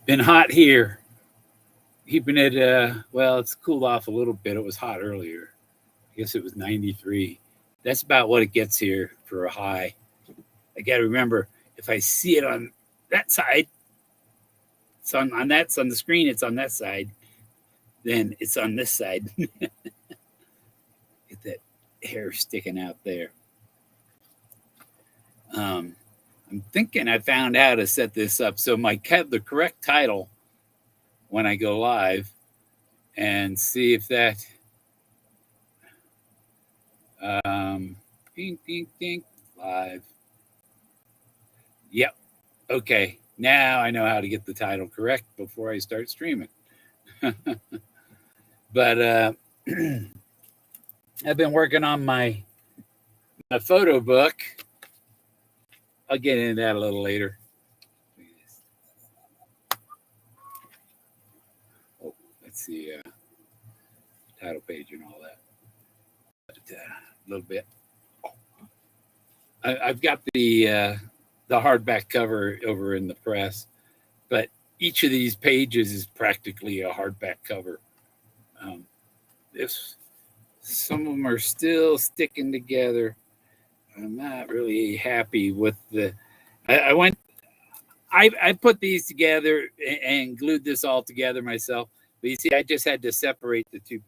Been hot here. Keeping it, well, it's cooled off a little bit. It was hot earlier. I guess it was 93. That's about what it gets here for a high. I got to remember if I see it on that side, it's on the screen, it's on that side, then it's on this side. Get that hair sticking out there. I'm thinking I found how to set this up so the correct title when I go live, and see if that ding ding ding live. Yep. Okay. Now I know how to get the title correct before I start streaming. But I've been working on my photo book. I'll get into that a little later. Oh, let's see, title page and all that. But, a little bit. I've got the hardback cover over in the press, but each of these pages is practically a hardback cover. Some of them are still sticking together. I'm not really happy with I put these together and glued this all together myself. But you see, I just had to separate the two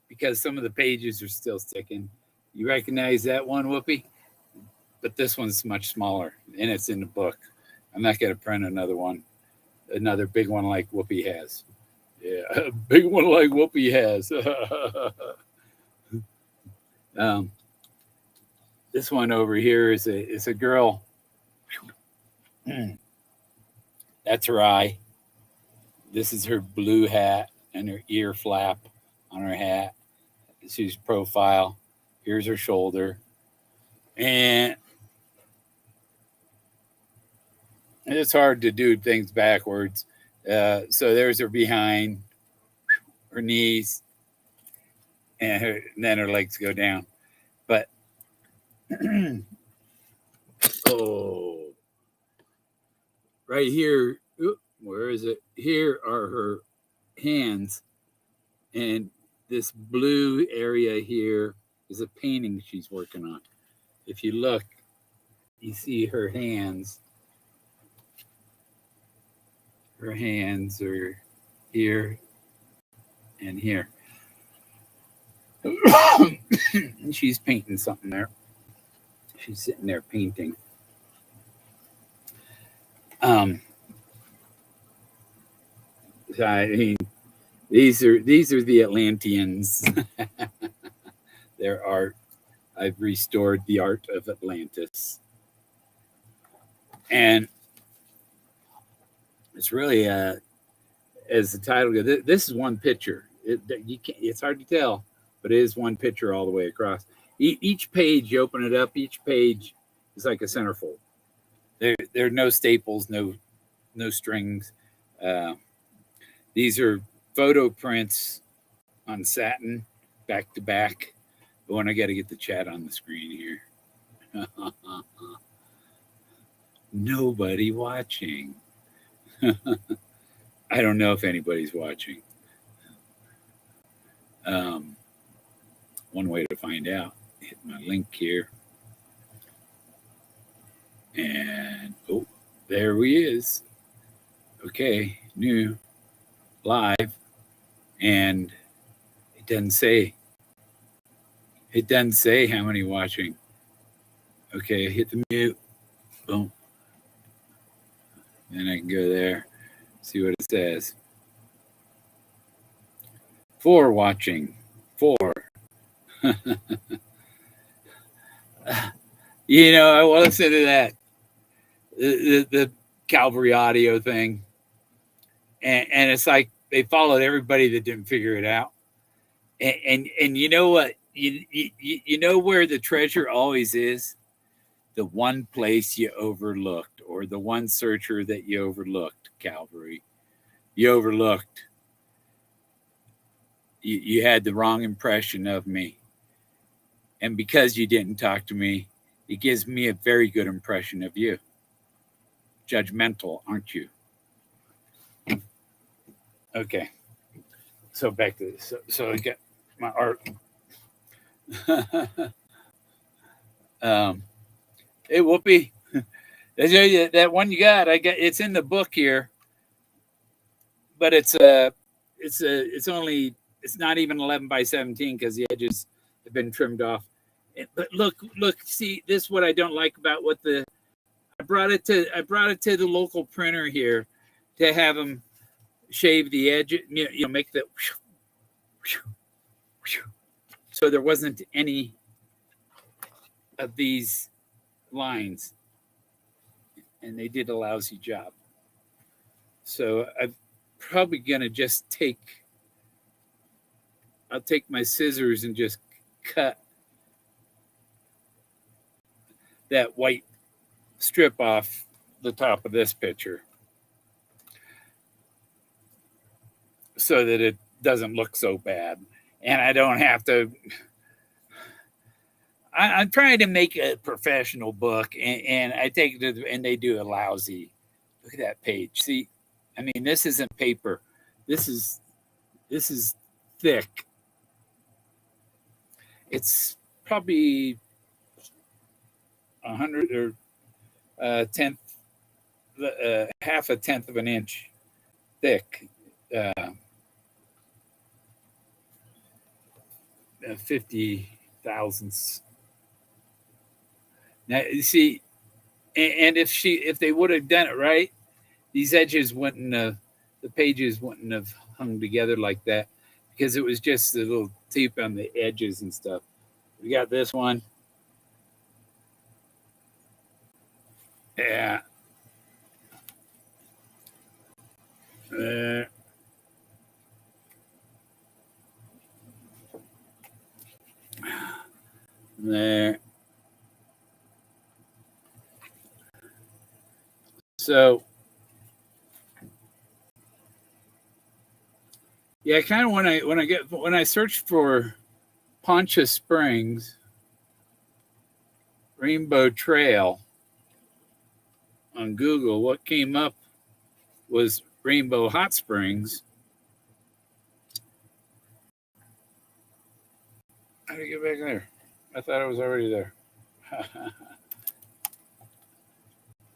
because some of the pages are still sticking. You recognize that one, Whoopi? But this one's much smaller, and it's in the book. I'm not going to print another big one like Whoopi has. Yeah, a big one like Whoopi has. This one over here is a girl. That's her eye. This is her blue hat and her ear flap on her hat. She's profile. Here's her shoulder. And it's hard to do things backwards. So there's her behind, her knees, and then her legs go down. But right here, where is it? Here are her hands, and this blue area here is a painting she's working on. If you look, you see her hands. Her hands are here and here. And she's painting something there. She's sitting there painting. I mean, these are the Atlanteans. Their art. I've restored the art of Atlantis, and it's really as the title goes. This is one picture. It's hard to tell, but it is one picture all the way across. Each page, you open it up. Each page is like a centerfold. There are no staples, no strings. These are photo prints on satin, back to back. But when I got to get the chat on the screen here. Nobody watching. I don't know if anybody's watching. One way to find out, hit my link here. And, there he is. Okay, new, live. And it doesn't say how many watching. Okay, hit the mute. Boom. And I can go there, see what it says. 4 watching. 4. I want to listen to that. The Calvary audio thing. And it's like they followed everybody that didn't figure it out. And you know what? You know where the treasure always is? The one place you overlooked, or the one searcher that you overlooked, Calvary. You overlooked. You had the wrong impression of me. And because you didn't talk to me, it gives me a very good impression of you. judgmental, aren't you? Okay. So back to this. So I got my art. Hey, Whoopi. That one you got. it's in the book here, but it's not even 11 by 17 because the edges have been trimmed off. But look, see, this is what I don't like about what I brought it to the local printer here to have them shave the edge, make the so there wasn't any of these lines, and they did a lousy job. So I'm probably gonna just I'll take my scissors and just cut that white strip off the top of this picture so that it doesn't look so bad, and I don't have to. I'm trying to make a professional book, and I take it, and they do a lousy. Look at that page. See, I mean, this isn't paper. This is thick. It's probably 100 or tenth, half a tenth of an inch thick. 50 thousandths. Now you see, and if they would have done it right, these edges wouldn't have, the pages wouldn't have hung together like that because it was just a little tape on the edges and stuff. We got this one. Yeah. There. There. So, yeah, kind of when I searched for Poncha Springs Rainbow Trail on Google, what came up was Rainbow Hot Springs. How do you get back there? I thought I was already there.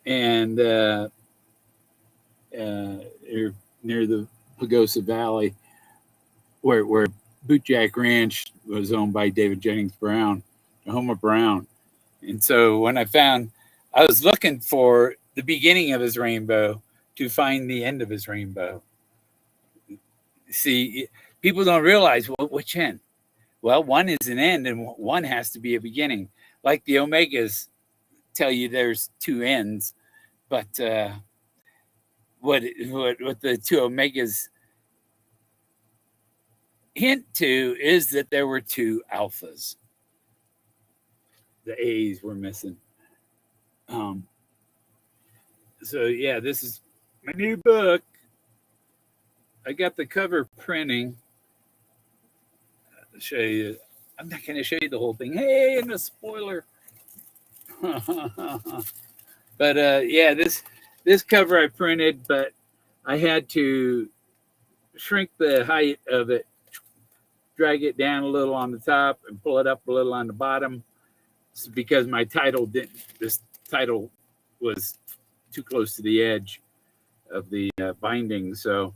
And near the Pagosa Valley, where Bootjack Ranch was owned by David Jennings Brown, Homer Brown. And so when I was looking for the beginning of his rainbow to find the end of his rainbow. See, people don't realize, well, which end? Well, one is an end and one has to be a beginning. Like the omegas tell you there's two ends, but what the two omegas hint to is that there were two alphas. The A's were missing. So yeah, this is my new book. I got the cover printing. I'll show you. I'm not going to show you the whole thing. Hey, and a spoiler. But yeah, this cover I printed, but I had to shrink the height of it, drag it down a little on the top, and pull it up a little on the bottom. It's because my title didn't. This title was too close to the edge of the binding, so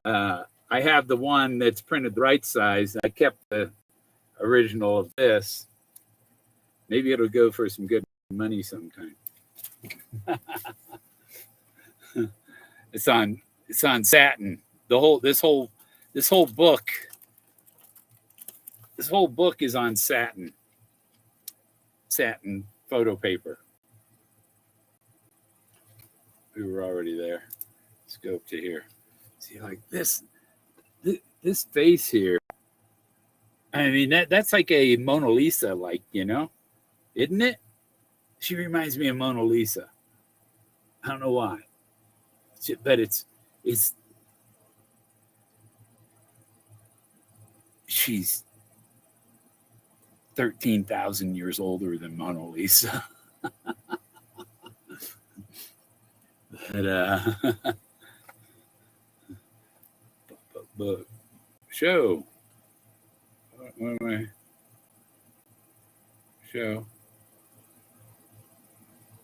I have the one that's printed the right size. I kept the original of this. Maybe it'll go for some good money sometime. It's on satin. This whole book is on satin photo paper. We were already there. Let's go up to here. See, like this face here. I mean, that's like a Mona Lisa, like, isn't it? She reminds me of Mona Lisa. I don't know why, but she's 13,000 years older than Mona Lisa. But, but show. What am I? Show.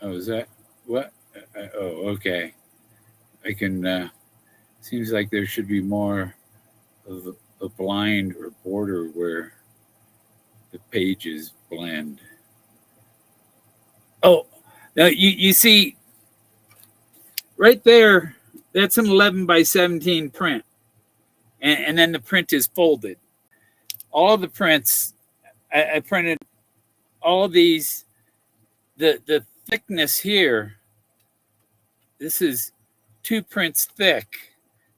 Oh, is that what? Oh, okay. I can. Seems like there should be more of a blind or border where the pages blend. Oh, now you see right there, that's an 11 by 17 print. And then the print is folded. All of the prints, I printed all of these, the thickness here, this is 2 prints thick.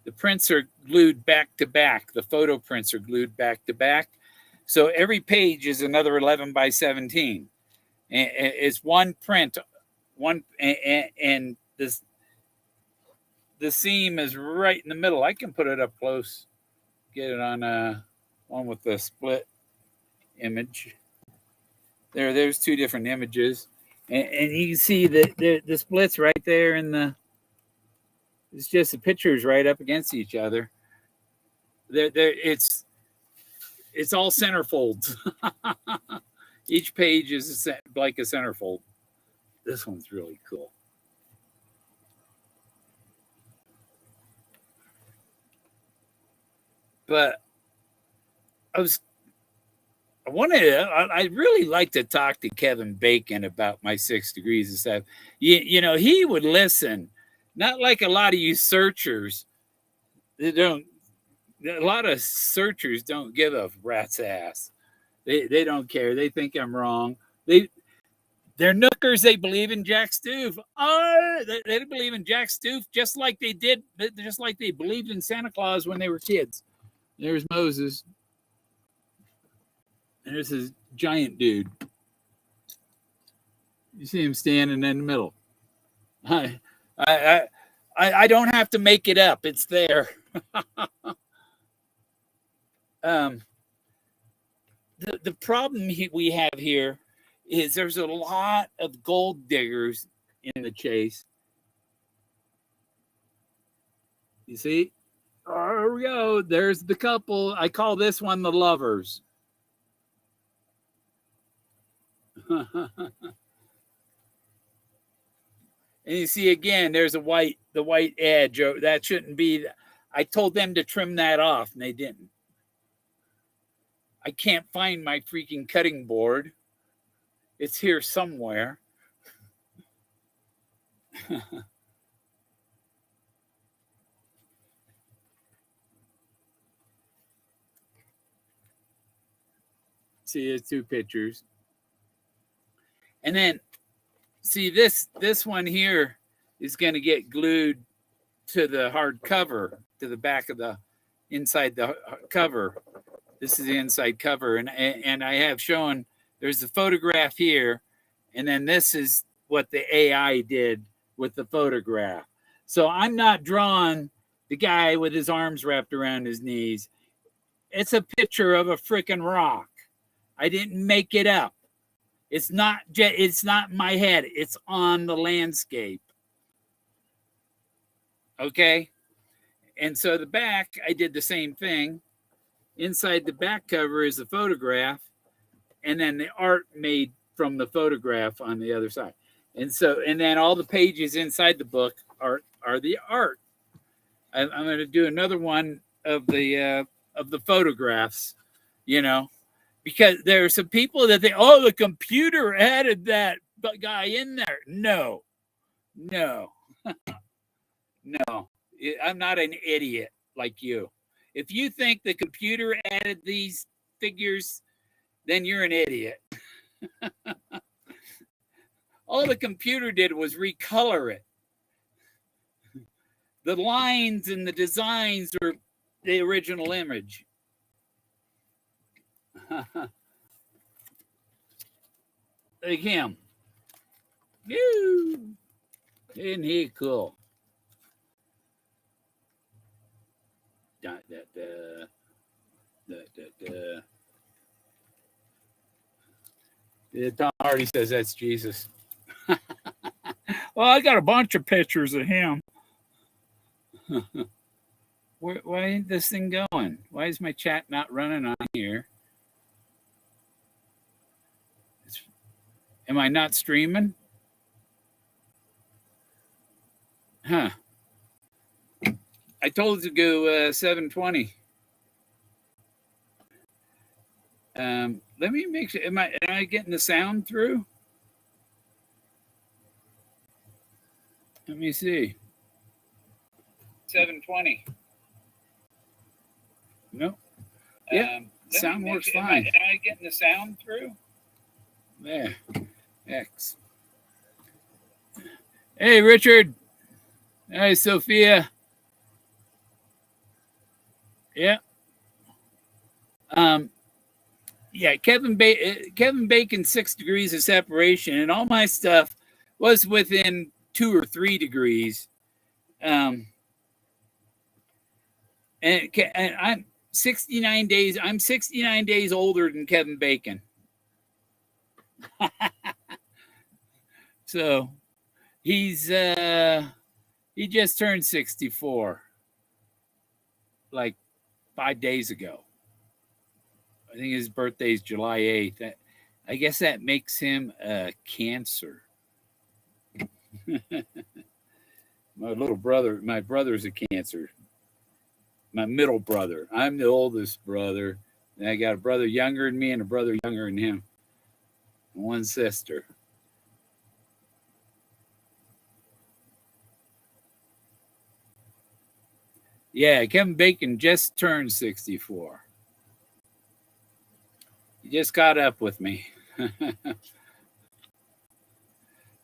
The prints are glued back to back. The photo prints are glued back to back. So every page is another 11 by 17. And it's one print, and this the seam is right in the middle. I can put it up close, get it on one with the split image. There's 2 different images, and you can see the splits right there in the. It's just the pictures right up against each other. It's all centerfolds. Each page is like a centerfold. This one's really cool. But I really like to talk to Kevin Bacon about my 6 degrees and stuff. You know, he would listen. Not like a lot of you searchers. They don't. A lot of searchers don't give a rat's ass. They don't care. They think I'm wrong. They're nookers. They believe in Jack Stoof. Oh, they believe in Jack Stoof just like they believed in Santa Claus when they were kids. There's Moses. There's this giant dude. You see him standing in the middle. I don't have to make it up. It's there. The problem we have here is there's a lot of gold diggers in the chase. You see? There we go. There's the couple. I call this one the lovers. And you see again, there's the white edge. That shouldn't be. I told them to trim that off, and they didn't. I can't find my freaking cutting board. It's here somewhere. See, there's 2 pictures. And then, see, this one here is going to get glued to the hard cover, to the back of the inside the cover. This is the inside cover, and I have shown there's a photograph here, and then this is what the AI did with the photograph. So I'm not drawing the guy with his arms wrapped around his knees. It's a picture of a freaking rock. I didn't make it up. It's not my head. It's on the landscape. Okay? And so the back, I did the same thing. Inside the back cover is the photograph, and then the art made from the photograph on the other side. And then all the pages inside the book are the art. I'm going to do another one of the photographs, you know, because there are some people that think, oh, the computer added that guy in there. No. No, I'm not an idiot like you. If you think the computer added these figures, then you're an idiot. All the computer did was recolor it. The lines and the designs are the original image. Like him. Woo! Isn't he cool? Da, da, da. Da, da, da. Tom Hardy says that's Jesus. Well, I got a bunch of pictures of him. Why ain't this thing going? Why is my chat not running on here? Am I not streaming? Huh. I told it to go 720. Let me make sure. Am I getting the sound through? Let me see. 720. Nope. Yeah, sound works fine. Am I getting the sound through? There. X. Hey, Richard. Hey, Sophia. Yeah. Yeah, Kevin Bacon 6 degrees of separation, and all my stuff was within 2 or 3 degrees. And I'm 69 days. I'm 69 days older than Kevin Bacon. So he just turned 64 like 5 days ago. I think his birthday is July 8th. I guess that makes him a Cancer. My brother's a Cancer. My middle brother. I'm the oldest brother. And I got a brother younger than me and a brother younger than him. And one sister. Yeah, Kevin Bacon just turned 64. He just caught up with me.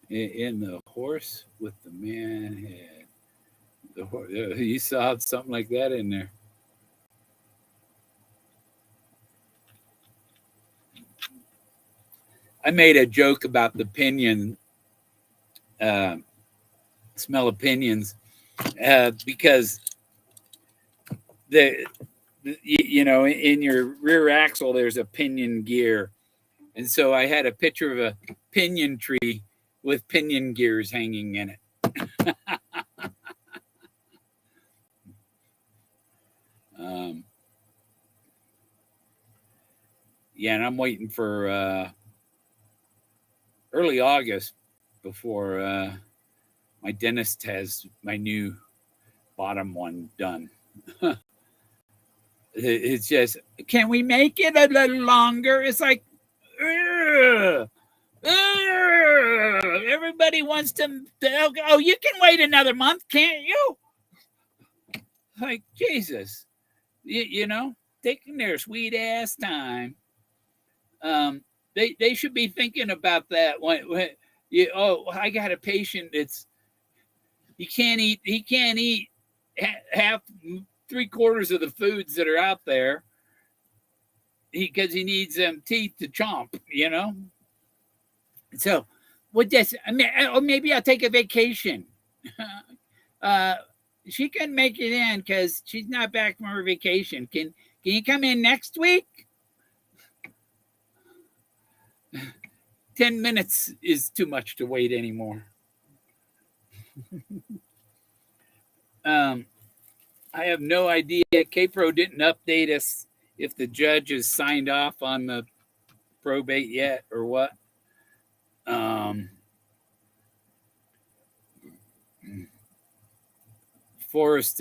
In the horse with the man head. The horse, you saw something like that in there. I made a joke about the pinion, smell of pinions, because in your rear axle there's a pinion gear, and so I had a picture of a pinion tree with pinion gears hanging in it. Yeah, and I'm waiting for early August before my dentist has my new bottom one done. It's just, can we make it a little longer? It's like, everybody wants to, oh, you can wait another month, can't you? Like, Jesus, taking their sweet ass time. They should be thinking about that when I got a patient that's he can't eat half 3/4 of the foods that are out there because he needs them teeth to chomp, So maybe I'll take a vacation. She can make it in because she's not back from her vacation. Can you come in next week? 10 minutes is too much to wait anymore. I have no idea. K-Pro didn't update us if the judge has signed off on the probate yet or what. Forrest,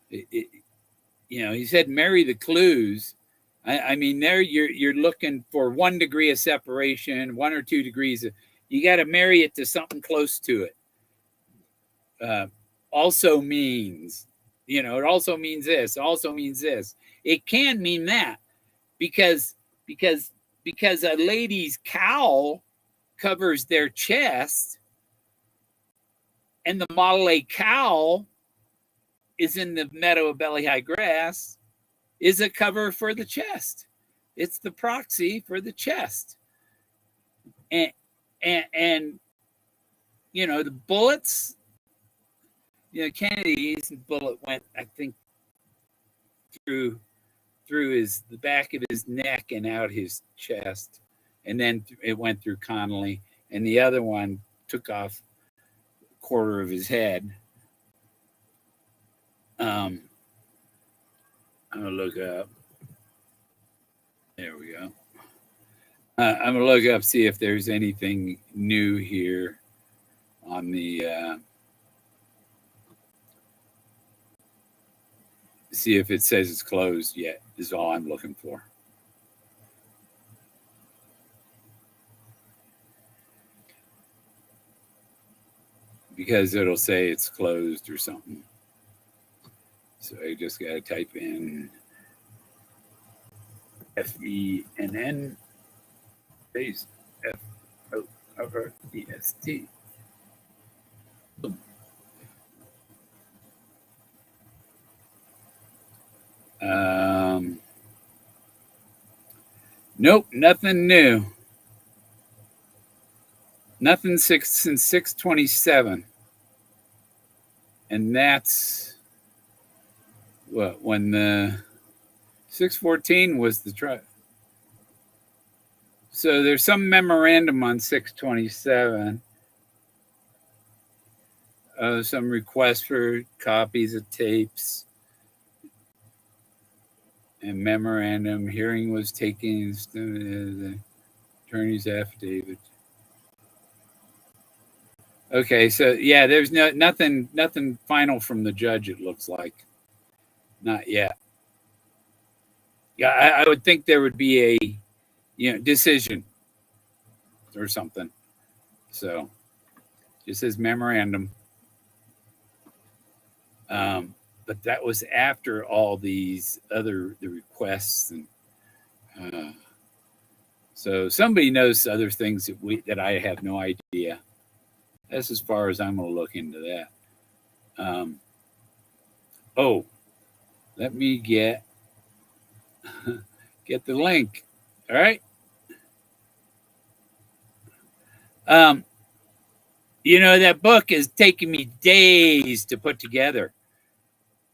he said marry the clues. I mean, there you're looking for 1 degree of separation, 1 or 2 degrees. You got to marry it to something close to it. Also means, it also means this. Also means this. It can mean that because a lady's cowl covers their chest, and the Model A cowl is in the meadow of belly high grass, is a cover for the chest. It's the proxy for the chest. And the bullets, Kennedy's bullet went, I think, through the back of his neck and out his chest. And then it went through Connolly. And the other one took off a quarter of his head. I'm gonna look up. There we go. I'm gonna look up, see if there's anything new here on the. See if it says it's closed yet. Is all I'm looking for. Because it'll say it's closed or something. So I just got to type in FENN space FOREST. Nope, nothing new. Nothing since 6/27. And that's what, when the 6/14 was the trial. So there's some memorandum on 6/27. Some requests for copies of tapes and memorandum. Hearing was taken, the attorney's affidavit. Okay, so yeah, there's nothing final from the judge. It looks like not yet. Yeah, I would think there would be a decision or something. So just says memorandum. But that was after all these the requests, and so somebody knows other things that I have no idea. That's as far as I'm going to look into that. Oh, let me get the link. All right. That book is taking me days to put together.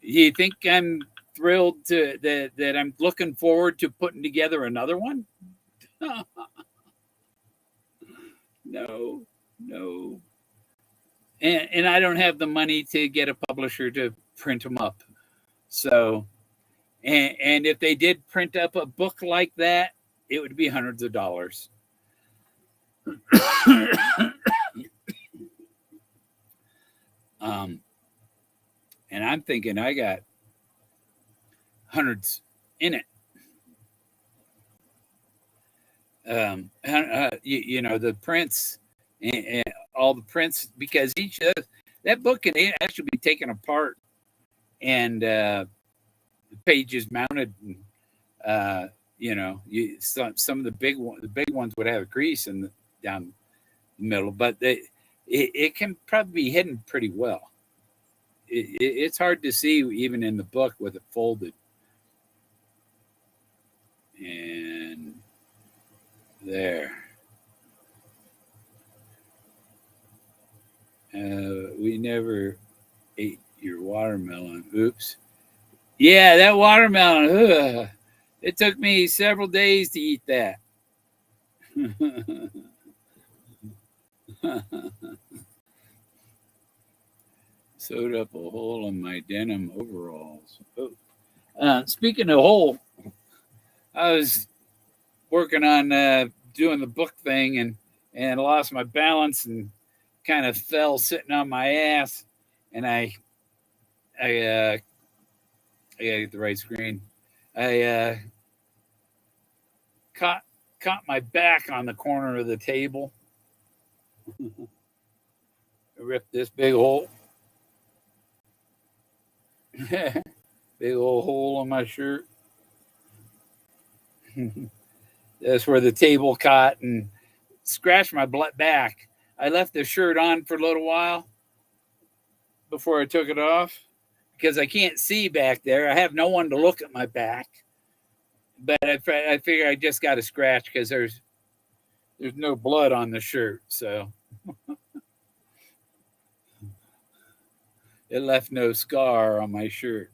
You think I'm thrilled that I'm looking forward to putting together another one? No. And I don't have the money to get a publisher to print them up. So, and if they did print up a book like that, it would be hundreds of dollars. And I'm thinking I got hundreds in it. The prints and all the prints, because each of that book can actually be taken apart and the pages mounted. And, some of the big ones would have a crease down the middle, but it can probably be hidden pretty well. It's hard to see even in the book with it folded. And there. We never ate your watermelon. Oops. Yeah, that watermelon. Ugh. It took me several days to eat that. Sewed up a hole in my denim overalls. Oh. Speaking of hole, I was working on doing the book thing and lost my balance and kind of fell sitting on my ass, and I gotta get the right screen. I caught my back on the corner of the table. I ripped this big hole. Big old hole in my shirt. That's where the table caught and scratched my back. I left the shirt on for a little while before I took it off because I can't see back there. I have no one to look at my back. But I figure I just got a scratch because there's no blood on the shirt. So it left no scar on my shirt.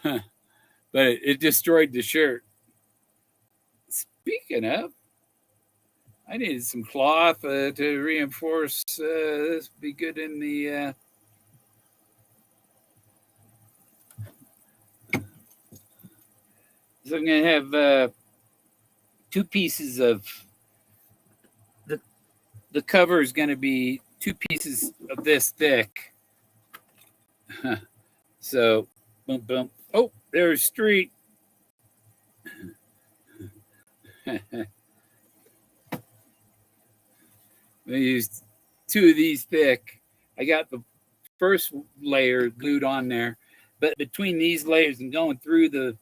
But it destroyed the shirt. Speaking of, I needed some cloth to reinforce. This would be good in the. So I'm going to have two pieces of the cover is going to be two pieces of this thick. So, boom, boom. Oh, there's street. I used two of these thick. I got the first layer glued on there, but between these layers and going through the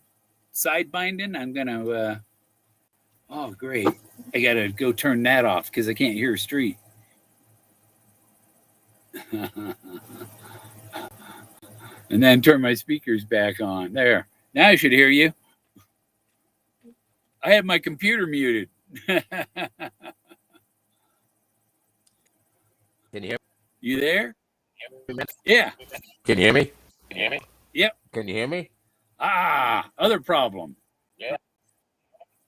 side binding, I'm gonna. Oh, great! I gotta go turn that off because I can't hear street. And then turn my speakers back on. There. Now I should hear you. I have my computer muted. Can you hear me? You there? Yeah. Can you hear me? Yep. Can you hear me? Other problem. Yeah.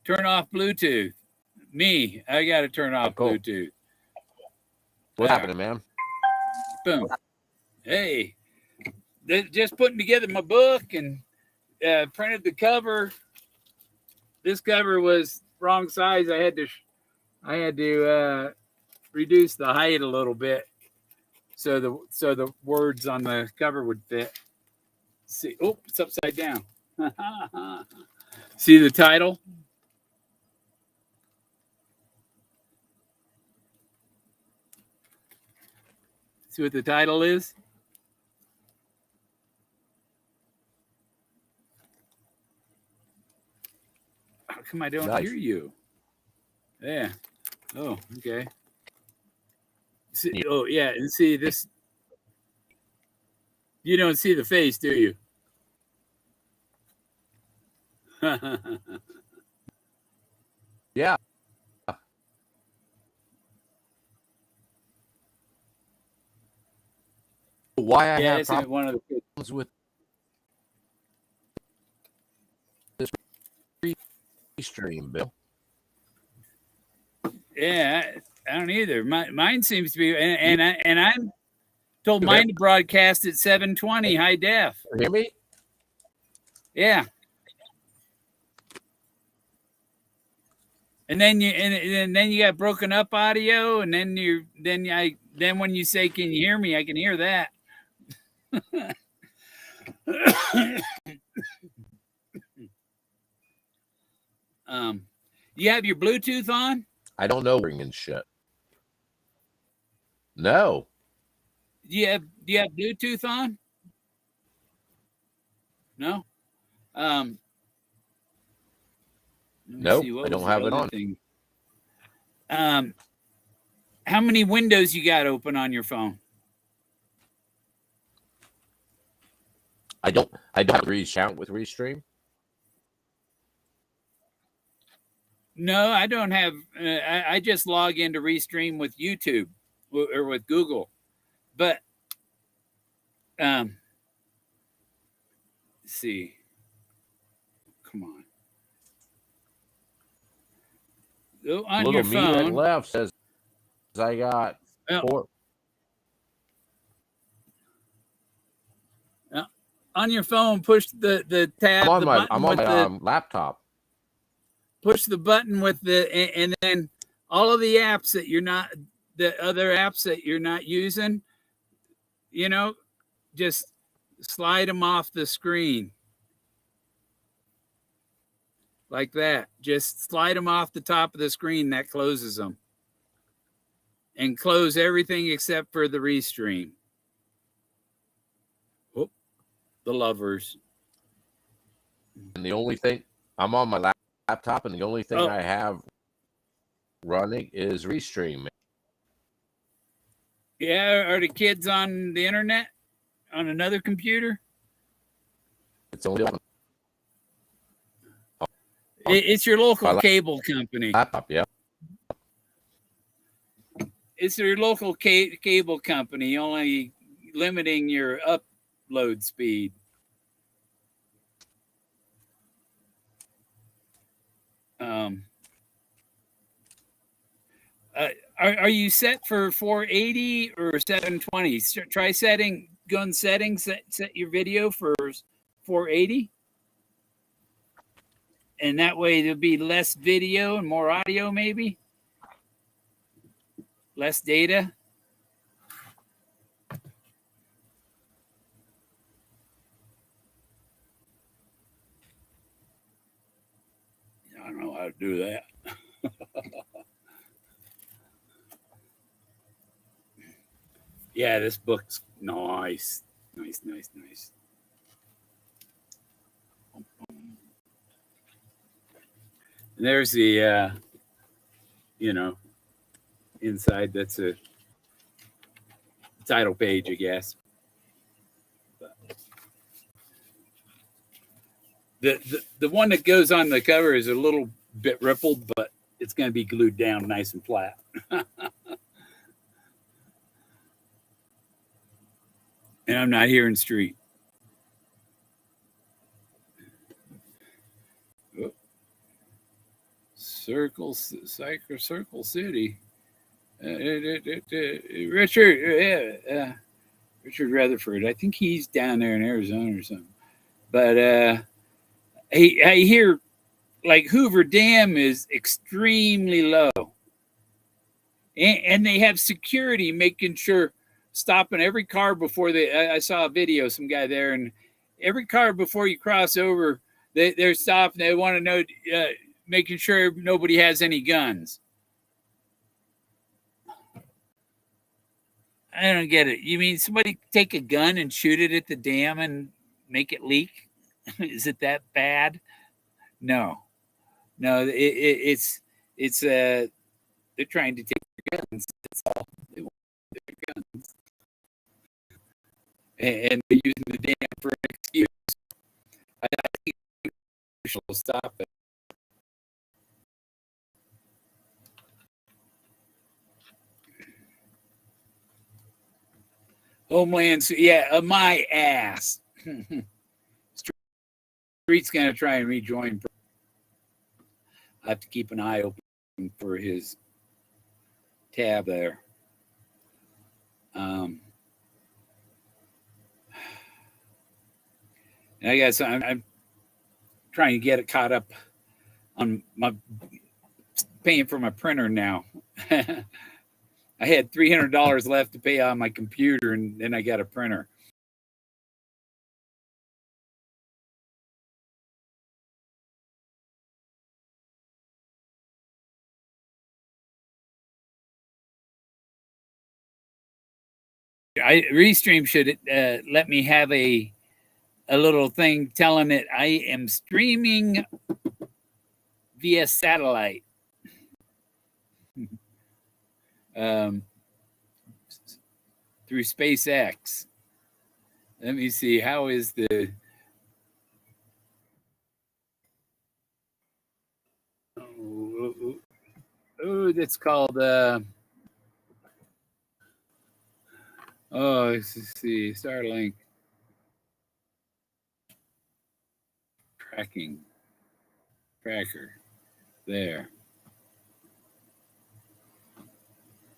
Turn off Bluetooth. Me, I got to turn off Cool. Bluetooth. What's happening, man? Boom. Hey, just putting together my book and printed the cover. This cover was wrong size. I had to reduce the height a little bit so the words on the cover would fit. See, oh, it's upside down. See the title? See what the title is? How come I don't hear you? Yeah. Oh, okay. See, oh, yeah. And see this. You don't see the face, do you? Yeah. Why I have problems one of the with this stream, Bill. Yeah, I don't either. Mine seems to be, and I'm told mine to broadcast at 720 high def. Hear me? Yeah. And then you got broken up audio, and then when you say, "Can you hear me?" I can hear that. You have your Bluetooth on? I don't know ringing shit. No. Do you have Bluetooth on? No. Nope, I don't have it on. How many windows you got open on your phone? I don't reach out with Restream. No, I don't have. I just log into Restream with YouTube or with Google, but let's see. Come on. Go on Little your phone. Me left says I got 4. On your phone, push the tab. I'm on my laptop. Push the button with and then all of the apps that the other apps that you're not using, just slide them off the screen. Like that. Just slide them off the top of the screen. That closes them. And close everything except for the Restream. Oh, the lovers. And the only thing, I'm on my laptop, and the only thing I have running is Restream. Yeah, are the kids on the internet? On another computer? It's only on It's your local cable company. Laptop, yeah. It's your local cable company, only limiting your upload speed. Are you set for 480 or 720? Try go in settings, set your video for 480. And that way there'll be less video and more audio, maybe less data. I don't know how to do that. Yeah, this book's nice. Nice. And there's the, inside. That's a title page, I guess. The one that goes on the cover is a little bit rippled, but it's going to be glued down nice and flat. And I'm not here in the street. Oh. Circle City. Richard Rutherford. I think he's down there in Arizona or something. But I hear like Hoover Dam is extremely low. And they have security making sure, stopping every car before I saw a video, some guy there, and every car before you cross over, they're stopping. They want to know, making sure nobody has any guns. I don't get it. You mean somebody take a gun and shoot it at the dam and make it leak? Is it that bad? No. It's they're trying to take their guns. That's all they want, their guns, and they're using the dam for an excuse. I think will stop it. Homeland, yeah, my ass. Street's gonna try and rejoin. I have to keep an eye open for his tab there. And I guess I'm trying to get it caught up on my paying for my printer now. I had $300 left to pay on my computer, and then I got a printer. Restream should let me have a little thing telling it I am streaming via satellite. Through SpaceX. Let me see. How is the... Oh, that's called... let's see. Starlink. Tracker. There.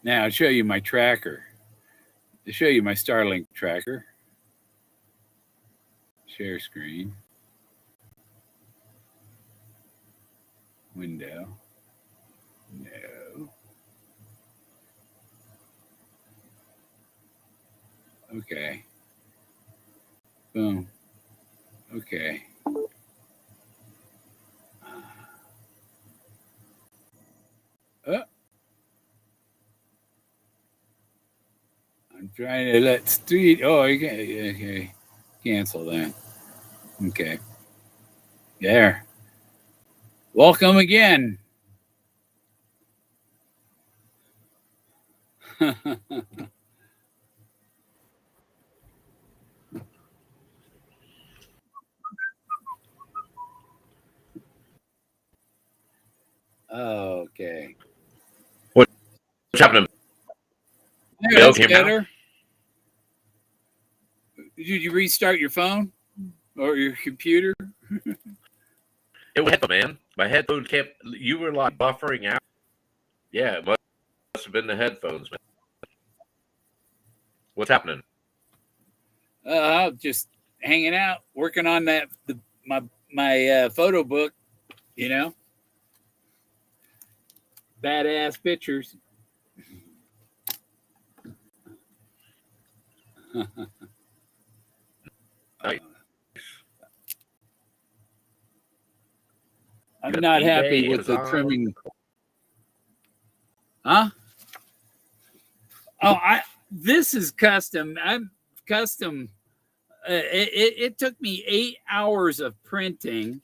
Now I'll show you my tracker. To show you my Starlink tracker. Share screen. Window. No. Okay. Boom. Okay. I'm trying to let street. Oh, okay. Cancel that. Okay. There. Welcome again. Okay. What's happening? That's better. Did you restart your phone or your computer? It was headphone, man. My headphone kept. You were like buffering out. Yeah, it must been the headphones, man. What's happening? Just hanging out, working on my photo book. You know, badass pictures. Nice. I'm not happy with the trimming. Huh? Oh, this is custom. I'm custom. It took me 8 hours of printing,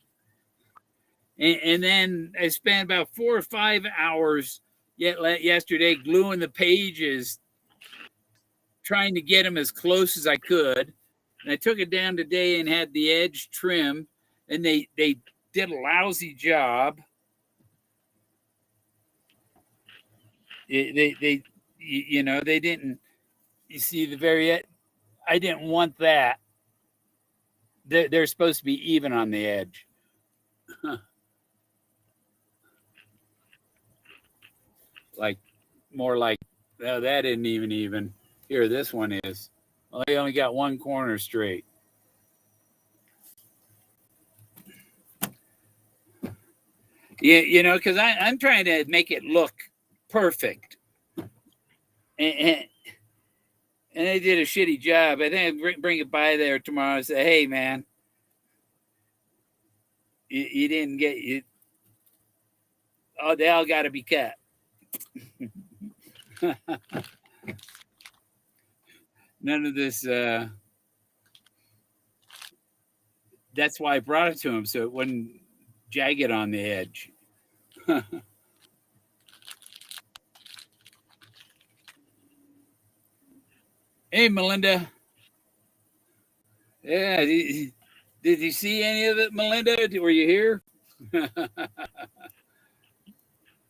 and then I spent about 4 or 5 hours yesterday gluing the pages, trying to get them as close as I could. And I took it down today and had the edge trimmed, and they did a lousy job. They you know, they didn't. You see the very. I didn't want that. They're supposed to be even on the edge. Like more like, oh, that isn't even. Here, this one is. Well, they only got one corner straight. Yeah, you know, because I'm trying to make it look perfect, and they did a shitty job. I think I bring it by there tomorrow and say, hey, man, you didn't get it. Oh, they all got to be cut. None of this. That's why I brought it to him, so it wouldn't jag on the edge. Hey, Melinda. Yeah, did you see any of it, Melinda? Were you here?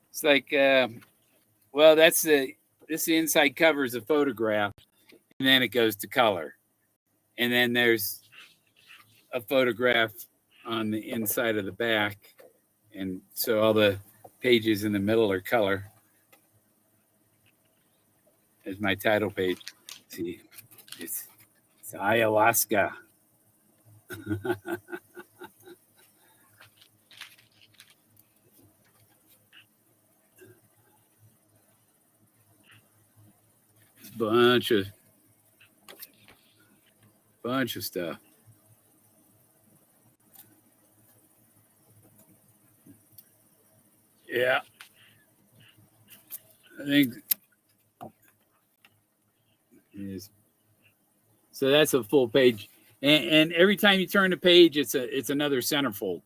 It's like, well, this the inside cover is a photograph, and then it goes to color, and then there's a photograph on the inside of the back, and so all the pages in the middle are color. There's my title page. See, it's ayahuasca. bunch of stuff. Yeah, I think so. That's a full page, and every time you turn the page, it's another centerfold.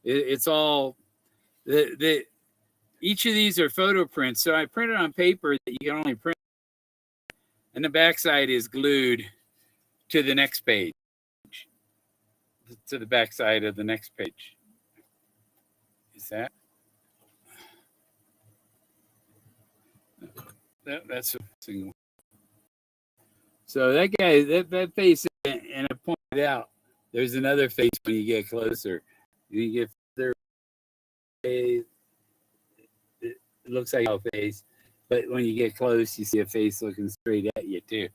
It's all the each of these are photo prints. So I printed on paper that you can only print, and the backside is glued to the next page, to the backside of the next page. Is that? That's a single. So that guy, that face, and I pointed out, there's another face when you get closer. You get further away, it looks like a face, but when you get close, you see a face looking straight at you too.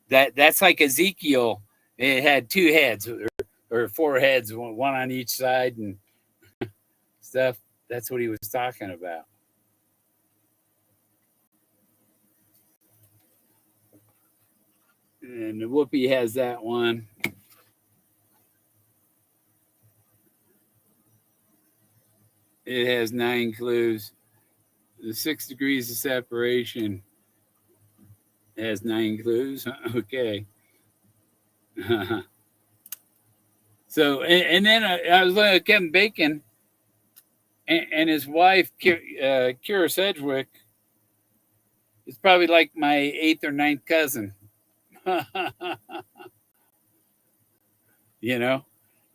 That's like Ezekiel. It had 2 heads or 4 heads, one on each side and stuff. That's what he was talking about. And Whoopi has that one. It has 9 clues. The 6 degrees of separation has 9 clues. Okay. So, and then I was looking at Kevin Bacon and his wife, Kira Sedgwick, is probably like my 8th or 9th cousin. You know,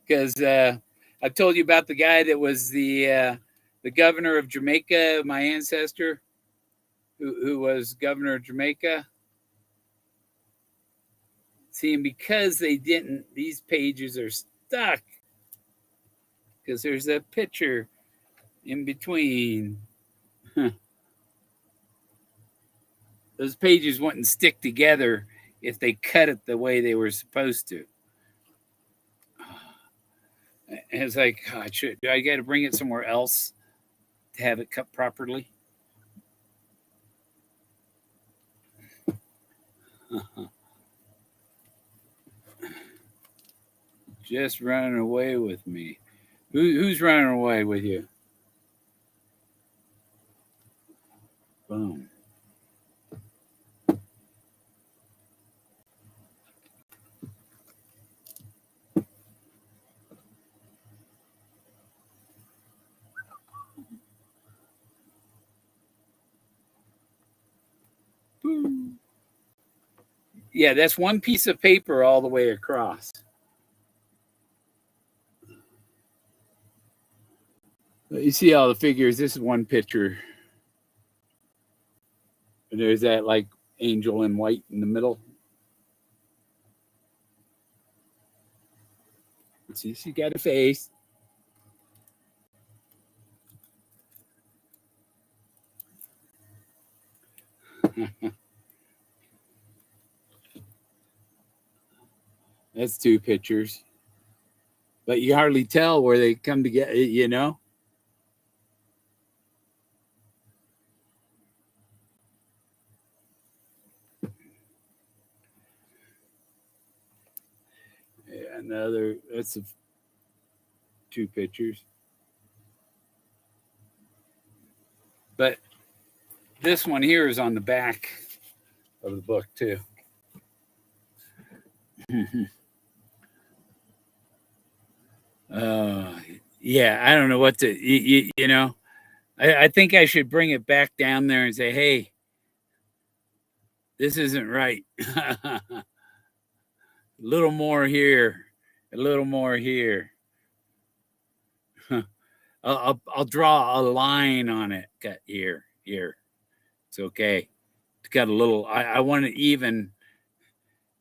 because I told you about the guy that was the governor of Jamaica, my ancestor, who was governor of Jamaica. See, and because they didn't, these pages are stuck because there's a picture in between. those pages wouldn't stick together if they cut it the way they were supposed to. And it's like, God, do I got to bring it somewhere else to have it cut properly? Just running away with me. Who's running away with you? Boom. Boom. Yeah, that's one piece of paper all the way across. You see all the figures. This is one picture. And there's that like angel in white in the middle. See, she got a face. That's two pictures. But you hardly tell where they come together, you know? Yeah, another, that's two pictures. But this one here is on the back of the book, too. Yeah, I don't know what to, you know, I think I should bring it back down there and say, hey, this isn't right. A little more here, a little more here. I'll draw a line on it. Cut here. It's okay. It's got a little. I want it even.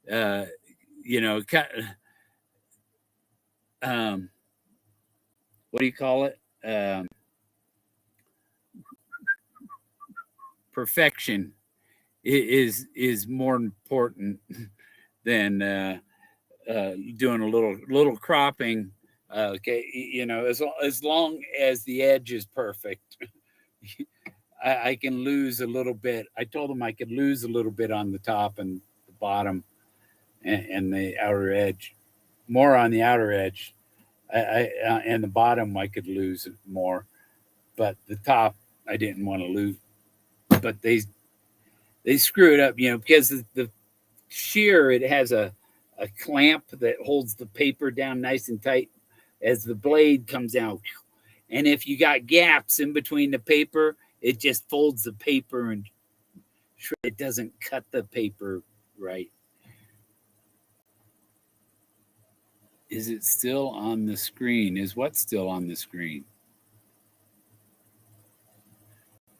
You know, cut. What do you call it? Perfection is more important than doing a little cropping. Okay, you know, as long as the edge is perfect, I can lose a little bit. I told them I could lose a little bit on the top and the bottom and the outer edge, more on the outer edge. And the bottom I could lose more, but the top I didn't want to lose. But they screw it up, you know, because the shear, it has a clamp that holds the paper down nice and tight as the blade comes out. And if you got gaps in between the paper, it just folds the paper and it doesn't cut the paper right. Is it still on the screen? Is what still on the screen?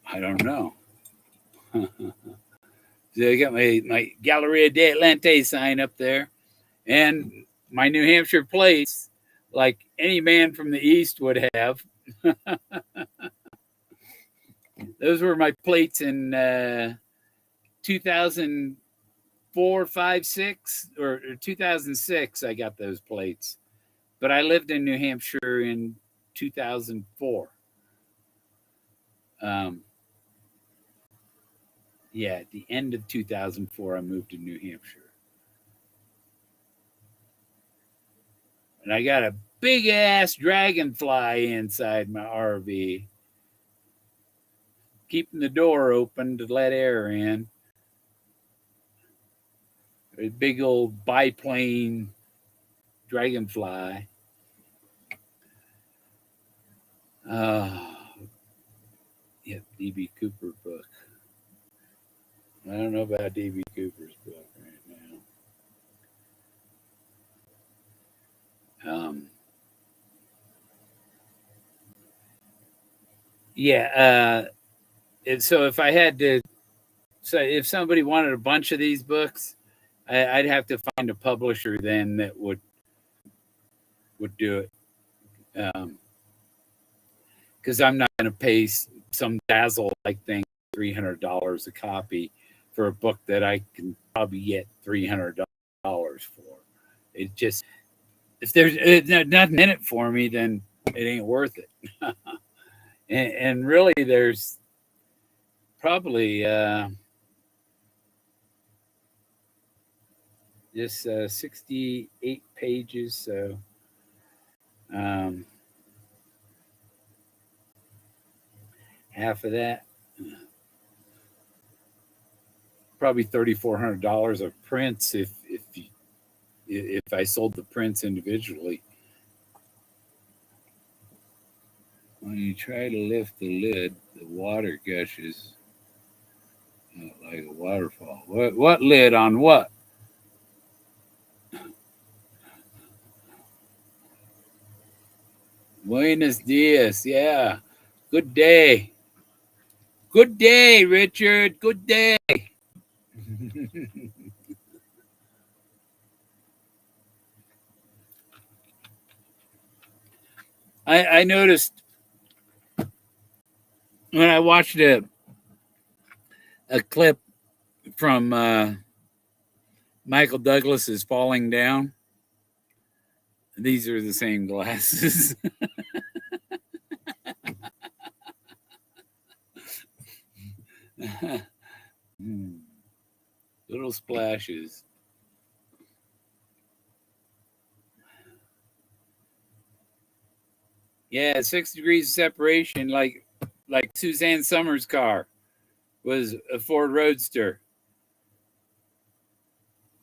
I don't know. So I got my Galleria de Atlante sign up there and my New Hampshire plates, like any man from the East would have. Those were my plates in 2004, 5, 6, or 2006. I got those plates, but I lived in New Hampshire in 2004. Yeah, at the end of 2004, I moved to New Hampshire. And I got a big ass dragonfly inside my RV, keeping the door open to let air in. A big old biplane dragonfly. Yeah, D.B. Cooper book. I don't know about D.B. Cooper's book right now. Yeah, and so if I had to, so if somebody wanted a bunch of these books, I'd have to find a publisher then that would do it. Because I'm not going to pay some dazzle like thing $300 a copy for a book that I can probably get $300 for. It just, if there's nothing in it for me, then it ain't worth it. And really, there's probably just 68 pages, so half of that, probably $3,400 of prints if I sold the prints individually. When you try to lift the lid, the water gushes like a waterfall. What lid on what? Buenos dias. Yeah. Good day. Good day, Richard. Good day. I noticed when I watched a clip from Michael Douglas's Falling Down. These are the same glasses. Little splashes. Yeah, 6 degrees of separation, like Suzanne Summers' car was a Ford Roadster.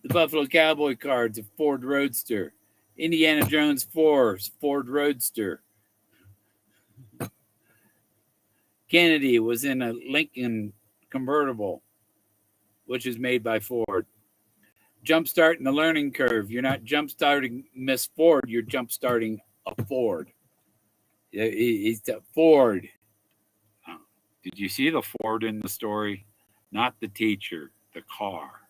The Buffalo Cowboy card's a Ford Roadster. Indiana Jones 4's Ford Roadster. Kennedy was in a Lincoln convertible, which is made by Ford. Jumpstarting the learning curve. You're not jumpstarting Miss Ford, you're jumpstarting a Ford. He's a Ford. Did you see the Ford in the story? Not the teacher, the car.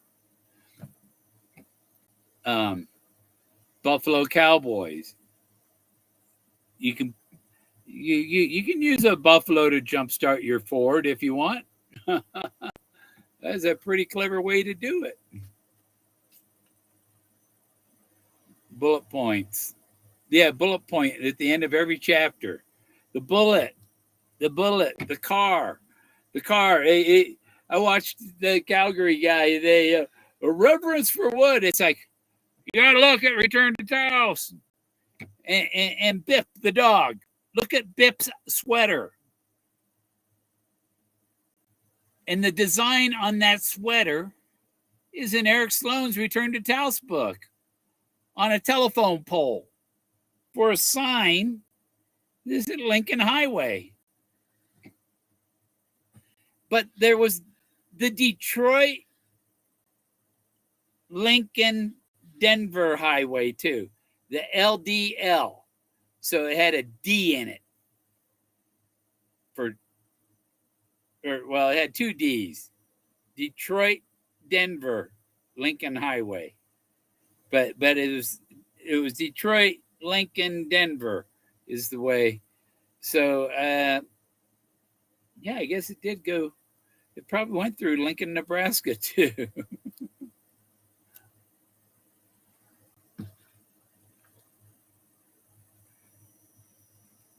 Buffalo Cowboys. You can use a Buffalo to jumpstart your Ford if you want. That's a pretty clever way to do it. Bullet points. Yeah, bullet point at the end of every chapter. The bullet, the car. I watched the Calgary guy. They a reverence for what? It's like, you gotta look at Return to Taos and Biff the dog. Look at Biff's sweater. And the design on that sweater is in Eric Sloane's Return to Taos book on a telephone pole for a sign. This is Lincoln Highway. But there was the Detroit Lincoln Denver Highway too, the LDL. So it had a D in it. It had two D's. Detroit Denver Lincoln Highway. But it was Detroit Lincoln Denver is the way. So yeah, I guess it did go. It probably went through Lincoln, Nebraska too.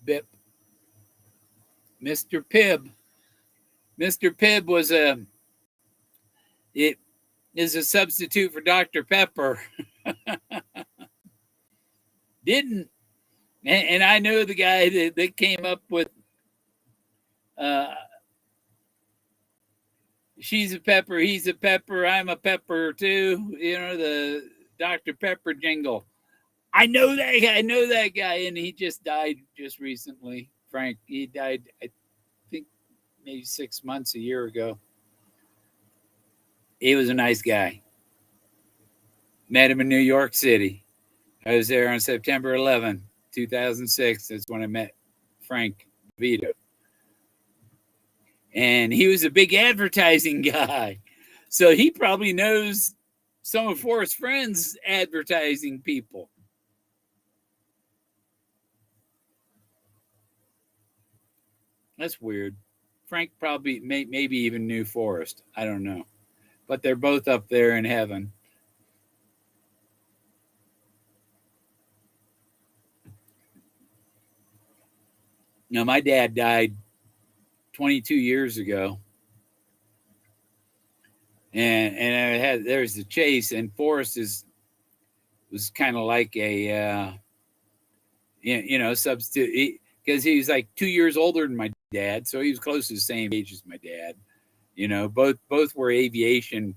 Bip. Mr. Pibb. Mr. Pibb was it is a substitute for Dr. Pepper. Didn't. And I know the guy that came up with she's a pepper, he's a pepper, I'm a pepper too. You know, the Dr. Pepper jingle. I know that guy, and he just died just recently. Frank, he died, I think, maybe 6 months, a year ago. He was a nice guy. Met him in New York City. I was there on September 11, 2006. That's when I met Frank Vito. And he was a big advertising guy. So he probably knows some of Forrest's friends' advertising people. That's weird. Frank probably maybe even knew Forrest. I don't know. but they're both up there in heaven. Now, my dad died 22 years ago, and there's the chase, and Forrest was kind of like a substitute, because he was like 2 years older than my dad, so he was close to the same age as my dad. Both were aviation,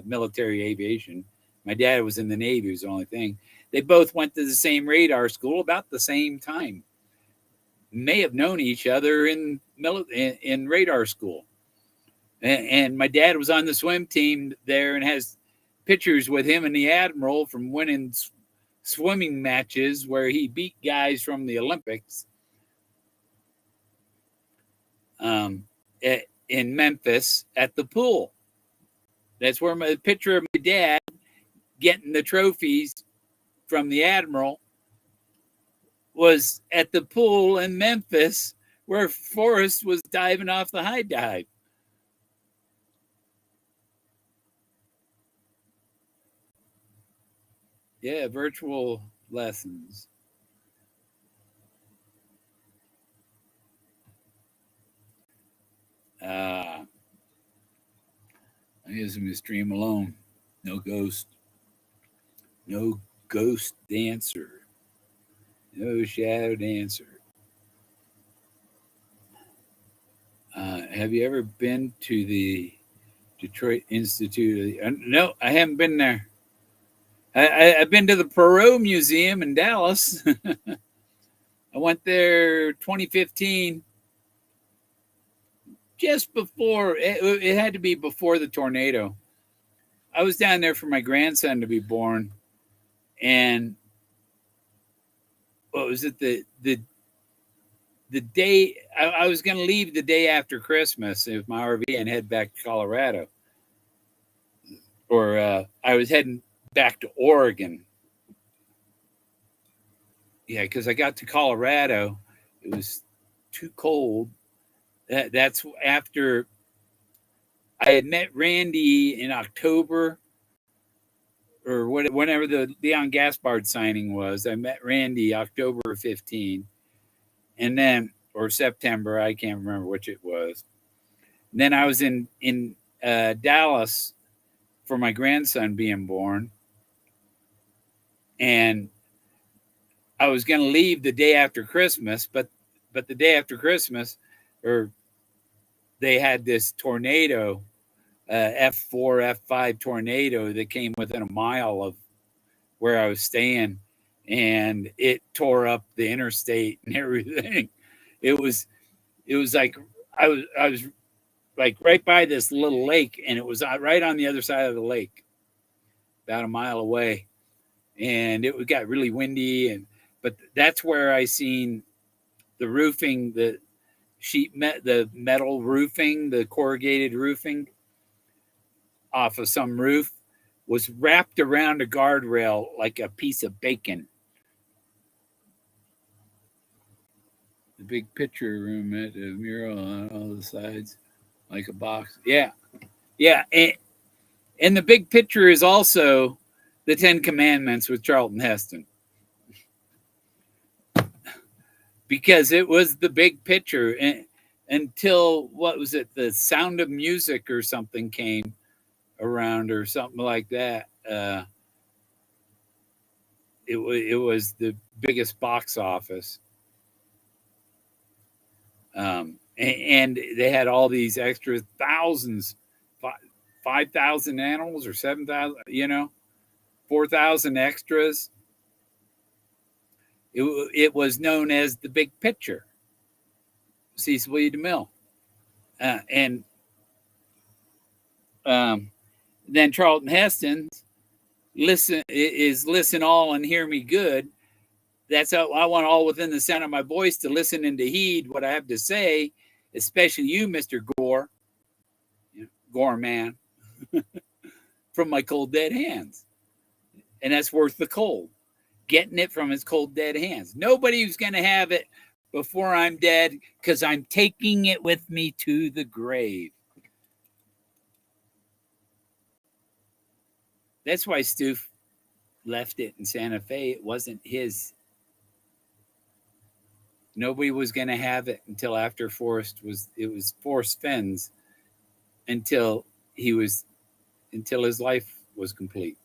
military aviation. My dad was in the Navy, was the only thing. They both went to the same radar school about the same time. May have known each other in radar school. And my dad was on the swim team there and has pictures with him and the Admiral from winning swimming matches where he beat guys from the Olympics in Memphis at the pool. That's where my picture of my dad getting the trophies from the Admiral was at the pool in Memphis where Forrest was diving off the high dive. Yeah, virtual lessons. I guess I'm going to stream alone. No ghost. No ghost dancer. No shadow dancer. Have you ever been to the Detroit Institute? No, I haven't been there. I've been to the Perot Museum in Dallas. I went there 2015, just before, it had to be before the tornado. I was down there for my grandson to be born. And what was it? The day I was going to leave the day after Christmas with my RV and head back to Colorado. Or I was heading back to Oregon. Yeah, because I got to Colorado. It was too cold. That's after I had met Randy in October or whenever the Leon Gaspard signing was. I met Randy October 15. And then, or September, I can't remember which it was. And then I was in Dallas for my grandson being born. And I was going to leave the day after Christmas, but the day after Christmas, they had this tornado, F4, F5 tornado that came within a mile of where I was staying, and it tore up the interstate and everything. It was like I was like right by this little lake, and it was right on the other side of the lake, about a mile away, and it got really windy. But that's where I seen the roofing, the metal roofing, the corrugated roofing off of some roof was wrapped around a guardrail like a piece of bacon. The big picture room at the mural on all the sides, like a box. Yeah. And the big picture is also the 10 Commandments with Charlton Heston. Because it was the big picture until, what was it, The Sound of Music or something came around or something like that. It was the biggest box office. And they had all these extra thousands, 5,000 animals or 7,000, 4,000 extras. It was known as the big picture. Cecil B. DeMille. And then Charlton Heston listen all and hear me good. That's how I want all within the sound of my voice to listen and to heed what I have to say, especially you, Mr. Gore, Gore man, from my cold dead hands. And that's worth the cold. Getting it from his cold dead hands. Nobody's going to have it before I'm dead because I'm taking it with me to the grave. That's why Stoof left it in Santa Fe. It wasn't his. Nobody was going to have it until after Forrest was. It was Forrest Fenn's until his life was complete.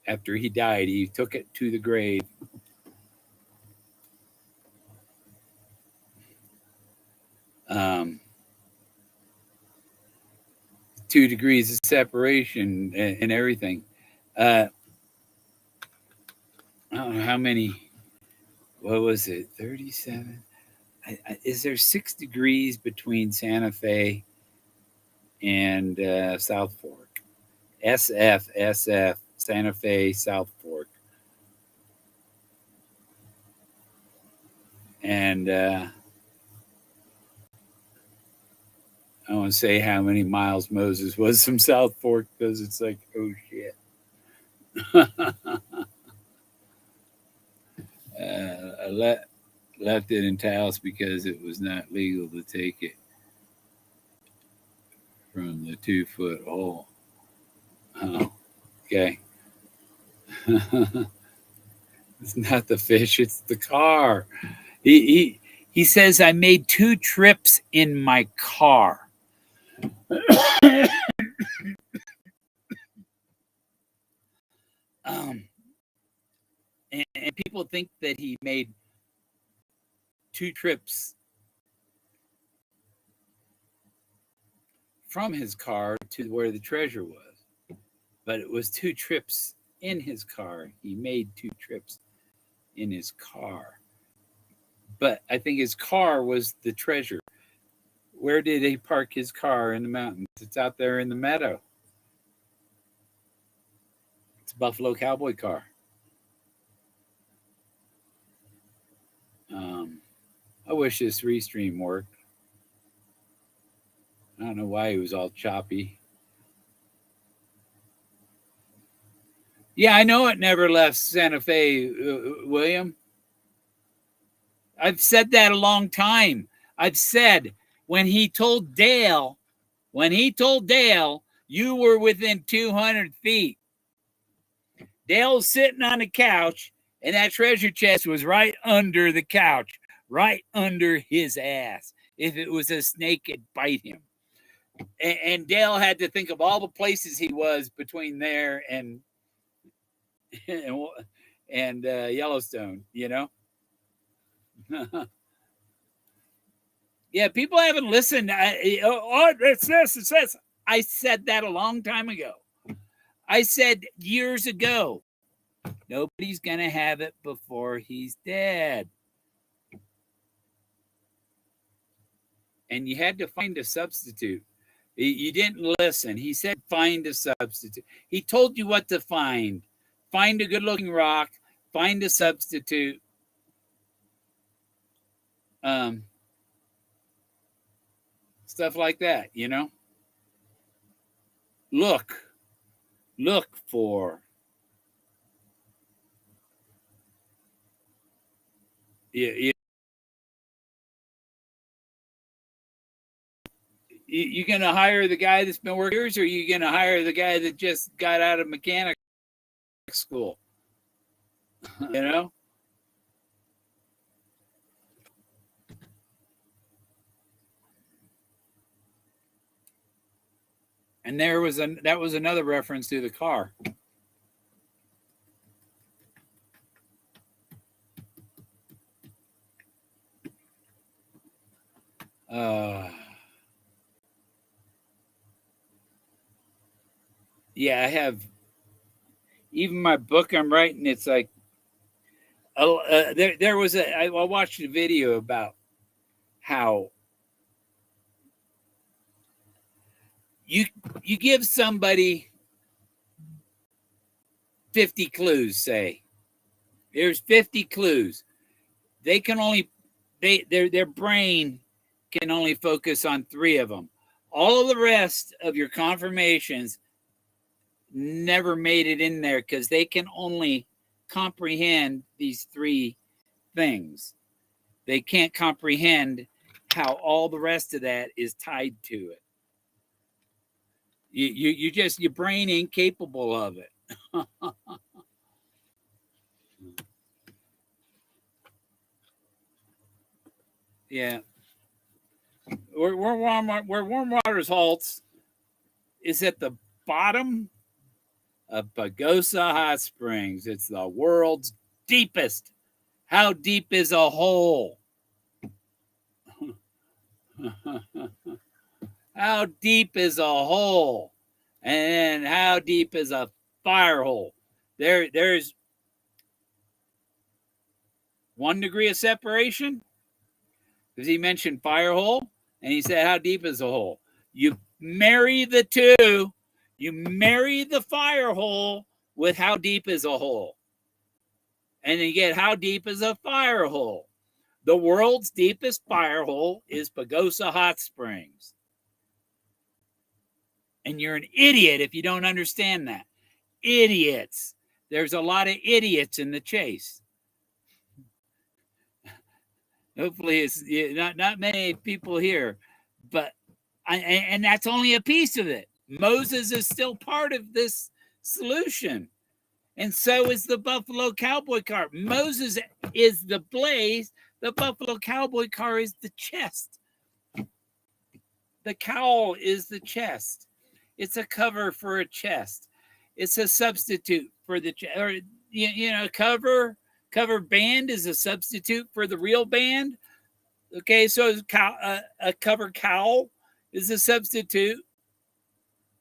After he died, he took it to the grave. Um, 2 degrees of separation and everything. I don't know how many. What was it? 37. Is there 6 degrees between Santa Fe and South Fork? SF, Santa Fe, South Fork. And I want to say how many miles Moses was from South Fork because it's like, oh shit. I left it in Taos because it was not legal to take it from the 2-foot hole. Oh, okay. It's not the fish, it's the car. He says I made 2 trips in my car. And people think that he made 2 trips from his car to where the treasure was, but it was 2 trips in his car. He made 2 trips in his car, but I think his car was the treasure. Where did he park his car in the mountains? It's out there in the meadow. It's a Buffalo Cowboy car. I wish this restream worked. I don't know why he was all choppy. Yeah, I know it never left Santa Fe, William. I've said that a long time. I've said when he told Dale, you were within 200 feet. Dale was sitting on the couch, and that treasure chest was right under the couch, right under his ass. If it was a snake, it'd bite him. And Dale had to think of all the places he was between there and Yellowstone, you know? Yeah, people haven't listened. It's this. I said that a long time ago. I said years ago, nobody's going to have it before he's dead. And you had to find a substitute. You didn't listen. He said, find a substitute. He told you what to find. Find a good-looking rock. Find a substitute. Stuff like that, you know? Look for you going to hire the guy that's been working years, or are you going to hire the guy that just got out of mechanic school? You know? And that was another reference to the car. Yeah, I have even my book I'm writing. It's like there was I watched a video about how you give somebody 50 clues. Say there's 50 clues. They can only their brain can only focus on 3 of them. All of the rest of your confirmations never made it in there because they can only comprehend these 3 things. They can't comprehend how all the rest of that is tied to it. You just, your brain ain't capable of it. Yeah. Where warm waters halts is at the bottom of Pagosa Hot Springs. It's the world's deepest. How deep is a hole? How deep is a hole? And how deep is a fire hole? There's 1 degree of separation. Because he mentioned fire hole, and he said, how deep is a hole? You marry the two. You marry the fire hole with how deep is a hole. And you get how deep is a fire hole. The world's deepest fire hole is Pagosa Hot Springs. And you're an idiot if you don't understand that. Idiots. There's a lot of idiots in the chase. Hopefully it's not many people here, but and that's only a piece of it. Moses is still part of this solution, and so is the Buffalo Cowboy car. Moses is the blaze. The Buffalo Cowboy car is the chest. The cowl is the chest. It's a cover for a chest. It's a substitute for the or cover band is a substitute for the real band. Okay, so a cover cowl is a substitute,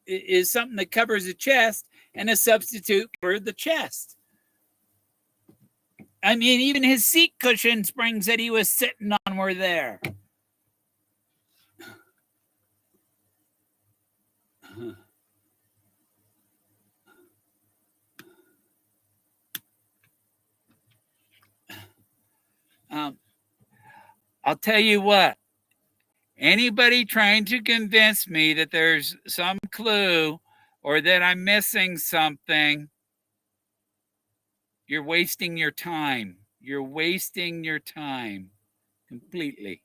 is something that covers the chest, and a substitute for the chest. I mean, even his seat cushion springs that he was sitting on were there. I'll tell you what, anybody trying to convince me that there's some clue or that I'm missing something, you're wasting your time. You're wasting your time completely.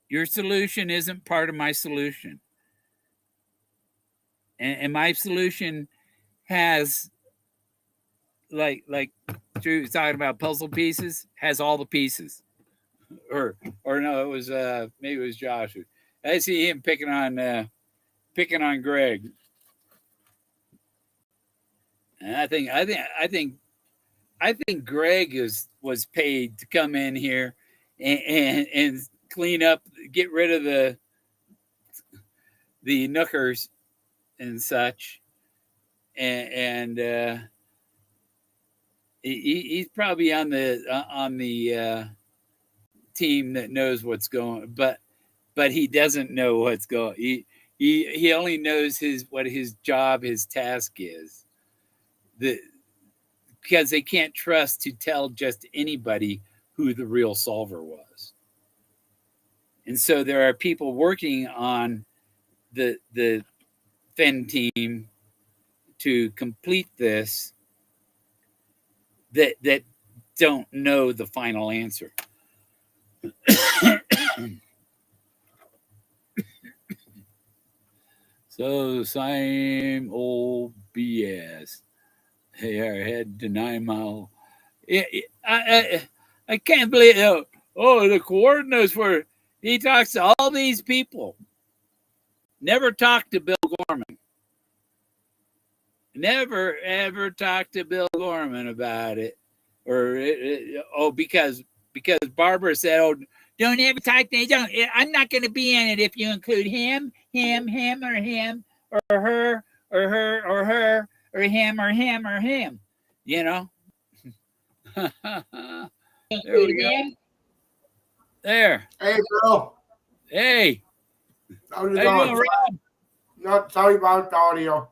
Your solution isn't part of my solution. And my solution has, like Drew's talking about puzzle pieces, has all the pieces. Or no, it was maybe it was Josh. I see him picking on Greg. And I think Greg was paid to come in here and clean up, get rid of the nookers and such, and he's probably on the team that knows what's going, but he doesn't know what's going. He only knows what his job, his task is. Because they can't trust to tell just anybody who the real solver was. And so there are people working on the Fenn team to complete this that don't know the final answer. So same old BS. Hey, I had to 9 Mile. I can't believe it. Oh, the coordinates for, he talks to all these people. Never talked to Bill Gorman. Never ever talked to Bill Gorman about it. Or because Barbara said, "Oh, don't ever talk to me. I'm not going to be in it if you include him, or him, or her, or her, or her, or him, or him, or him." You know. There we go. There. Hey, Bill. Hey. How you doing, Rob? No, sorry about the audio.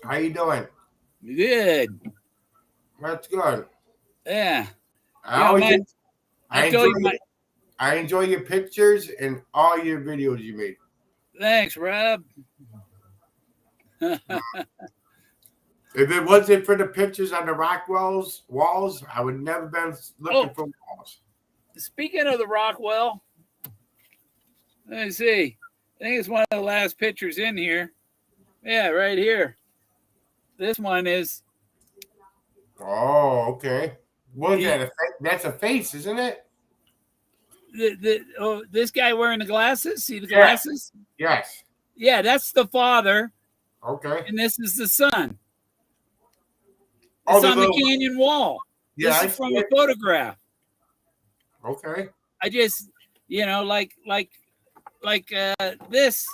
How you doing? Good. That's good. Yeah. I enjoy your pictures and all your videos you made. Thanks, Rob. If it wasn't for the pictures on the walls, I would never been looking for walls. Speaking of the Rockwell, Let me see. I think it's one of the last pictures in here. Yeah, right here. This one is. Oh, okay. What is that? That's a face, isn't it? This guy wearing the glasses. See the Yeah. glasses? Yes. Yeah, that's the father, Okay. and this is the son. Oh, It's the on little- the canyon wall. Yeah, This I is from see a it. photograph. Okay. I just, like this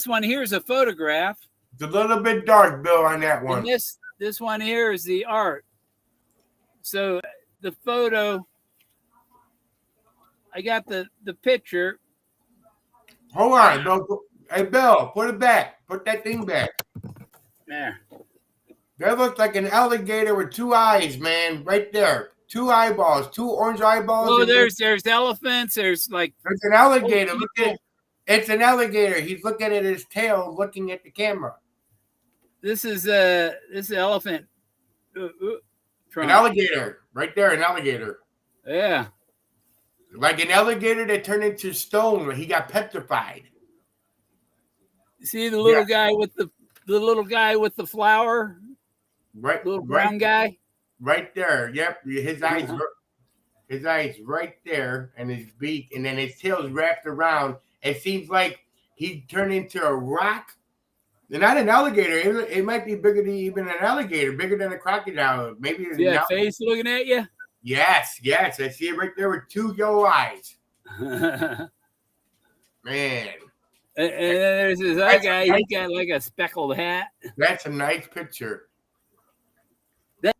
one here is a photograph, It's a little bit dark, Bill, on that one. and this one here is the art. So the photo, I got the picture. Hold on, Bill. Hey, Bill, put it back. Put that thing back. There. That looks like an alligator with two eyes, man. Right there. Two eyeballs, two orange eyeballs. Oh, there's elephants. There's like There's an alligator. Oh, Look at it's an alligator. He's looking at his tail, looking at the camera. this is elephant. An Trunk. alligator. Right there, an alligator. Yeah. Like an alligator that turned into stone when he got petrified. See the little guy with the little guy with the flower? Right. Little brown guy? Right there. Yep. His eyes right there, and his beak, and then his tail's wrapped around. It seems like he turned into a rock. They're not an alligator. It might be bigger than even an alligator, bigger than a crocodile. Maybe it's Yeah, face looking at you. Yes. I see it right there with two yellow eyes. Man. And then there's this other guy. He got like a speckled hat. That's a nice picture.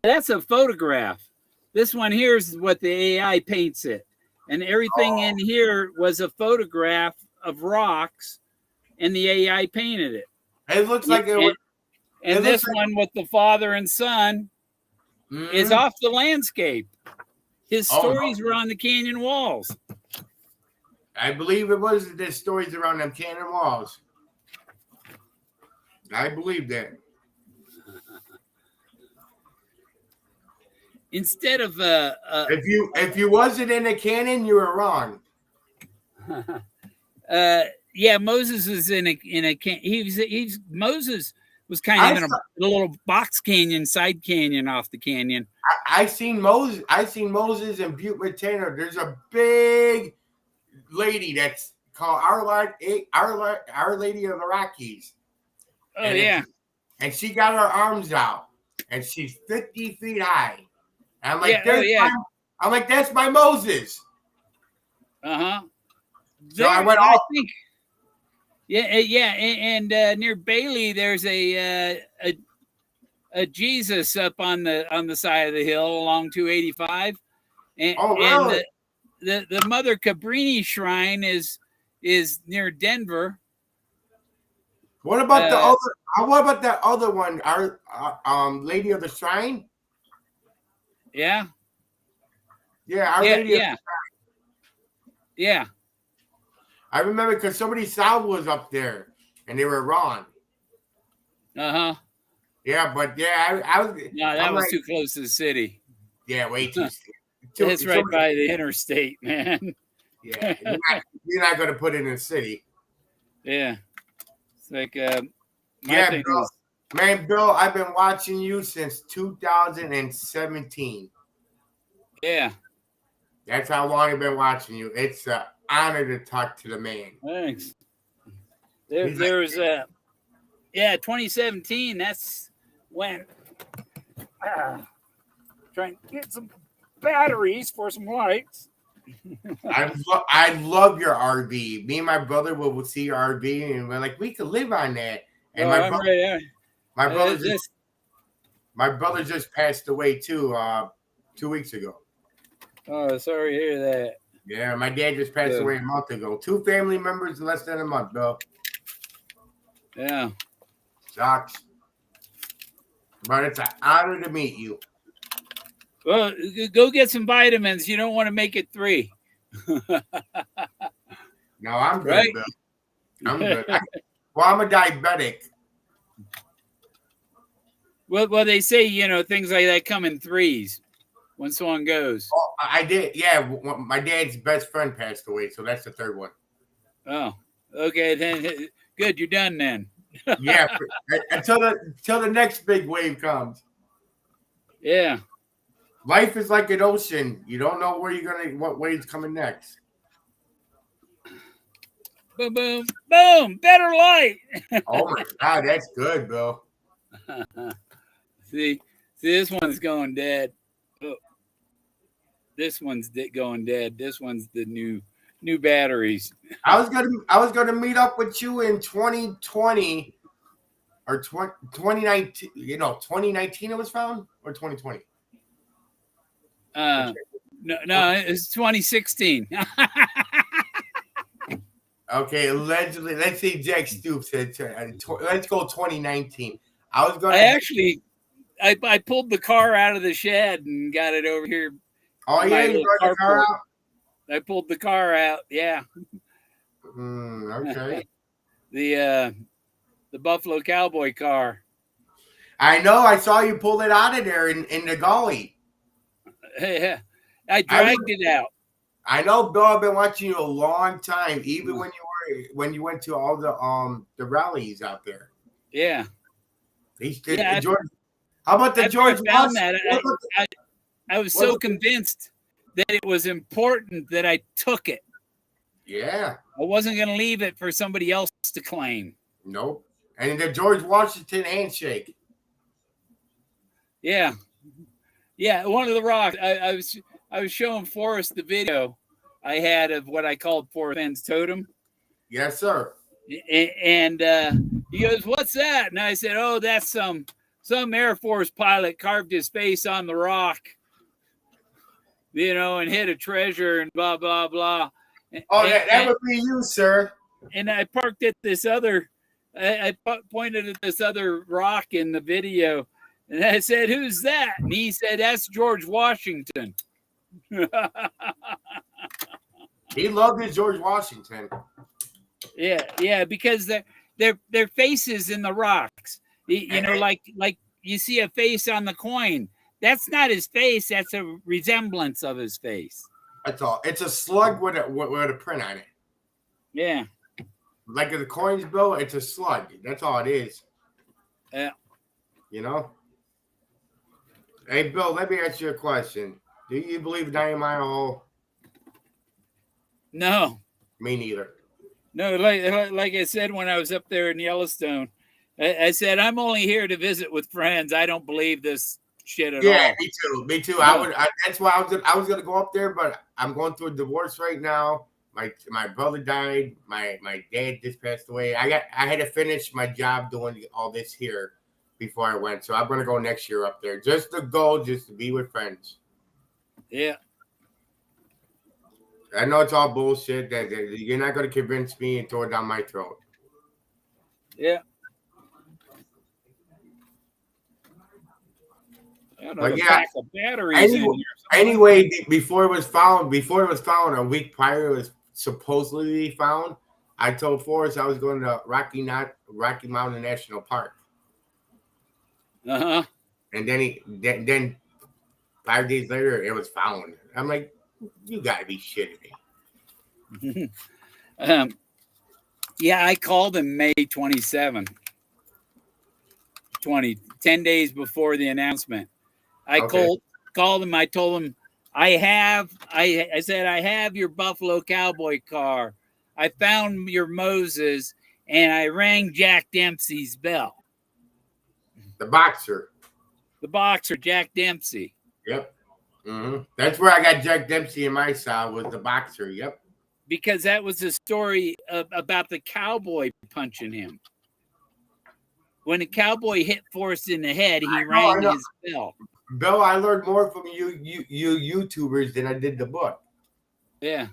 That's a photograph. This one here is what the AI paints it. And everything in here was a photograph of rocks, and the AI painted it. It looks like it was. And this one with the father and son is off the landscape. His stories were on the canyon walls. I believe it was the stories around them canyon walls. I believe that. Instead of if you wasn't in a canyon, you were wrong. Yeah, Moses was in a Moses was kind of in a little box canyon, side canyon off the canyon. I seen Moses in Butte with Tanner. There's a big lady that's called Our Lady of the Rockies. Oh, and and she got her arms out, and she's 50 feet high. And I'm like, I'm like, that's my Moses. So I went off. And near Bailey, there's a Jesus up on the side of the hill along 285, and the Mother Cabrini shrine is near Denver. What about the other? What about that other one? Our Lady of the Shrine. Yeah. Our Lady of the Shrine. Yeah. I remember because somebody's sound was up there, and they were wrong. Yeah, but I was. No, that was too close to the city. Yeah, way too. It's right by the interstate, man. Yeah, you're not going to put it in the city. Yeah, it's like Bill. Man, Bill, I've been watching you since 2017. Yeah, that's how long I've been watching you. It's an honor to talk to the man. Thanks. There was 2017. That's when trying to get some batteries for some lights. I love your RV. Me and my brother will see your RV, and we're like, we could live on that. And my brother just passed away too, 2 weeks ago. Oh, sorry to hear that. Yeah, my dad just passed away a month ago. 2 family members in less than a month, Bill. Yeah. Sucks. But it's an honor to meet you. Well, go get some vitamins. You don't want to make it 3. No, I'm good, right? Bill. I'm good. I'm a diabetic. Well, they say, things like that come in 3s when someone goes. Oh, I did. Yeah, my dad's best friend passed away, so that's the 3rd one. Oh, okay. Then good. You're done then. Yeah, until the next big wave comes. Yeah. Life is like an ocean. You don't know what wave's coming next. Boom, boom, boom. Better light. Oh my God, that's good, Bill. see, this one's going dead. Oh, this one's going dead. This one's the new batteries. I was gonna meet up with you in 2020 or 2019. 2019 it was found, or 2020. No, it's 2016. Okay, allegedly. Let's see. Jack Stoops said, let's go 2019. I pulled the car out of the shed and got it over here. Oh yeah, you brought the car out. I pulled the car out. Yeah. Okay. The Buffalo Cowboy car. I know. I saw you pull it out of there in the gully. Yeah. I dragged it out. I know, Bill. I've been watching you a long time, even when you went to all the rallies out there. Yeah. George. How about the George Washington? I was so convinced that it was important that I took it. Yeah. I wasn't going to leave it for somebody else to claim. Nope. And the George Washington handshake. Yeah. Yeah. One of the rocks. I was showing Forrest the video I had of what I called Fenn's totem. Yes, sir. And he goes, "What's that?" And I said, "Oh, that's some Air Force pilot carved his face on the rock, and hit a treasure and blah, blah, blah." That would be you, sir. And I parked at this other, I pointed at this other rock in the video. And I said, "Who's that?" And he said, "That's George Washington." He loved his George Washington. Yeah, because their faces in the rocks. Like you see a face on the coin. That's not his face. That's a resemblance of his face. That's all. It's a slug with a print on it. Yeah. Like the coins, Bill, it's a slug. That's all it is. Yeah. Hey, Bill, let me ask you a question. Do you believe 9 Mile Hole? No. Me neither. No, like I said when I was up there in Yellowstone, I said, I'm only here to visit with friends. I don't believe this shit at all. Yeah, me too. No. That's why I was gonna go up there, but I'm going through a divorce right now. My brother died. My dad just passed away. I had to finish my job doing all this here before I went. So I'm gonna go next year up there just to be with friends. Yeah. I know it's all bullshit. That you're not going to convince me and throw it down my throat. Yeah. But yeah. Anyway, before it was found, a week prior, it was supposedly found. I told Forrest I was going to Rocky Mountain National Park. Uh-huh. And then 5 days later, it was found. I'm like, you got to be shitting me. Yeah, I called him May 27, 10 days before the announcement. I called him. I told him, I said, I have your Buffalo Cowboy car. I found your Moses, and I rang Jack Dempsey's bell. The boxer, Jack Dempsey. Yep. Mm-hmm. That's where I got Jack Dempsey in my side, was the boxer. Yep. Because that was the story about the cowboy punching him. When the cowboy hit Forrest in the head, he rang his bell. Bill, I learned more from you YouTubers than I did the book. Yeah.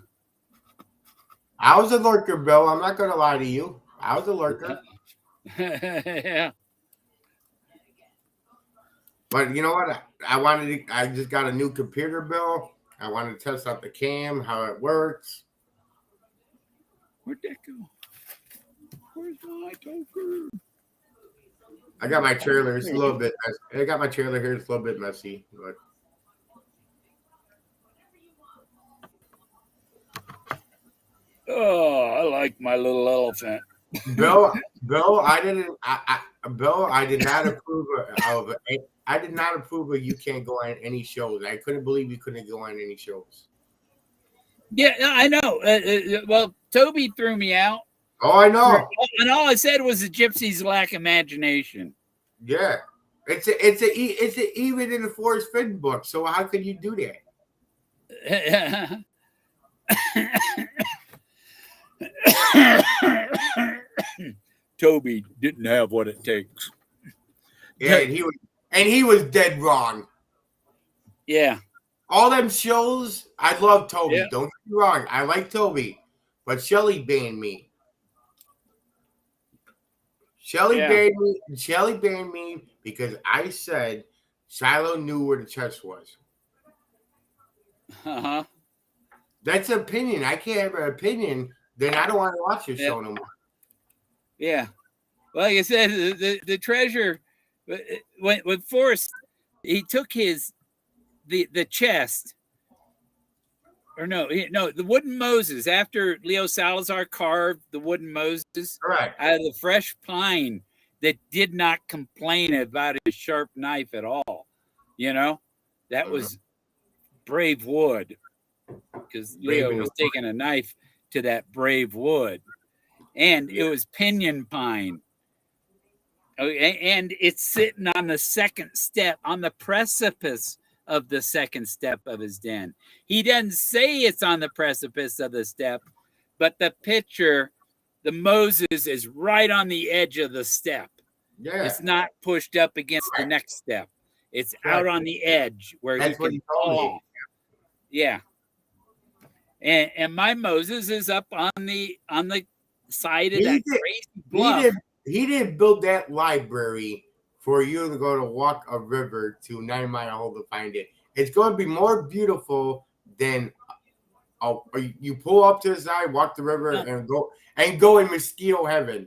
I was a lurker, Bill. I'm not going to lie to you. I was a lurker. Yeah. But you know what? I just got a new computer, Bill. I wanted to test out the cam, how it works. Where'd that go? Where's my token? I got my trailer. It's a little bit messy. I got my trailer here. It's a little bit messy. But Oh, I like my little elephant. Bill, I didn't. Bill, I did not approve of. I did not approve of you can't go on any shows. I couldn't believe you couldn't go on any shows. Yeah, I know. Well, Toby threw me out, Oh, I know. and all I said was the gypsies lack imagination. Yeah, it's a even in the Forrest Fenn book. So how could you do that? Toby didn't have what it takes. Yeah, and he was dead wrong. Yeah. All them shows, I love Toby. Yeah. Don't get me wrong. I like Toby. But Shelly banned me. Shelly banned me because I said Shiloh knew where the chest was. Uh-huh. That's an opinion. I can't have an opinion. Then I don't want to watch your show no more. Yeah. Well, like I said, the treasure when Forrest, he took the chest, or the wooden Moses, after Leo Salazar carved the wooden Moses Correct. out of the fresh pine that did not complain about his sharp knife at all. That was brave wood, because Leo was taking a knife to that brave wood, and it was pinyon pine. And it's sitting on the second step, on the precipice of the second step of his den. He doesn't say it's on the precipice of the step, but the picture, the Moses, is right on the edge of the step. Yeah. It's not pushed up against the next step. It's out on the edge where he can fall off. Yeah. And my Moses is up on the side of that crazy bluff. He didn't build that library for you to go to walk a river to 9 Mile Hole to find it. It's going to be more beautiful than you pull up to the side, walk the river, and go in mosquito heaven.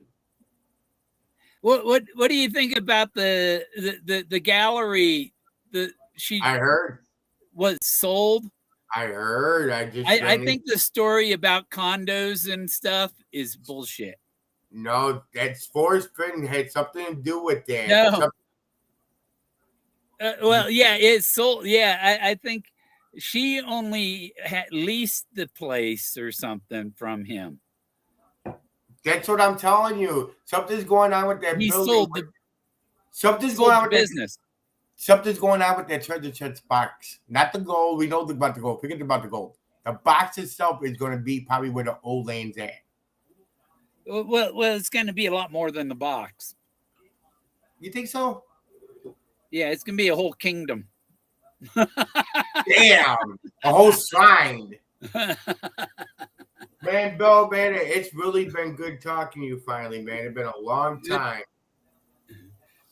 What do you think about the gallery that I heard was sold? I heard. I think the story about condos and stuff is bullshit. No, that's Forrest Fenn had something to do with that. No. Well, yeah, it's sold. Yeah, I think she only leased the place or something from him. That's what I'm telling you. Something's going on with that building. Something's going on with business. Something's going on with that treasure chest box. Not the gold. We know about the gold. Forget about the gold. The box itself is going to be probably where the old land's at. Well, it's going to be a lot more than the box. You think so? Yeah, it's going to be a whole kingdom. Damn, a whole shrine. Man, Bill, man, it's really been good talking to you finally, man. It's been a long time.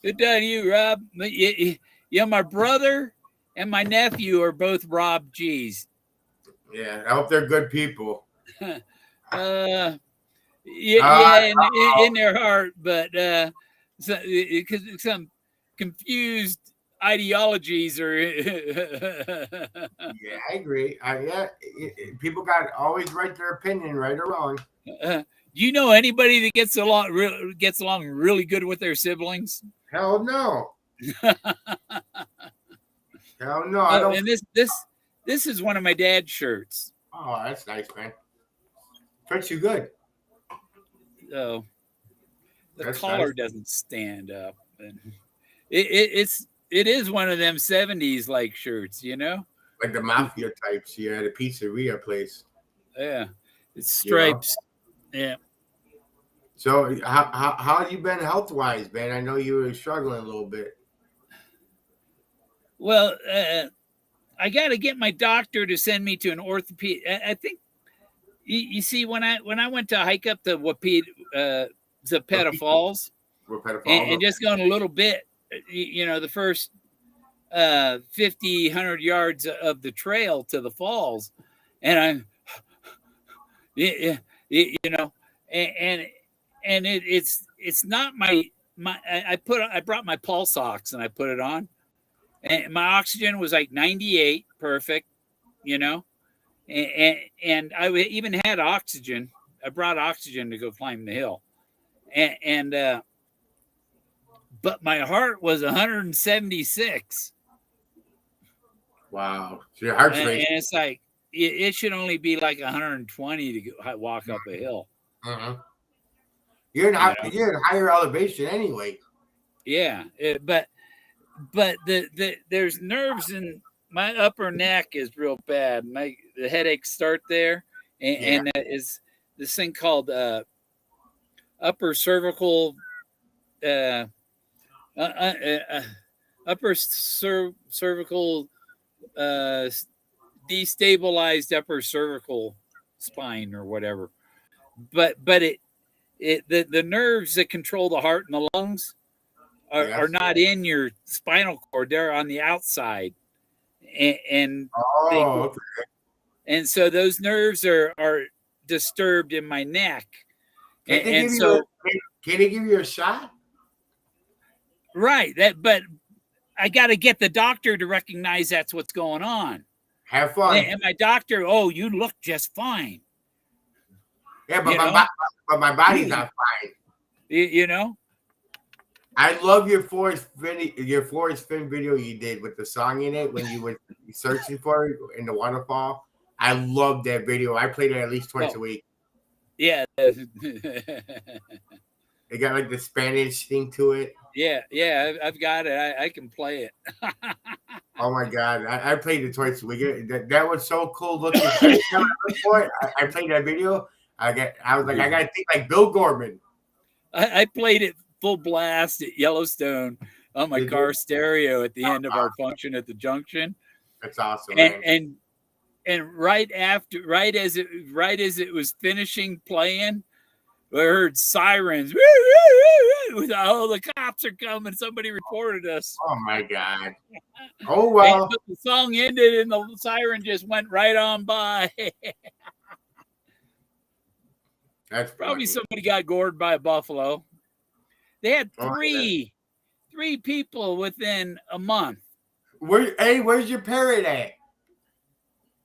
Good talking to you, Rob. Yeah, my brother and my nephew are both Rob G's. Yeah, I hope they're good people. In their heart, but because some confused ideologies or yeah, I agree. People got always write their opinion, right or wrong. Do you know anybody that gets along really good with their siblings? Hell no. Hell no. I don't. And this is one of my dad's shirts. Oh, that's nice, man. Fits you good. So the collar doesn't stand up, and it is one of them 70s like shirts, like the mafia types here at a pizzeria place. Yeah, it's stripes. Yeah. So how have you been health wise, man? I know you were struggling a little bit. Well, I got to get my doctor to send me to an orthopedic. I think you see when I went to hike up the Zapata Falls, and just going a little bit, the first 50, 100 yards of the trail to the falls, and it's not my I brought my pulse ox and I put it on, and my oxygen was like 98, perfect, and I even had oxygen, I brought oxygen to go climb the hill, but my heart was 176. Wow. So your heart's And racing. it's like it should only be like 120 to walk up a hill. Uh-huh. You're in higher elevation anyway. Yeah, but there's nerves in my upper neck is real bad. The headaches start there, and that is this thing called upper cervical cervical destabilized upper cervical spine or whatever. But the nerves that control the heart and the lungs are not in your spinal cord; they're on the outside, and so those nerves are disturbed in my neck. Can they give you a shot? Right. But I got to get the doctor to recognize that's what's going on. Have fun. And my doctor, oh, you look just fine. Yeah, but my body's not fine. You know. I love your Forrest Fenn video you did with the song in it when you were searching for it in the waterfall. I love that video. I played it at least twice a week. Yeah. It got like the Spanish thing to it. Yeah, I've got it. I can play it. Oh my God, I played it twice a week. That was so cool looking. I played that video. I was like, I gotta think like Bill Gorman. I played it full blast at Yellowstone on my car stereo at the end of our function at the junction. That's awesome. And right as it was finishing playing, I heard sirens. Oh, the cops are coming! Somebody reported us. Oh my God! Oh well. But the song ended, and the siren just went right on by. That's probably funny. Somebody got gored by a buffalo. They had three people within a month. Where's your parrot at?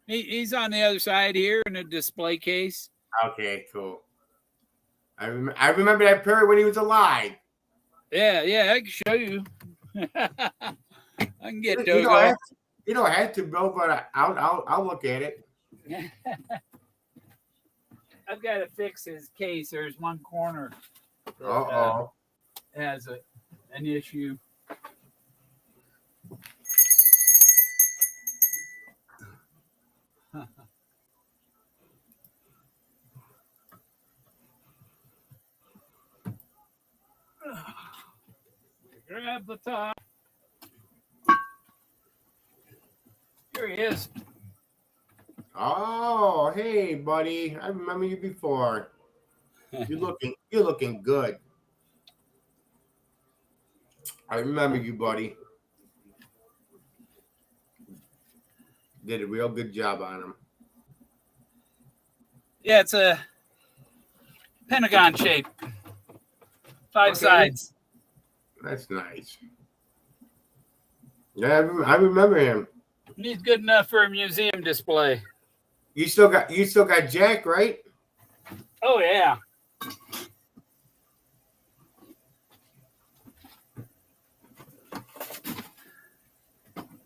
He's on the other side here in a display case. Okay, cool. I remember that parrot when he was alive. Yeah, I can show you. I can get you don't have to, bro, but I'll look at it. I've got to fix his case. There's one corner that has an issue. Grab the top. Here he is. Oh, hey, buddy. I remember you before. You're looking good. I remember you, buddy. Did a real good job on him. Yeah, it's a pentagon shape. 5 sides. That's nice. Yeah, I remember him. He's good enough for a museum display. You still got Jack, right? Oh yeah.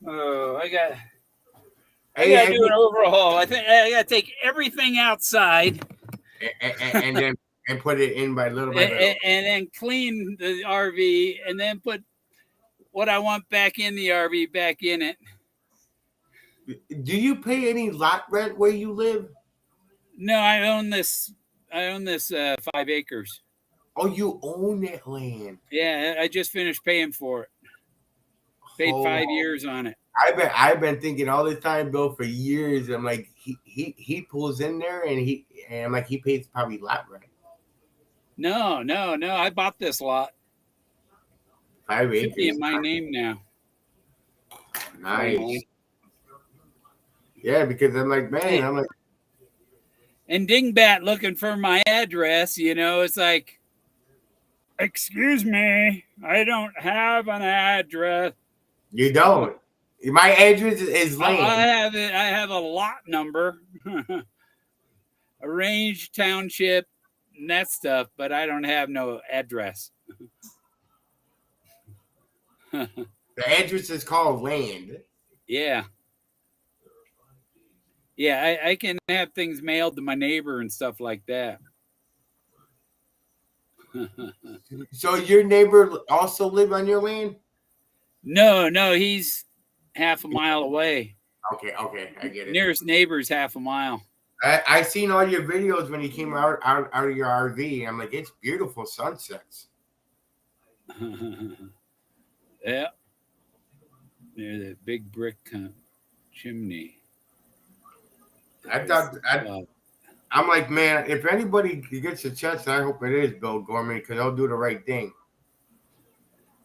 Oh, I got to do an overhaul. I think I got to take everything outside and then put it in by little by little. And then clean the RV and then put what I want back in the RV back in it. Do you pay any lot rent where you live? No, I own this 5 acres. Oh, you own that land? Yeah, I just finished paying for it. Paid 5 years on it. I've been thinking all this time, Bill, for years. I'm like, he pulls in there and I'm like, he pays probably lot rent. No. I bought this lot. 5 acres. Should be in my name now. Nice. Finally. Yeah, because I'm like, man, I'm like. And Dingbat looking for my address, it's like, excuse me, I don't have an address. You don't. My address is lame. I have a lot number. range, township, and that stuff, but I don't have no address. The address is called land. Yeah. Yeah, I can have things mailed to my neighbor and stuff like that. So your neighbor also live on your land? No, he's half a mile away. Okay, I get it. Nearest neighbor's half a mile. I seen all your videos when you came out of your RV. I'm like, it's beautiful sunsets. Yeah. Near the big brick chimney. I'm like, man, if anybody gets a chance, I hope it is Bill Gorman because he'll do the right thing.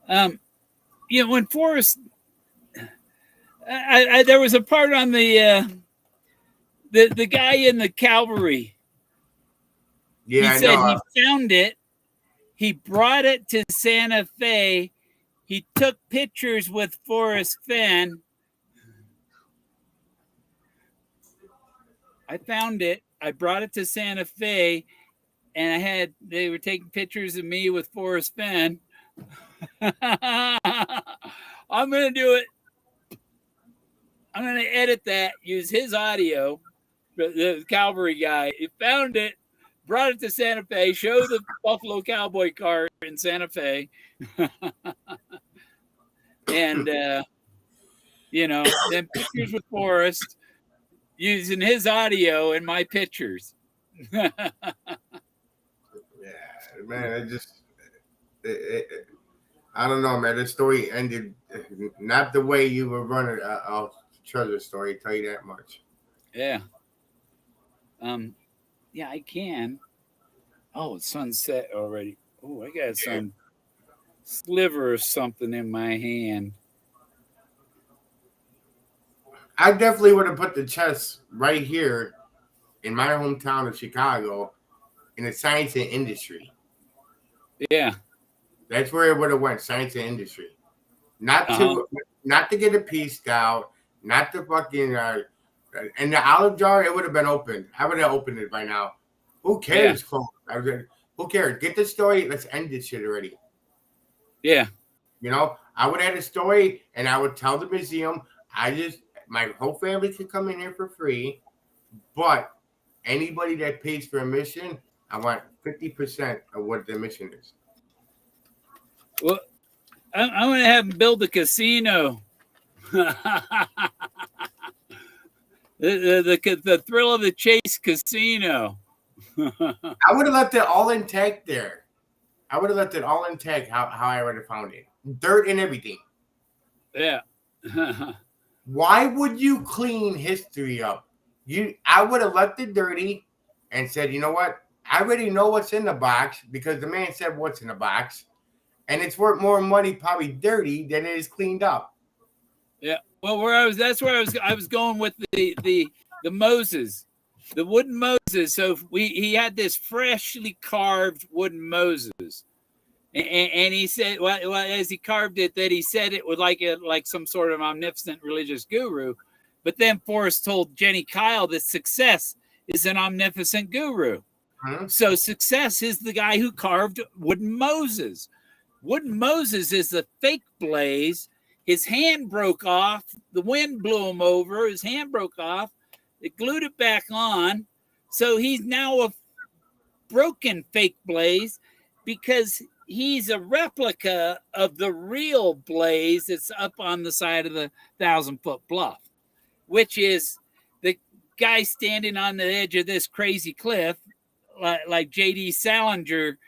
When Forrest, there was a part on the guy in the cavalry. Yeah, he said he found it. He brought it to Santa Fe. He took pictures with Forrest Fenn. I found it. I brought it to Santa Fe, and they were taking pictures of me with Forrest Fenn. I'm going to do it. I'm going to edit that, use his audio, the cavalry guy. He found it, brought it to Santa Fe, show the Buffalo Cowboy car in Santa Fe. And, then pictures with Forrest, using his audio in my pictures. Yeah, man, I don't know, man. The story ended not the way you were running a treasure story, tell you that much. Yeah. Yeah, I can. Oh, it's sunset already. Oh, I got some sliver of something in my hand. I definitely would have put the chest right here in my hometown of Chicago in the science and industry. Yeah. That's where it would have went, science and industry. Not to get it pieced out, not to fucking and the olive jar, it would have been opened. I would have opened it by now. Who cares, folks? Who cares? Get the story. Let's end this shit already. Yeah. I would add a story and I would tell the museum, my whole family could come in here for free, but anybody that pays for admission, I want 50% of what the admission is. Well, I'm going to have him build a casino. the Thrill of the Chase casino. I would have left it all intact there. I would have left it all intact how I would have found it. Dirt and everything. Yeah. Why would you clean history up? I would have left it dirty and said, you know what? I already know what's in the box because the man said what's in the box. And it's worth more money probably dirty than it is cleaned up. Yeah. Well, that's where I was going with the Moses, the wooden Moses. So he had this freshly carved wooden Moses. And he said, well, as he carved it, that he said it was like some sort of omnipotent religious guru. But then Forrest told Jenny Kyle that success is an omnipotent guru. Huh? So success is the guy who carved wooden Moses. Wooden Moses is the fake Blaze. His hand broke off. The wind blew him over. His hand broke off. They glued it back on. So he's now a broken fake Blaze because he's a replica of the real Blaze that's up on the side of the 1,000-foot bluff, which is the guy standing on the edge of this crazy cliff, like J.D. Salinger.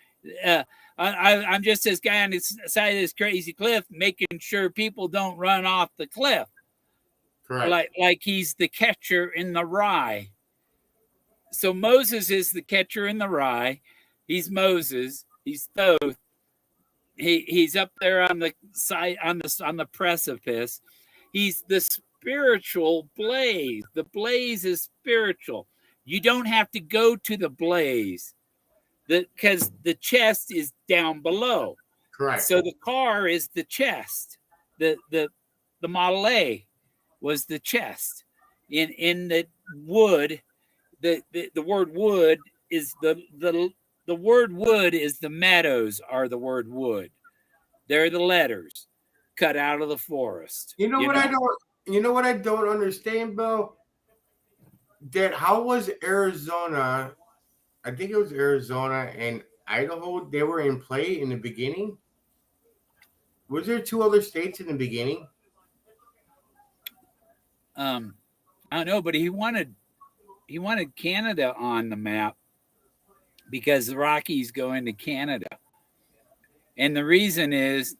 I'm just this guy on the side of this crazy cliff, making sure people don't run off the cliff. Correct. Like he's the catcher in the rye. So Moses is the catcher in the rye. He's Moses. He's Thoth. He's up there on the side on the precipice. He's the spiritual Blaze. The Blaze is spiritual. You don't have to go to the Blaze because the chest is down below. Correct. So the car is the chest. The Model A was the chest. In the wood, the word wood is the word wood is the meadows are the word wood. They're the letters cut out of the forest. You know what I don't. You know what I don't understand, Bill? That how was Arizona? I think it was Arizona and Idaho. They were in play in the beginning. Was there two other states in the beginning? I don't know, but he wanted Canada on the map because the Rockies go into Canada, and the reason is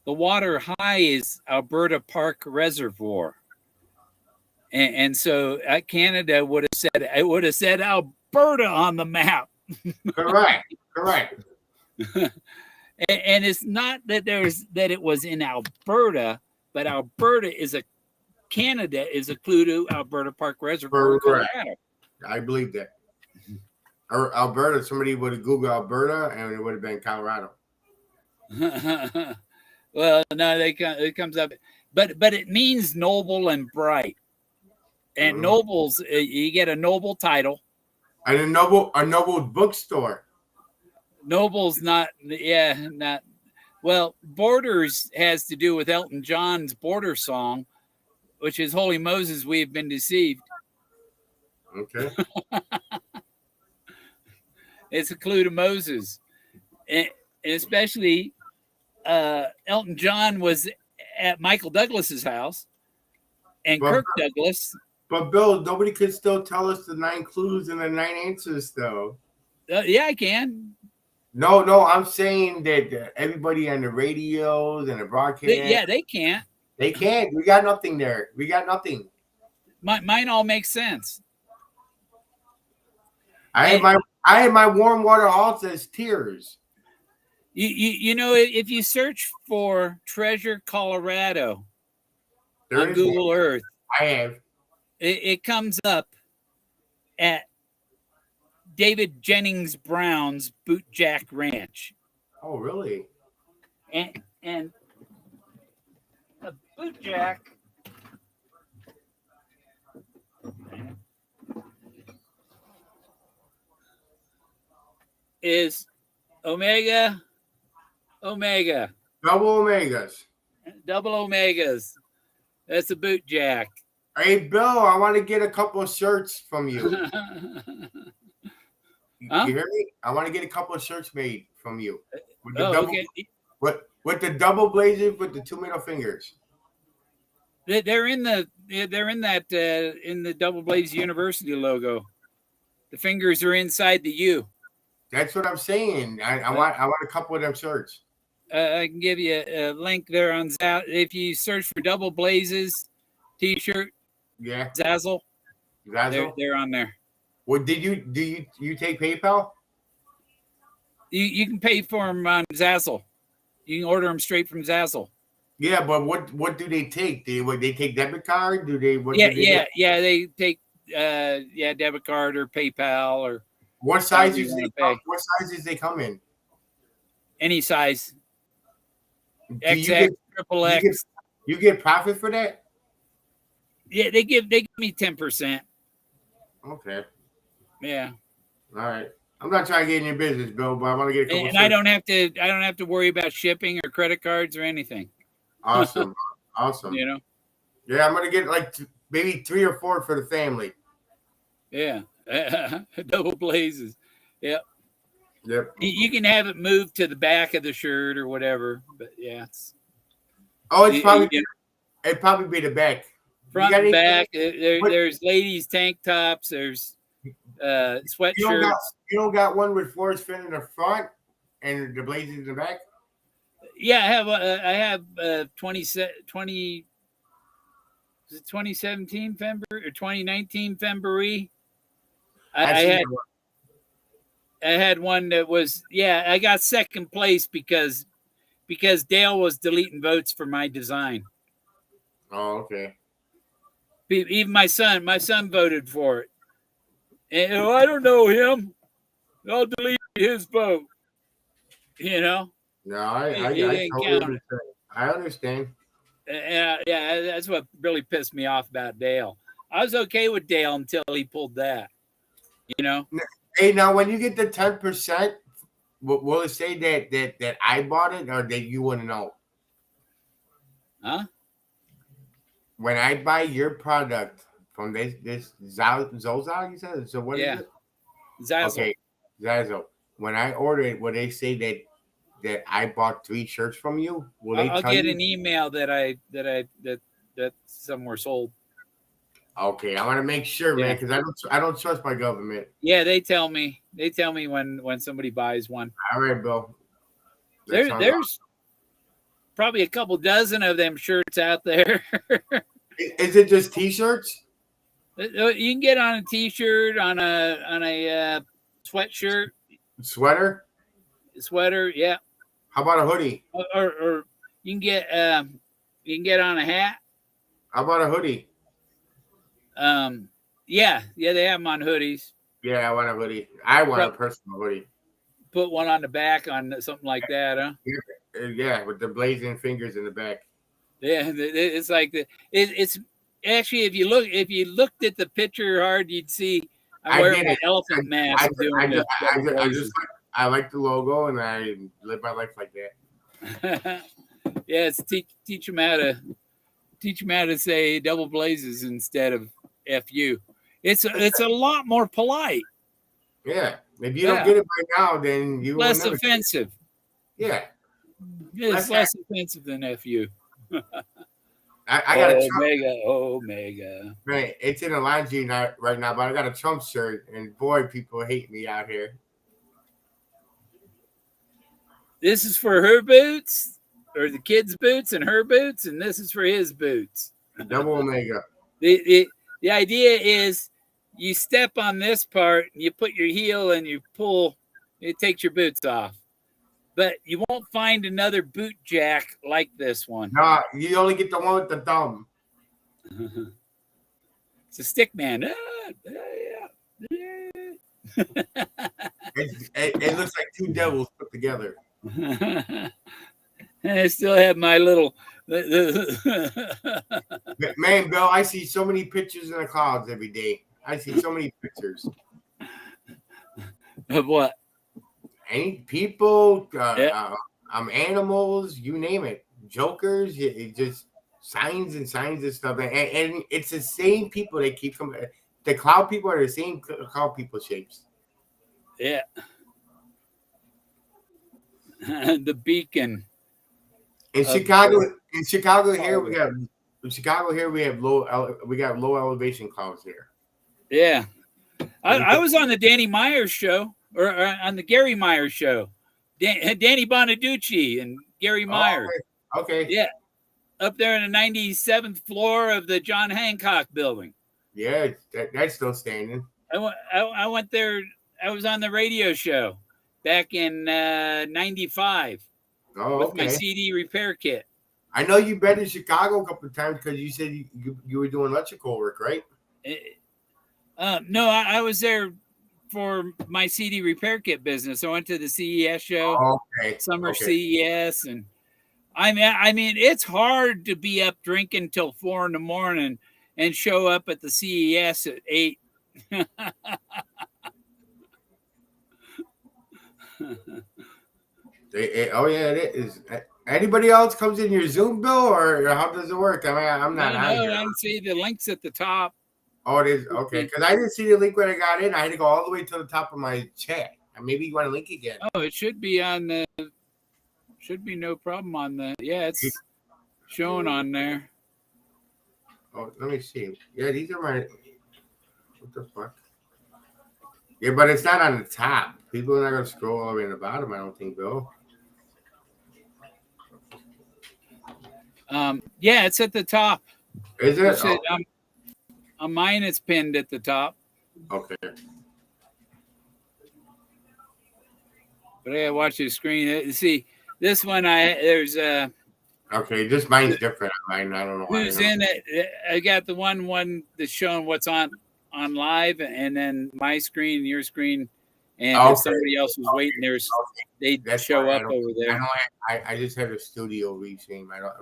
the water high is Alberta Park Reservoir, and so Canada would have said Alberta on the map. Correct. And it's not that it was in Alberta, but Canada is a clue to Alberta Park Reservoir, Colorado. I believe that. Or Alberta, somebody would have Googled Alberta and it would have been Colorado. Well, no, it comes up, but it means noble and bright, and nobles. You get a noble title, and a noble bookstore. Noble's not. Well, Borders has to do with Elton John's Border song, which is Holy Moses, we have been deceived. Okay. It's a clue to Moses. And especially Elton John was at Michael Douglas's house and Kirk Douglas. But Bill, nobody could still tell us the 9 clues and the 9 answers, though. Yeah, I can. No, I'm saying that everybody on the radios and the broadcast. They can't. They can't. We got nothing there. We got nothing. Mine all makes sense. I have my warm water halts as tears. You know, if you search for Treasure Colorado on Google Earth, I have. It comes up at David Jennings Brown's Bootjack Ranch. Oh, really? And a bootjack is Omega. Double Omegas. Double Omegas. That's a bootjack. Hey, Bill, I want to get a couple of shirts from you. Huh? You hear me? I want to get a couple of shirts made from you. With the Okay. With the double blazers with the 2 middle fingers. They're in the Double Blaze University logo. The fingers are inside the U. That's what I'm saying. I want a couple of them shirts. I can give you a link there on Zazzle. If you search for Double Blazes T-shirt, yeah, Zazzle. They're on there. Well, do you take PayPal? You can pay for them on Zazzle. You can order them straight from Zazzle. Yeah, but what do they take? They take debit card? Do they? They take debit card or PayPal or what sizes? What sizes they come in? Any size. XX, triple X. You get profit for that? Yeah, they give me 10%. Okay. Yeah. All right. I'm not trying to get in your business, Bill, but I want to get a couple. And I don't have to worry about shipping or credit cards or anything. Awesome. You know. Yeah, I'm gonna get like maybe 3 or 4 for the family. Yeah. Double Blazes. Yep. Yep. You can have it moved to the back of the shirt or whatever, but yeah. It'd probably be the back. Front and back. There's ladies' tank tops. There's sweatshirts. You don't got one with Forrest Fenn in the front and the blazers in the back? Yeah, I have 2017 February or 2019 February. I had one that was I got second place because Dale was deleting votes for my design. Oh, okay. Even my son voted for it. And I don't know him. I'll delete his vote. You know. No, I totally understand. I understand. Yeah, that's what really pissed me off about Dale. I was okay with Dale until he pulled that. You know? Hey, now when you get the 10%, will it say that I bought it or that you wouldn't know? Huh? When I buy your product from this Zoza, you said, so what is it? Zazzle. Okay, Zazzle. When I order it, will they say that I bought 3 shirts from you? Will they I'll tell get you? an email that some were sold. Okay, I want to make sure, man, because I don't trust my government. Yeah, they tell me. They tell me when somebody buys one. All right, Bill. There's probably a couple dozen of them shirts out there. Is it just T-shirts? You can get on a T-shirt, on a sweatshirt, Sweater? sweater, yeah, How about a hoodie? or you can get on a hat. How about a hoodie? Yeah, they have them on hoodies. Yeah, I want a hoodie. I want a personal hoodie. Put one on the back on something like that, huh? Yeah, with the blazing fingers in the back. Yeah, it's like it's actually if you looked at the picture hard, you'd see I'm wearing my elephant mask I like the logo and I live my life like that. Yeah, it's teach them how to say double blazes instead of FU. It's a lot more polite. Yeah. If you don't get it by now, then you less offensive. Yeah. It's less offensive than FU. I got Omega. Right. It's in a laundry right now, but I got a Trump shirt, and boy, people hate me out here. This is for her boots, or the kid's boots and her boots, and this is for his boots. Double Omega. The idea is you step on this part, and you put your heel and you pull, it takes your boots off. But you won't find another boot jack like this one. No, you only get the one with the thumb. It's a stick man. It looks like 2 devils put together. I still have my little. Man, Bill, I see so many pictures in the clouds every day. I see so many pictures. Of what? Any people, animals, you name it. Jokers, just signs and stuff. And it's the same people that keep coming. The cloud people are the same cloud people shapes. Yeah. The beacon. In Chicago here we have low elevation clouds here. Yeah. I was on the Danny Myers show, or on the Gary Myers show. Danny Bonaducci and Gary Myers. Okay. Yeah. Up there in the 97th floor of the John Hancock building. Yeah, that's still standing. I went there. I was on the radio show back in 95 with my CD repair kit. I know you've been to Chicago a couple of times because you said you were doing electrical work, right? No, I was there for my CD repair kit business. I went to the CES show, summer CES, and I mean, it's hard to be up drinking till 4 a.m. and show up at the CES at 8. It is. Anybody else comes in your Zoom, Bill, or how does it work? I mean, I'm not on here. I can see the links at the top. Oh, it is? Okay, because I didn't see the link when I got in. I had to go all the way to the top of my chat. Maybe you want to link again. Oh, it should be on the. Should be no problem on the. Yeah, it's showing on there. Oh, let me see. Yeah, these are my. What the fuck? Yeah, but it's not on the top. People are not going to scroll all the way to the bottom, I don't think, Bill. Yeah, it's at the top. Is it? On mine, it's pinned at the top. Okay. But I gotta watch the screen. See, this one, there's Okay, this mine's different. I don't know who's in it. I got the one that's showing what's on live, and then my screen, your screen, and if somebody else was waiting, they'd show up over there. I just have a studio restream. I don't.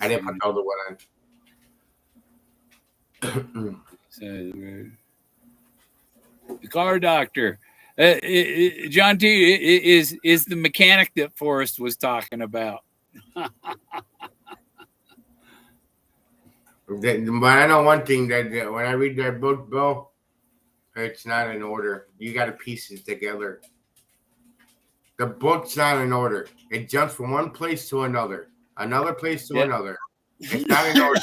I didn't put all the one on. The car doctor. John T is the mechanic that Forrest was talking about. But I know one thing that when I read that book, Bill, it's not in order. You got to piece it together. The book's not in order. It jumps from one place to another place to another. It's not in order.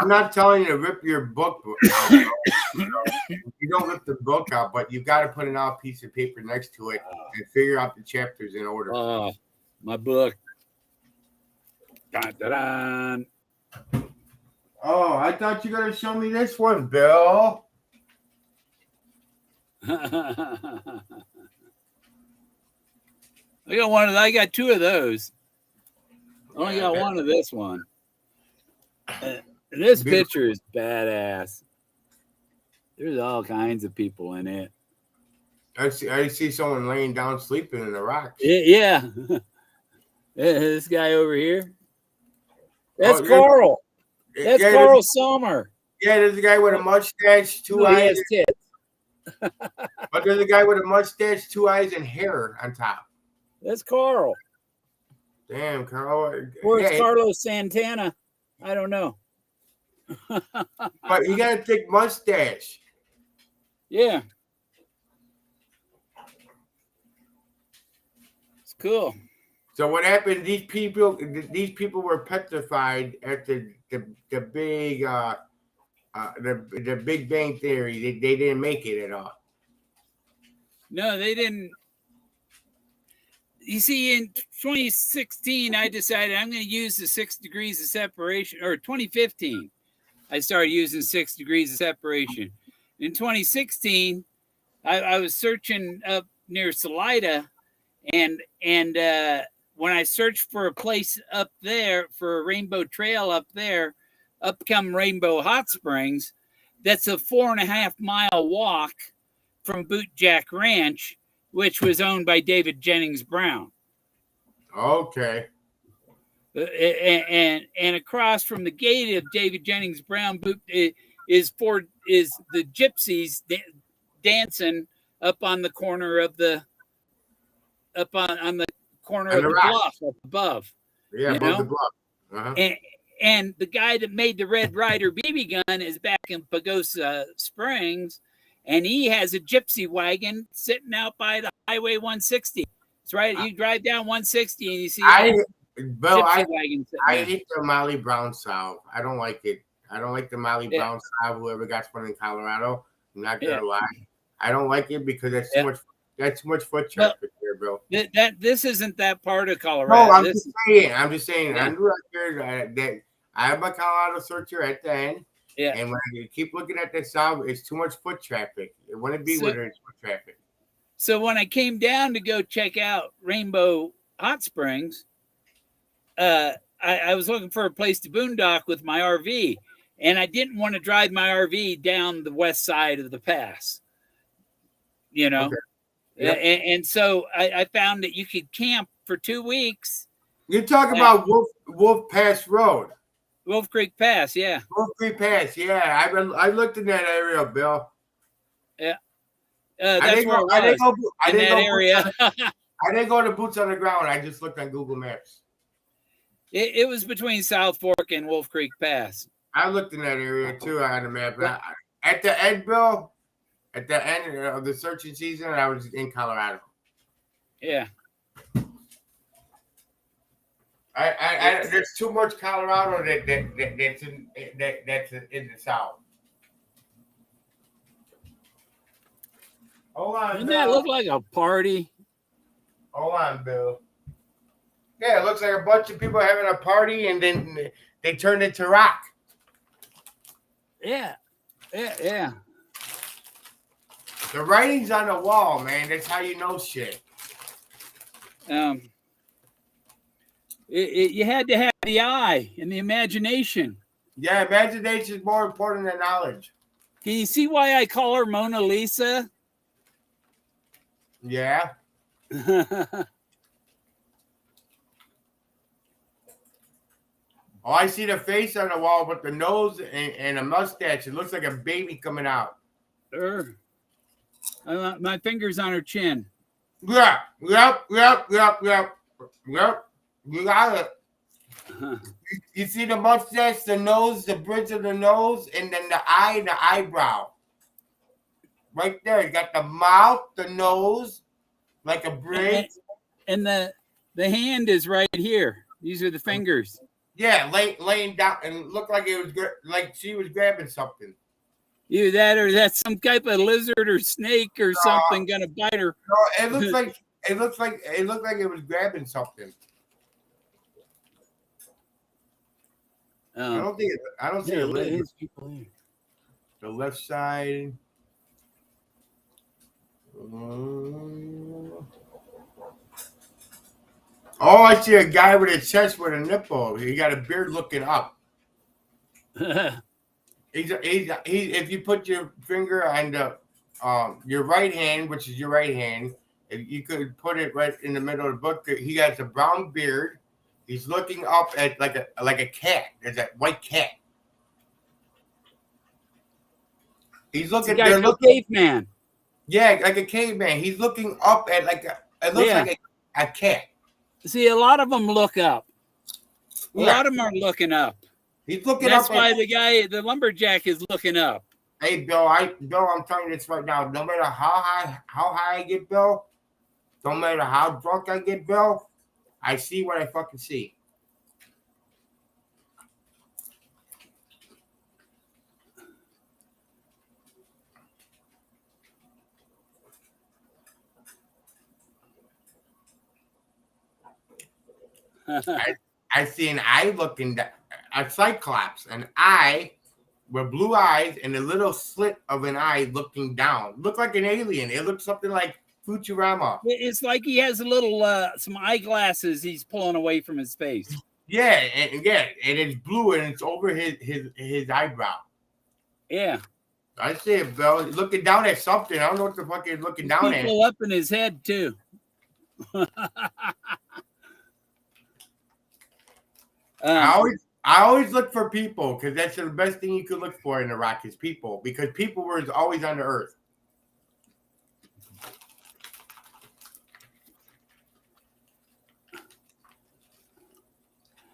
I'm not telling you to rip your book out. You don't rip the book out, but you got to put an out piece of paper next to it and figure out the chapters in order. My book. Dun, dun, dun. Oh, I thought you were going to show me this one, Bill. I got two of those. I only got one of this one. This picture is badass. There's all kinds of people in it. I see someone laying down sleeping in the rocks. Yeah. This guy over here. That's Carl. That's Carl Sommer. Yeah, there's a guy with a mustache, two eyes. He has tits. But there's a guy with a mustache, 2 eyes, and hair on top. That's Carl. Damn, Carl. Or it's Carlos Santana. I don't know. But you got a thick mustache. Yeah. It's cool. So what happened? These people were petrified at the big the Big Bang Theory. They didn't make it at all. No, they didn't. You see, in 2016, I decided I'm going to use the 6 degrees of separation, or 2015, I started using 6 degrees of separation. In 2016, I was searching up near Salida, and when I searched for a place up there, for a rainbow trail up there, up come Rainbow Hot Springs, that's a 4.5 mile walk from Bootjack Ranch, which was owned by David Jennings Brown. Okay. And across from the gate of David Jennings Brown is the gypsies dancing up on the corner of the on the corner of the bluff up above. Yeah, above the bluff. Uh-huh. And the guy that made the Red Ryder BB gun is back in Pagosa Springs, and he has a gypsy wagon sitting out by the Highway 160. It's right. You drive down 160 and you see Bill, I I hate the Molly Brown salve. I don't like it. I don't like the Molly Brown salve. Whoever got one in Colorado, I'm not gonna lie. I don't like it because that's too much. That's too much foot traffic there, Bill. This isn't that part of Colorado. No, I'm just saying. Yeah. I'm right there. I have my Colorado searcher at the end. Yeah. And when you keep looking at that salve, it's too much foot traffic. It wouldn't be with it's foot traffic. So when I came down to go check out Rainbow Hot Springs, I was looking for a place to boondock with my RV, and I didn't want to drive my RV down the west side of the pass. You know, and so I found that you could camp for 2 weeks. You're talking about Wolf Pass Road. Wolf Creek Pass, yeah. Wolf Creek Pass, yeah. I looked in that area, Bill. Yeah. That's where I was. I didn't go to Boots on the Ground. I just looked on Google Maps. It was between South Fork and Wolf Creek Pass. I looked in that area too on the map. At the end, Bill, at the end of the searching season, I was in Colorado. Yeah. There's too much Colorado that's in the South. Hold on, Doesn't Bill. that look like a party? Hold on, Bill. Yeah, it looks like a bunch of people having a party, and then they turned into rock. Yeah. The writing's on the wall, man. That's how you know shit. You had to have the eye and the imagination. Yeah, imagination is more important than knowledge. Can you see why I call her Mona Lisa? Yeah. Oh, I see the face on the wall with the nose and a mustache. It looks like a baby coming out. Sure. My finger's on her chin. Yep. You got it. You see the mustache, the nose, the bridge of the nose, and then the eye and the eyebrow. Right there. You got the mouth, the nose, like a bridge. And the hand is right here. These are the fingers. Yeah, laying down, and it looked like it was like she was grabbing something. Either that or that's some type of lizard or snake or something gonna bite her. No, it looked like it was grabbing something. I don't see a lizard. The left side. Oh, I see a guy with a chest with a nipple. He got a beard looking up. If you put your finger on the your right hand, which is your right hand, if you could put it right in the middle of the book. He has a brown beard. He's looking up at like a cat. There's that white cat. He's looking. They're looking, caveman. Yeah, like a caveman. He's looking up at like it looks like a cat. See, a lot of them look up. A lot of them are looking up. He's looking That's up. That's why the lumberjack is looking up. Hey, Bill, I'm telling you this right now. No matter how high I get, Bill, no matter how drunk I get, Bill, I see what I fucking see. I see an eye looking a cyclops, an eye with blue eyes and a little slit of an eye looking down. Look like an alien. It looks something like Futurama. It's like he has a little some eyeglasses he's pulling away from his face. Yeah, and it's blue and it's over his eyebrow. Yeah. I see it, Bill. He's looking down at something. I don't know what the fuck he's looking down at. People up in his head too. I always look for people because that's the best thing you could look for in Iraq is people, because people were always on the earth.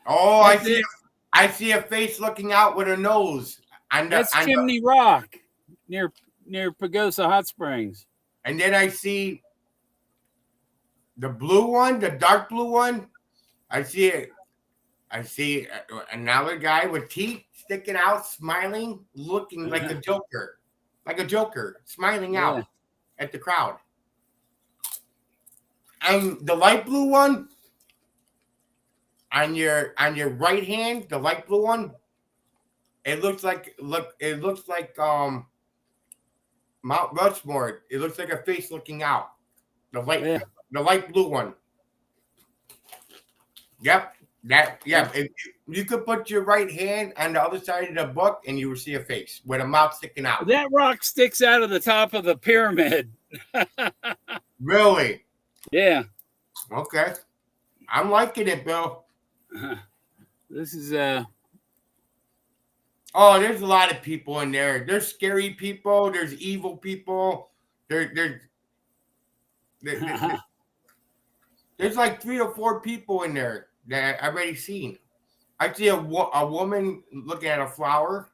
Oh, I see a face looking out with a nose. That's Chimney Rock near Pagosa Hot Springs. And then I see the blue one, the dark blue one. I see another guy with teeth sticking out, smiling, looking like a joker, smiling out at the crowd. And the light blue one on your right hand, the light blue one, it looks like Mount Rushmore. It looks like a face looking out. The light blue one. Yep. If you could put your right hand on the other side of the book and you will see a face with a mouth sticking out. That rock sticks out of the top of the pyramid. Really? Yeah. Okay. I'm liking it, Bill. This is Oh, there's a lot of people in there. There's scary people. There's evil people. There's like 3 or 4 people in there that I've already seen. I see a woman looking at a flower.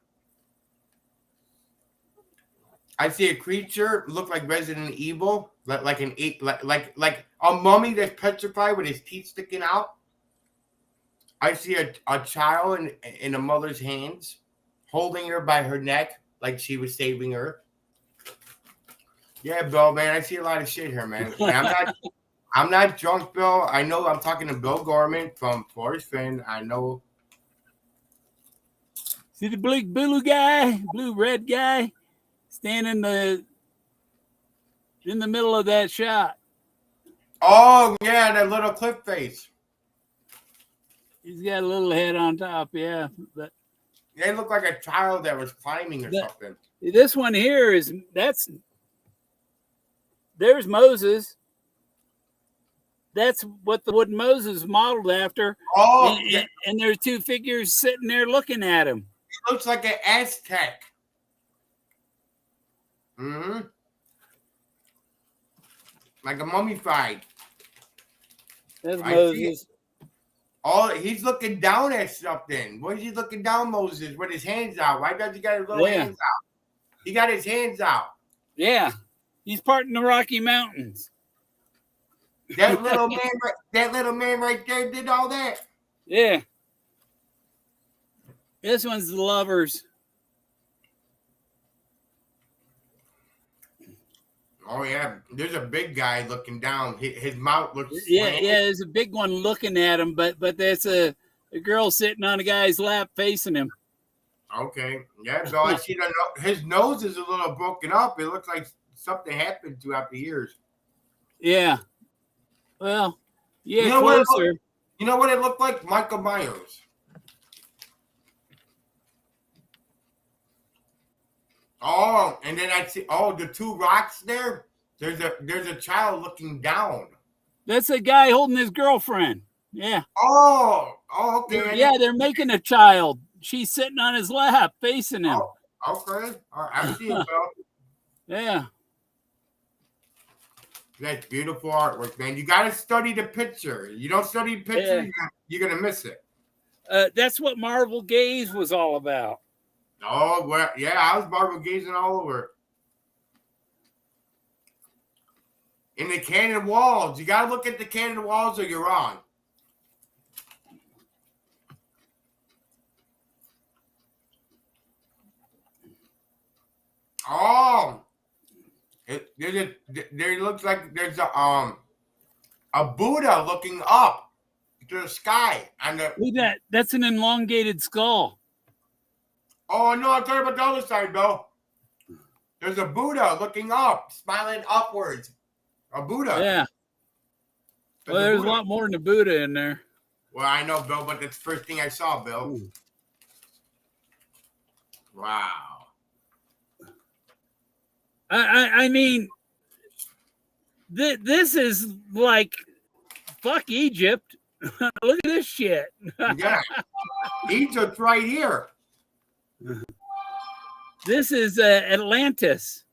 I see a creature look like Resident Evil, like a mummy that's petrified with his teeth sticking out. I see a child in a mother's hands, holding her by her neck like she was saving her. Yeah, Bill, man, I see a lot of shit here, man. I'm not drunk, Bill. I know I'm talking to Bill Gorman from Forrest, Fenn. I know. See the blue-red guy standing in the middle of that shot. Oh, yeah, that little cliff face. He's got a little head on top, yeah. But they look like a child that was climbing or something. This one here there's Moses. That's what the wooden Moses modeled after. Oh, and there's 2 figures sitting there looking at him. It looks like an Aztec. Mm-hmm. like a mummified. That's I see Moses. Oh, he's looking down at something. What is he looking down, Moses, with his hands out? Why does he got his little hands out? He got his hands out. Yeah, he's parting the Rocky Mountains. That little man right there did all that. Yeah. This one's the lovers. Oh yeah, there's a big guy looking down. His mouth looks. Yeah, there's a big one looking at him, but there's a girl sitting on a guy's lap facing him. Okay, yeah, Bill, I see that. His nose is a little broken up. It looks like something happened throughout the years. Yeah. Well, yeah, you know closer. You know what it looked like? Michael Myers. Oh, and then I see the two rocks there. There's a child looking down. That's a guy holding his girlfriend. Yeah. Oh, okay. Yeah, they're making a child. She's sitting on his lap, facing him. Oh, okay. All right, I see it, Bill. Yeah. That's beautiful artwork, man. You got to study the picture. You don't study the picture, you're going to miss it. That's what Marvel Gaze was all about. Oh, well, yeah, I was Marvel gazing all over it. In the cannon walls. You got to look at the cannon walls or you're wrong. Oh, there looks like there's a Buddha looking up to the sky. Look at that. That's an elongated skull. Oh, no, I'm talking about the other side, Bill. There's a Buddha looking up, smiling upwards. A Buddha. Yeah. Well, there's a lot more than a Buddha in there. Well, I know, Bill, but that's the first thing I saw, Bill. Ooh. Wow. I mean, this is like, fuck Egypt. Look at this shit. Yeah. Egypt's right here. This is Atlantis.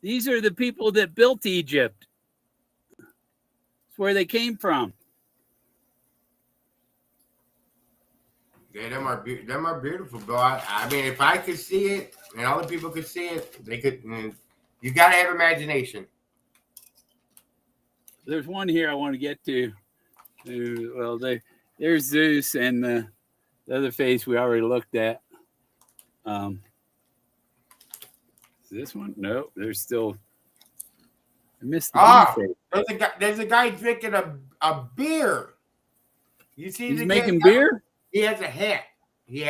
These are the people that built Egypt. It's where they came from. Yeah, them are beautiful, bro. I mean, if I could see it and other people could see it, they could. You gotta have imagination. There's one here I want to get to. Well, there's Zeus and the other face we already looked at. Is this one? No, there's still. I missed the face. There's a guy drinking a beer. You see, he's making beer. He has a hat. He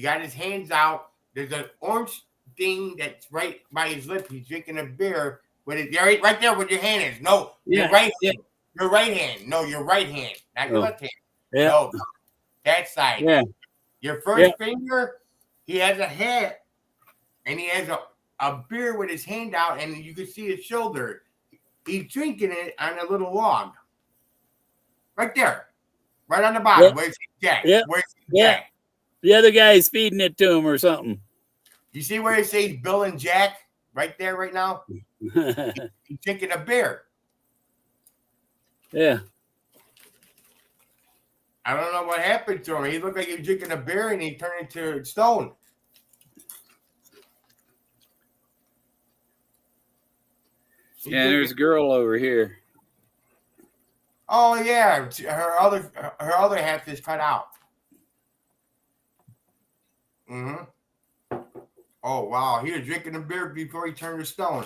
got his hands out. There's an orange thing that's right by his lip. He's drinking a beer with it. Right there where your hand is. No, your right hand. Your right hand. No, your right hand. Not your left hand. Yeah. No, that side. Yeah. Your first finger, he has a hat, and he has a beer with his hand out, and you can see his shoulder. He's drinking it on a little log. Right there. Right on the bottom. Yep. Where's Jack? Yep. Where's Jack? Jack? The other guy's feeding it to him or something. You see where it says Bill and Jack? Right there, right now? He's drinking a beer. Yeah. I don't know what happened to him. He looked like he was drinking a beer and he turned into stone. Yeah, there's a girl over here. Oh yeah, her other half is cut out. Oh wow, he was drinking a beer before he turned to stone.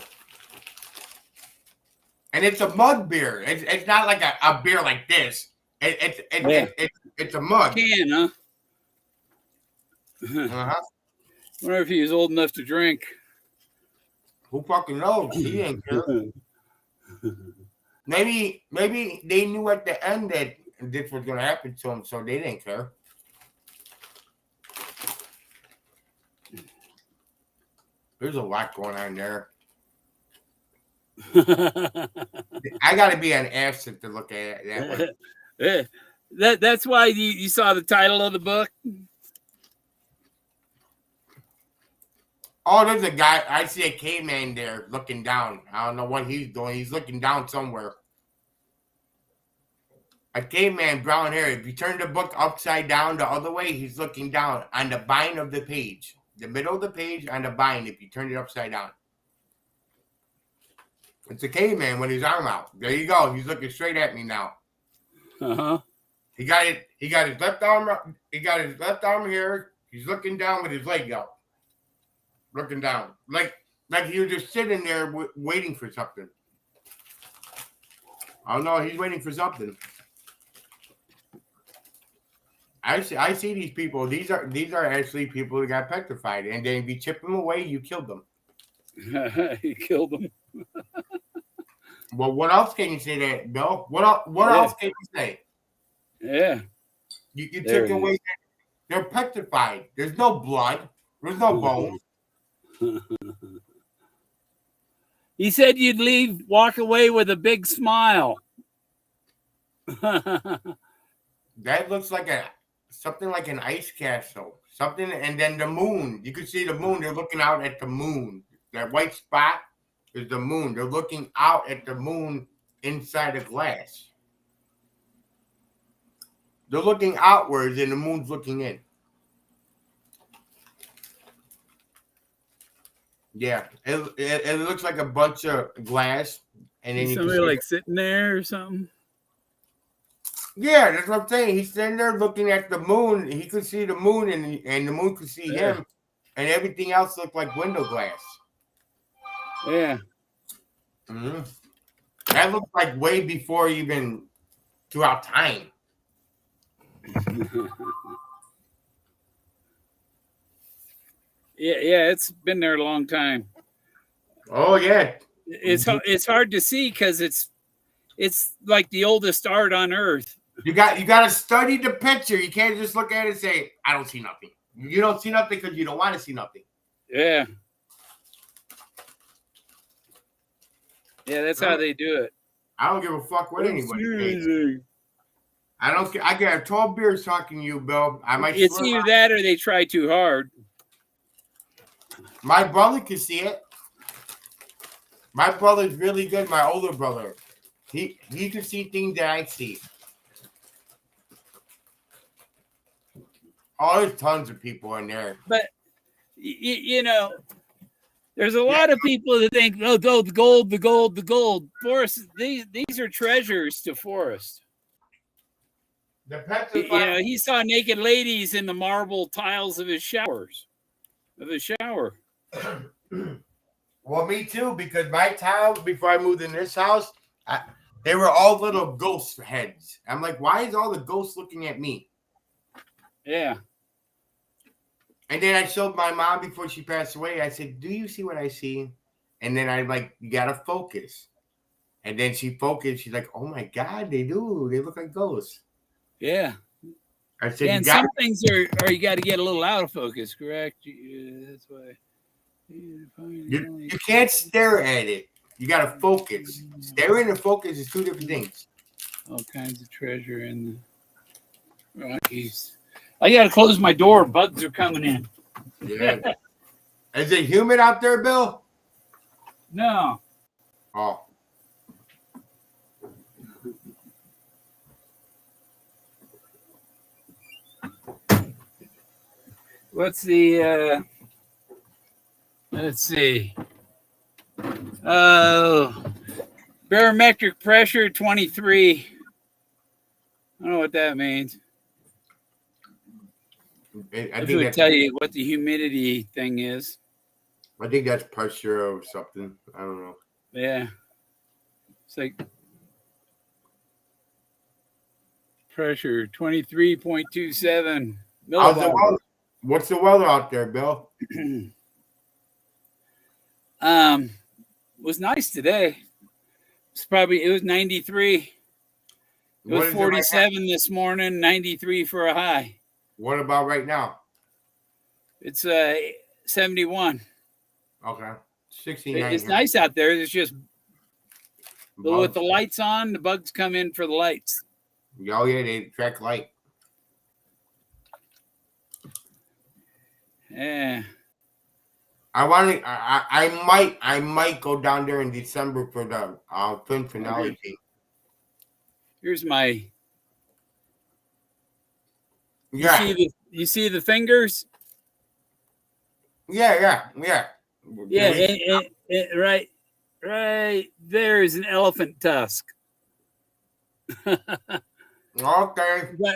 And it's a mug beer. It's not like a beer like this. It's a mug. Can, huh? Wonder if he was old enough to drink. Who fucking knows? He ain't care. Maybe they knew at the end that this was going to happen to him, so they didn't care. There's a lot going on there. I got to be an acid to look at it that way. That's why you saw the title of the book. Oh, there's a guy. I see a caveman there looking down. I don't know what he's doing. He's looking down somewhere. A caveman, brown hair. If you turn the book upside down the other way, he's looking down on the bind of the page. The middle of the page on the bind, if you turn it upside down. It's a caveman with his arm out. There you go. He's looking straight at me now. Uh-huh. He got his left arm. He got his left arm here. He's looking down with his leg out. Looking down. Like he was just sitting there waiting for something. I don't know. He's waiting for something. I see these people. These are actually people that got petrified. And then if you chip them away, you killed them. You killed them. Well, what else can you say that, Bill? What else can you say? Yeah. You took away. They're petrified. There's no blood. There's no bones. He said you'd walk away with a big smile. That looks like something like an ice castle. Something, and then the moon. You can see the moon. They're looking out at the moon. That white spot is the moon. They're looking out at the moon inside a glass. They're looking outwards, and the moon's looking in. Yeah, it looks like a bunch of glass, and then somebody like sitting there or something. Yeah, that's what I'm saying. He's sitting there looking at the moon. He could see the moon, and the moon could see him, and everything else looked like window glass. Yeah. Mm-hmm. That looks like way before even throughout time. Yeah, it's been there a long time. Oh yeah, it's hard to see because it's like the oldest art on Earth. You got to study the picture. You can't just look at it and say, "I don't see nothing." You don't see nothing because you don't want to see nothing. Yeah. Yeah, that's how they do it. I don't give a fuck what anybody says. I don't care. I got 12 beers talking to you, Bill. It's either that or they try too hard. My brother can see it. My brother's really good. My older brother, he can see things that I see. Oh, there's tons of people in there. But you know, there's a lot of people that think, "Oh, the gold." Forrest, these are treasures to Forrest. He saw naked ladies in the marble tiles of his shower. Well, me too, because my tiles before I moved in this house, they were all little ghost heads. I'm like, why is all the ghosts looking at me? Yeah. And then I showed my mom before she passed away. I said, "Do you see what I see?" And then I'm like, "You gotta focus." And then she focused. She's like, "Oh my God, they do. They look like ghosts." Yeah. I said, and some things are you got to get a little out of focus, correct? That's why. You can't stare at it. You got to focus. Staring and focus is two different things. All kinds of treasure in the Rockies. I got to close my door. Bugs are coming in. Yeah. Is it humid out there, Bill? No. Oh. What's the let's see. Barometric pressure 23. I don't know what that means. I would tell you what the humidity thing is. I think that's pressure or something. I don't know. Yeah. It's like pressure 23.27 millibars. What's the weather out there, Bill? It was nice today. It was 93. It was 47 this morning, 93 for a high. What about right now? It's 71. Okay. 69. It's nice out there. It's just with the lights on, the bugs come in for the lights. Oh yeah, they attract light. Yeah. I might go down there in December for the Fenn finale thing. Here's my. Yeah. You see the fingers? Yeah. Yeah, right there is an elephant tusk. Okay.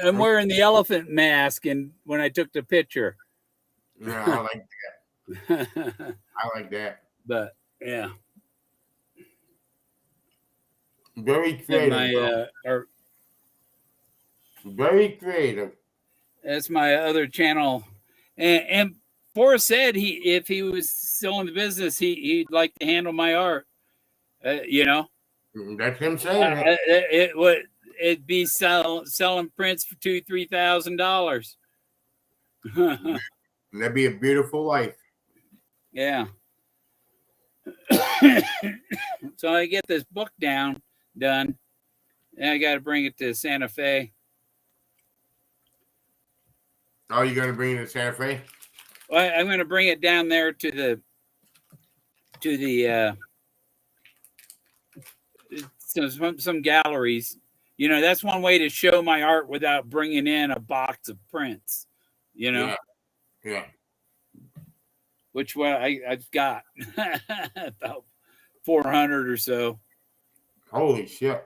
I'm wearing the elephant mask, and when I took the picture. Yeah, I like that. I like that. But yeah, Very creative. Very creative. That's my other channel, and Forrest said if he was still in the business, he'd like to handle my art. You know, That's him saying it. It'd be selling prints for $2,000-$3,000. That'd be a beautiful life. Yeah. So I get this book done, and I got to bring it to Santa Fe. Oh, you're gonna bring it to Santa Fe? Well, I'm going to bring it down there to the some galleries. You know, that's one way to show my art without bringing in a box of prints. You know, yeah. Which I've got about 400 or so. Holy shit!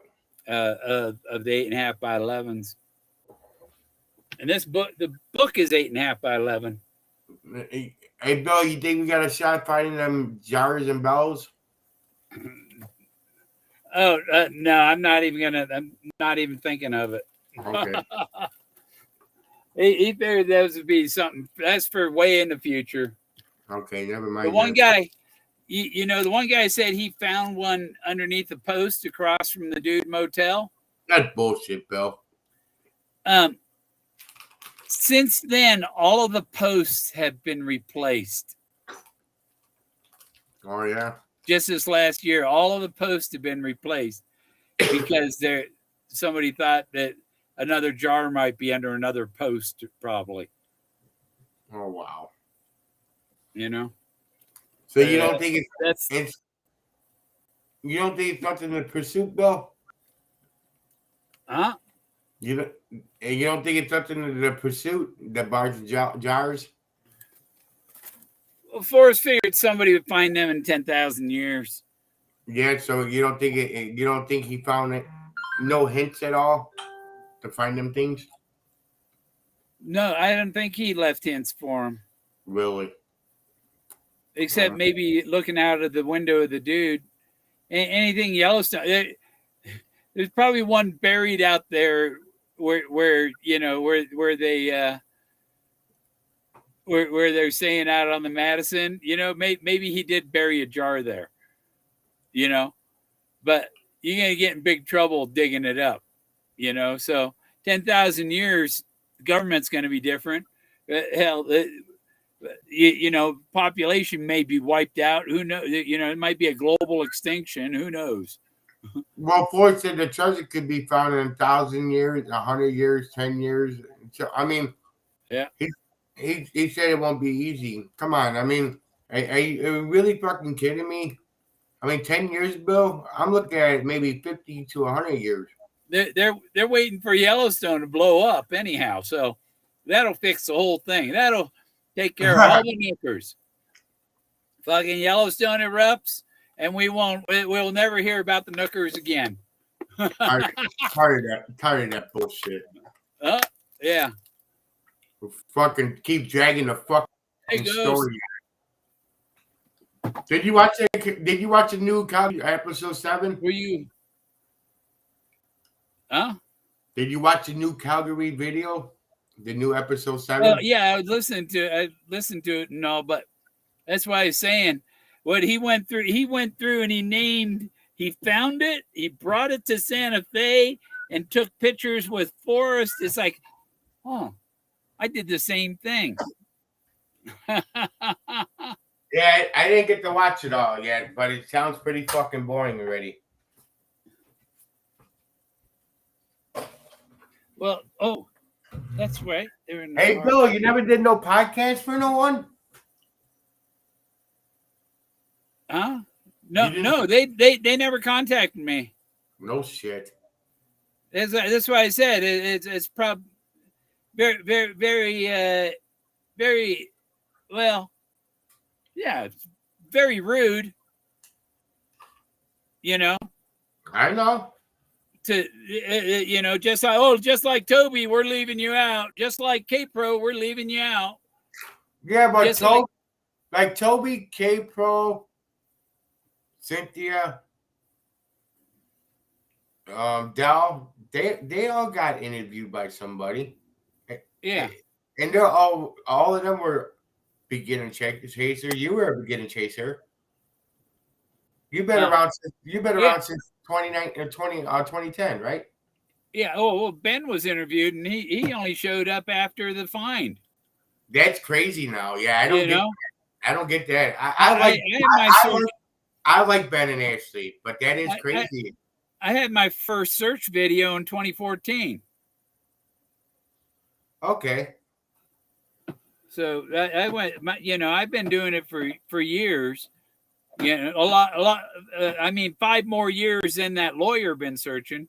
Of the 8.5 by 11s. And the book is 8.5 by 11. Hey, Bill, you think we got a shot finding them jars and bells? Oh no, I'm not even thinking of it. Okay. He figured those would be something that's for way in the future. Okay, never mind. The one guy, you know, the one guy said he found one underneath the post across from the Dude Motel. That's bullshit, Bill. Since then, all of the posts have been replaced. Oh yeah. Just this last year, all of the posts have been replaced because somebody thought that another jar might be under another post, probably. Oh wow. You know. So you don't think it's you don't think it's nothing in pursuit, Bill? Huh? You don't think it's nothing in the pursuit, the bars and jars? Well, Forrest figured somebody would find them in 10,000 years. Yeah, so you don't think he found it? No hints at all to find them things? No, I don't think he left hints for him. Really? Except maybe looking out of the window of the Dude. Anything Yellowstone. There's probably one buried out there where you know where they where they're saying out on the Madison. You know, maybe he did bury a jar there. You know, but you're gonna get in big trouble digging it up. You know, so 10,000 years, the government's going to be different. Hell, you know, population may be wiped out. Who knows? You know, it might be a global extinction. Who knows? Well, Ford said the treasure could be found in 1,000 years, 100 years, 10 years. So, I mean, yeah, he said it won't be easy. Come on, I mean, are you really fucking kidding me? I mean, 10 years, Bill. I'm looking at maybe 50 to 100 years. They're waiting for Yellowstone to blow up anyhow, so that'll fix the whole thing. That'll take care of all the nickers. Fucking Yellowstone erupts, and we'll never hear about the Nookers again. Tired of that bullshit. Yeah. We'll fucking keep dragging the fucking story. Did you watch it? Did you watch the new episode 7? Were you? Huh? Did you watch the new Calgary video? The new episode 7? Yeah, I listened to it and all, but that's why I was saying what he went through and he found it, he brought it to Santa Fe and took pictures with Forrest. It's like, oh, I did the same thing. Yeah, I didn't get to watch it all yet, but it sounds pretty fucking boring already. Well, that's right. Hey, Bill, you never did no podcast for no one? Huh? You didn't- No, they never contacted me. No shit. That's why I said it's probably very well, yeah, it's very rude. You know, I know. to just like Toby, we're leaving you out. Just like K-Pro, we're leaving you out. Yeah, but Just like Toby, K-Pro, Cynthia, Dal, they all got interviewed by somebody. Yeah. And they're all of them were beginner chaser. You were a beginner chaser. You've been around since 2010, right? Yeah. Oh, well, Ben was interviewed, and he only showed up after the find. That's crazy now. Yeah, I don't get that. I like Ben and Ashley, but that is crazy. I had my first search video in 2014. Okay. So I went. I've been doing it for years. A lot. I mean, 5 more years than that lawyer been searching.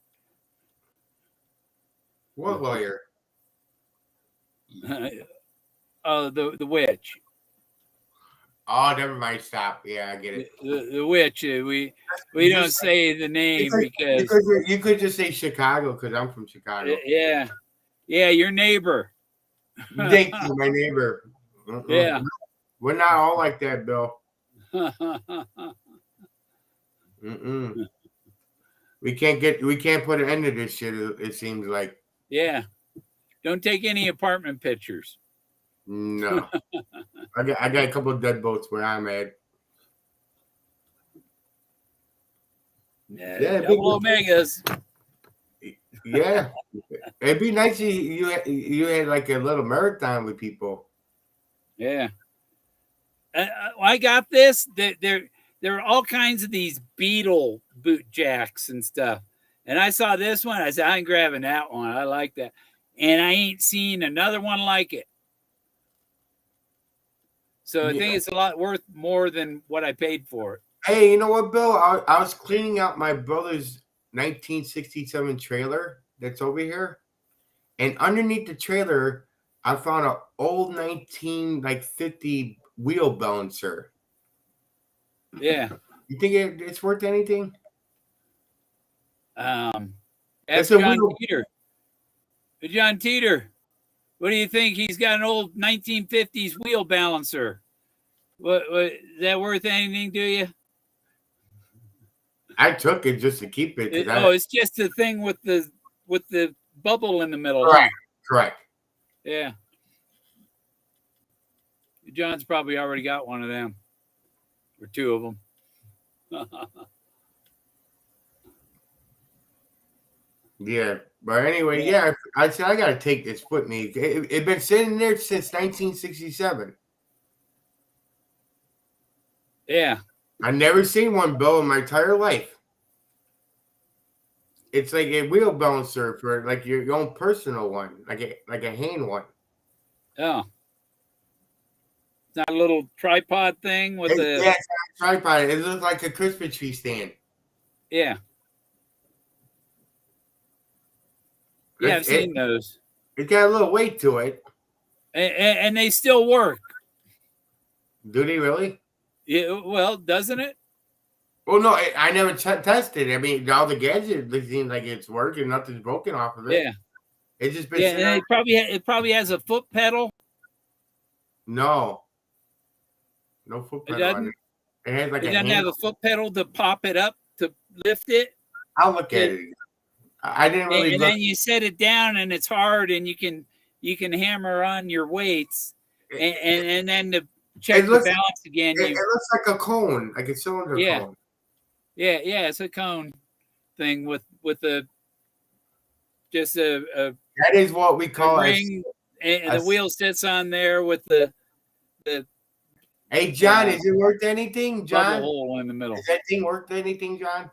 What lawyer? The witch. Oh, never mind. Stop. Yeah, I get it. The witch. We don't say the name because you could just say Chicago because I'm from Chicago. Yeah, your neighbor. Thank you, my neighbor. Yeah, we're not all like that, Bill. We can't put an end to this shit. It seems like. Yeah, don't take any apartment pictures. No, I got a couple of dead boats where I'm at. Yeah, double omegas. Yeah, it'd be nice if you had like a little marathon with people. Yeah, I got this. There are all kinds of these Beetle boot jacks and stuff, and I saw this one. I said, I'm grabbing that one. I like that, and I ain't seen another one like it. So I think it's a lot worth more than what I paid for it. Hey, you know what, Bill? I was cleaning out my brother's 1967 trailer that's over here, and underneath the trailer, I found an old 1950 wheel balancer. Yeah. You think it's worth anything? Ask John Teeter. John Teeter, what do you think? He's got an old 1950s wheel balancer. What is that worth anything to you? I took it just to keep it. It's just the thing with the bubble in the middle. Correct. Yeah. John's probably already got one of them, or 2 of them. Yeah, but anyway, I said I gotta take this with me. It's been sitting there since 1967. Yeah, I've never seen one, Bill, in my entire life. It's like a wheel balancer for like your own personal one, like a hand one. Oh, it's not a little tripod thing with Yeah, it's not a tripod. It looks like a Christmas tree stand. Yeah. Yeah, I've seen those. It got a little weight to it. And they still work. Do they really? Yeah, well, doesn't it? Well, no, I never tested. I mean, all the gadgets, it seems like it's working. Nothing's broken off of it. Yeah. It's just been and it probably has a foot pedal. No foot pedal. It doesn't? It has like it doesn't have a foot pedal to pop it up to lift it. I'll look at it. I didn't really. And then you set it down, and it's hard, and you can hammer on your weights, and then to check the balance again. It looks like a cone, like a cylinder cone. Yeah, it's a cone thing with a just a. That is what we call a ring, and the wheel sits on there with the. Hey, John, is it worth anything, John? Bubble hole in the middle. Is that thing worth anything, John?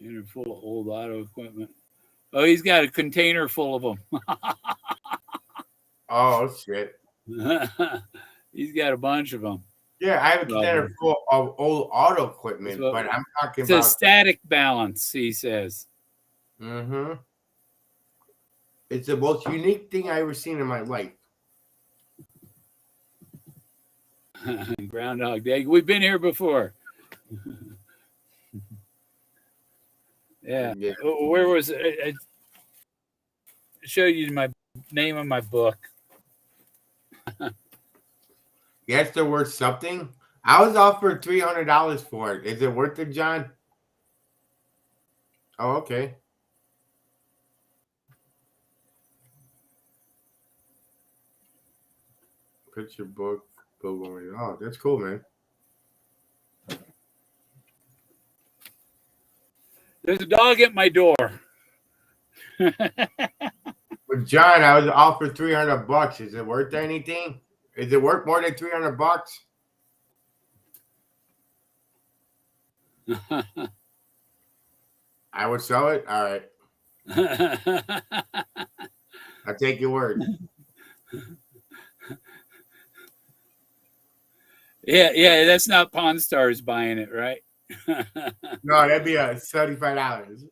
You're full of old auto equipment. Oh, he's got a container full of them. Oh, shit. He's got a bunch of them. Yeah, I have a container full of old auto equipment, but I'm talking it's about a static balance, he says. Mm-hmm. It's the most unique thing I ever seen in my life. Groundhog Day. We've been here before. Yeah. Where was it? I show you my name of my book. Yes, they're worth something. I was offered $300 for it. Is it worth it, John? Oh, okay. Picture book. Oh, that's cool, man. There's a dog at my door. But John, I was offered $300. Is it worth anything? Is it worth more than $300? I would sell it. All right. I'll take your word. Yeah, that's not Pawn Stars buying it, right? No, that'd be $75.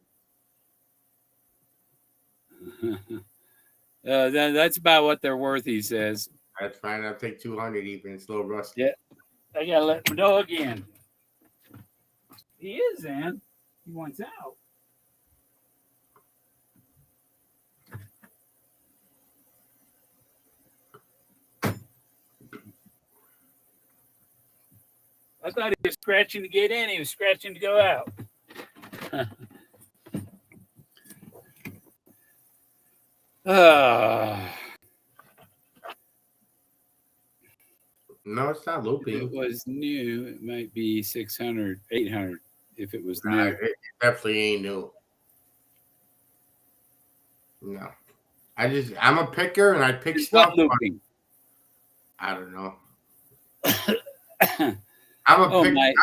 That's about what they're worth, he says. That's fine. I'll take 200 even. It's a little rusty. Yeah. I gotta let my dog in. He is in. He wants out. I thought he was scratching to get in. He was scratching to go out. No, it's not looping. If it was new, it might be 600, 800 if it was new. It definitely ain't new. No. I'm a picker and I pick stuff. Looping? I don't know. I'm a picker.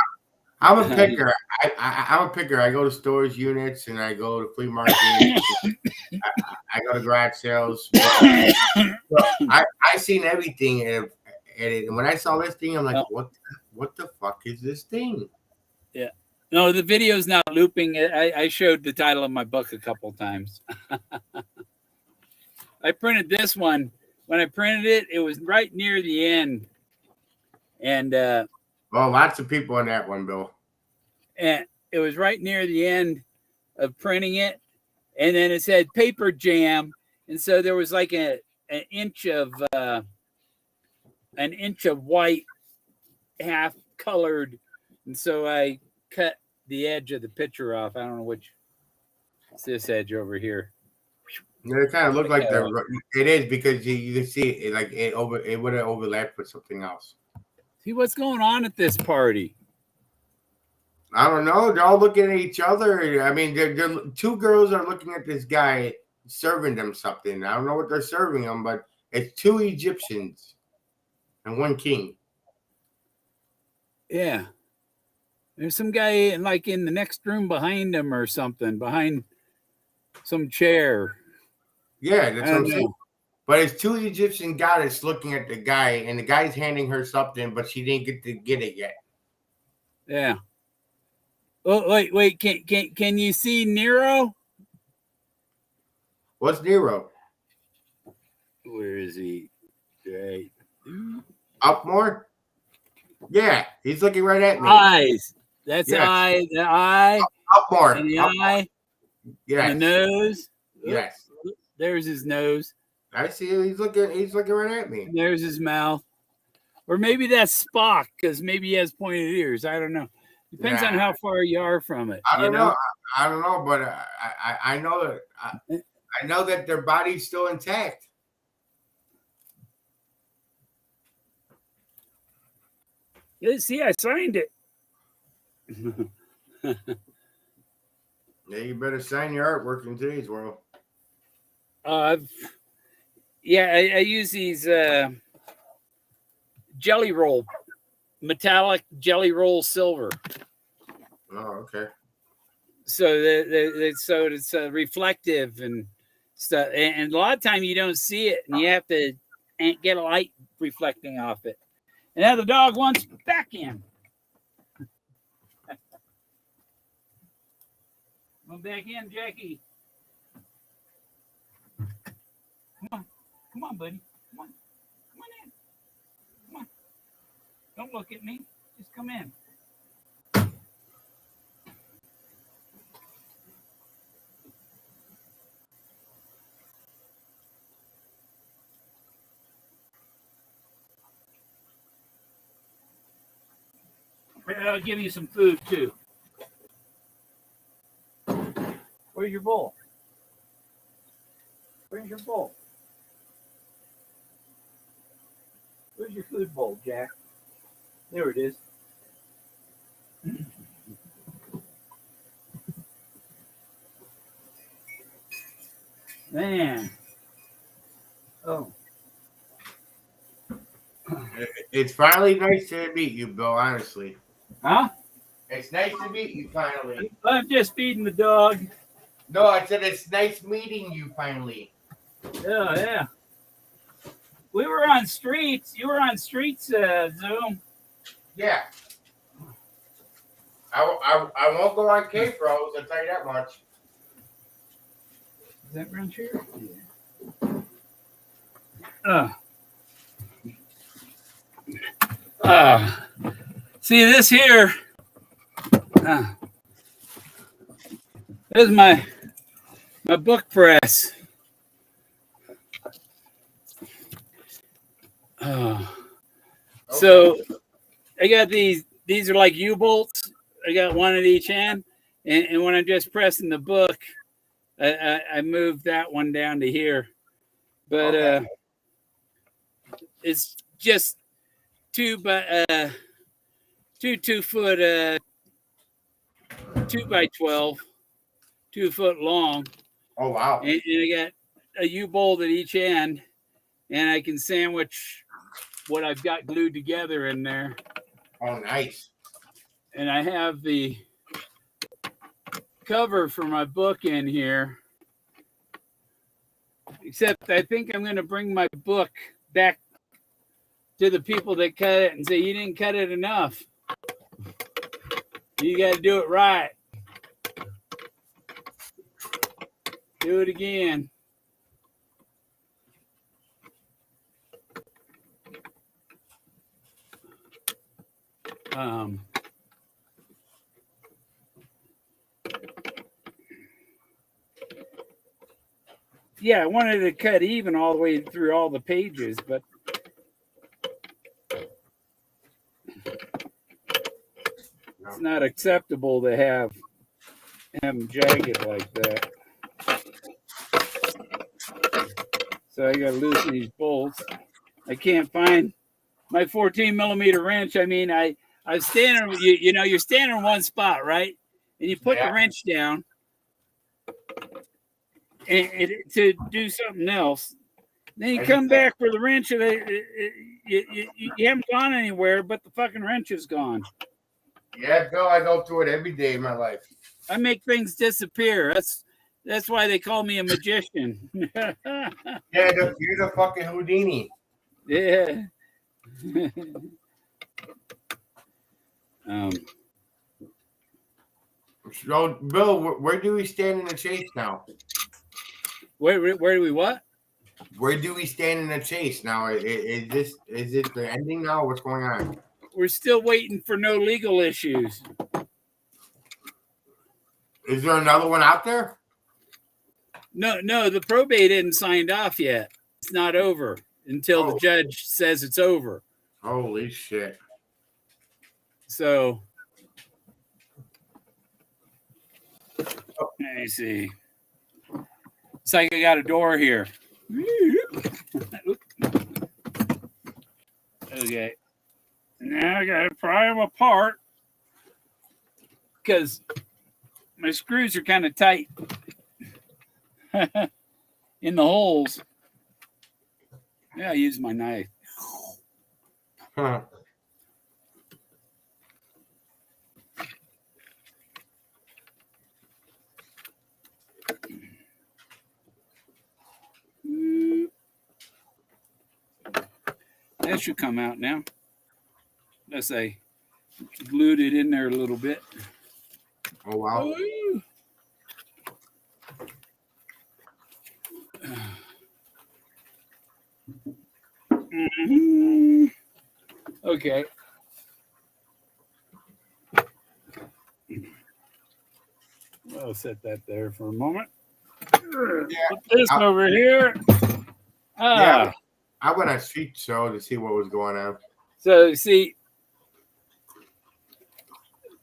I'm a picker. I'm a picker. I go to stores, units, and I go to flea markets. I go to garage sales. I seen everything, and when I saw this thing, I'm like, what the fuck is this thing? Yeah. No, the video's not looping. I showed the title of my book a couple times. I printed this one. When I printed it, it was right near the end. And well, lots of people on that one, Bill. And it was right near the end of printing it. And then it said paper jam. And so there was like an inch of white, half colored. And so I cut the edge of the picture off. I don't know which. It's this edge over here. Yeah, it kind of looked like it is because you can see it like it would have overlapped with something else. See what's going on at this party. I don't know. They're all looking at each other. I mean, they're two girls are looking at this guy serving them something. I don't know what they're serving them, but it's two Egyptians and one king. Yeah. There's some guy in the next room behind them or something, behind some chair. Yeah, that's what I'm saying. But it's two Egyptian goddess looking at the guy, and the guy's handing her something, but she didn't get to get it yet. Yeah. Oh, wait. Can you see Nero? What's Nero? Where is he? Right. Up more? Yeah, he's looking right at me. Eyes. That's the eye. The eye. Up more. And the eye. Yes. And the nose. Yes. There's his nose. I see him. He's looking right at me. And there's his mouth. Or maybe that's Spock, because maybe he has pointed ears. I don't know. Depends on how far you are from it. I don't know. I don't know, but I know that I know that their body's still intact. Yeah, see, I signed it. Yeah, you better sign your artwork in today's world. I use these jelly roll, metallic jelly roll silver. Oh, okay. So it's reflective and stuff, and a lot of time you don't see it, and you have to get a light reflecting off it. And now the dog wants back in. Come back in, Jackie. Come on, buddy. Come on in. Come on. Don't look at me. Just come in. I'll give you some food too. Where's your bowl? Where's your bowl? Where's your food bowl, Jack? There it is. Man. Oh. It's finally nice to meet you, Bill, honestly. Huh? It's nice to meet you finally. I'm just feeding the dog. No, I said it's nice meeting you finally. Yeah. We were on Streets. You were on Streets, Zoom. Yeah. I won't go on K-Pros, I'll tell you that much. Is that around here? Yeah. See this here. This is my book press. So I got these are like U-bolts. I got one at each end, and when I'm just pressing the book, I moved that one down to here. But Okay. it's just two 2-foot 2x12, 2 foot long. Oh, wow. And I got a U-bolt at each end, and I can sandwich what I've got glued together in there. Oh, nice. And I have the cover for my book in here. Except I think I'm going to bring my book back to the people that cut it and say, you didn't cut it enough. You got to do it right. Do it again. Yeah, I wanted to cut even all the way through all the pages, but it's not acceptable to have them jagged like that. So I got to loosen these bolts. I can't find my 14 millimeter wrench. I mean, I was standing, you're standing in one spot, right? And you put the wrench down and to do something else. Then you come back for the wrench, and you haven't gone anywhere, but the fucking wrench is gone. Yeah, Bill, I go through it every day in my life. I make things disappear. That's why they call me a magician. Yeah, you're the fucking Houdini. Yeah. So, Bill, where do we stand in the chase now? Where do we what? Where do we stand in the chase now? Is it the ending now? What's going on? We're still waiting for no legal issues. Is there another one out there? No, the probate isn't signed off yet. It's not over until the judge says it's over. Holy shit. So, let me see. It's like I got a door here. Okay. Now I gotta pry them apart because my screws are kind of tight in the holes. Yeah, I use my knife. Huh. That should come out now. As I glued it in there a little bit. Oh wow. Mm-hmm. Okay. I'll set that there for a moment. Yeah. Put this over here. Yeah. I went on Street Show to see what was going on. So see,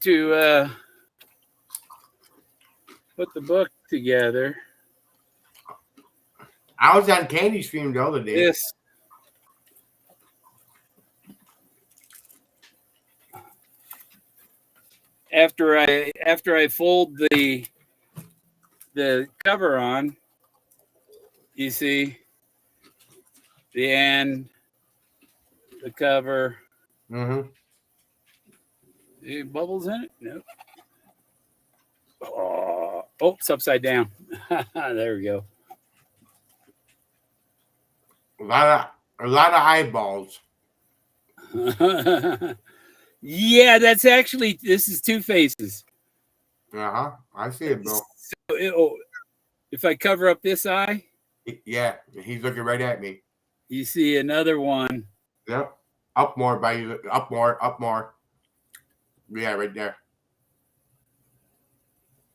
to put the book together. I was on Candy Stream the other day. This. After I fold the cover on, you see the end, the cover. Mm-hmm. Any bubbles in it? No. Oh, it's upside down. There we go. A lot of eyeballs. Yeah, that's actually, this is Two Faces. Uh-huh. I see it, bro. So if I cover up this eye, Yeah, he's looking right at me. you see another one. Yep. Up more, buddy. Up more. Yeah, right there.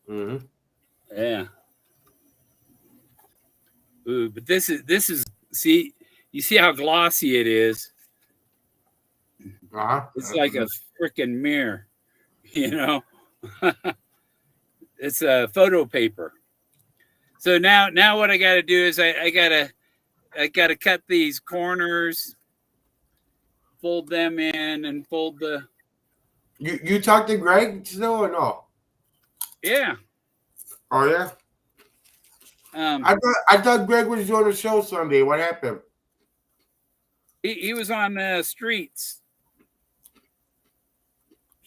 Mm-hmm. Yeah. Ooh, but this is see, you see how glossy it is. Uh-huh. It's like a freaking mirror, you know. It's a photo paper. So now what I got to do is I gotta cut these corners, fold them in, and fold the. You talked to Greg still or no? Yeah. Oh yeah. I thought Greg was doing a show Sunday. What happened? He was on Streets.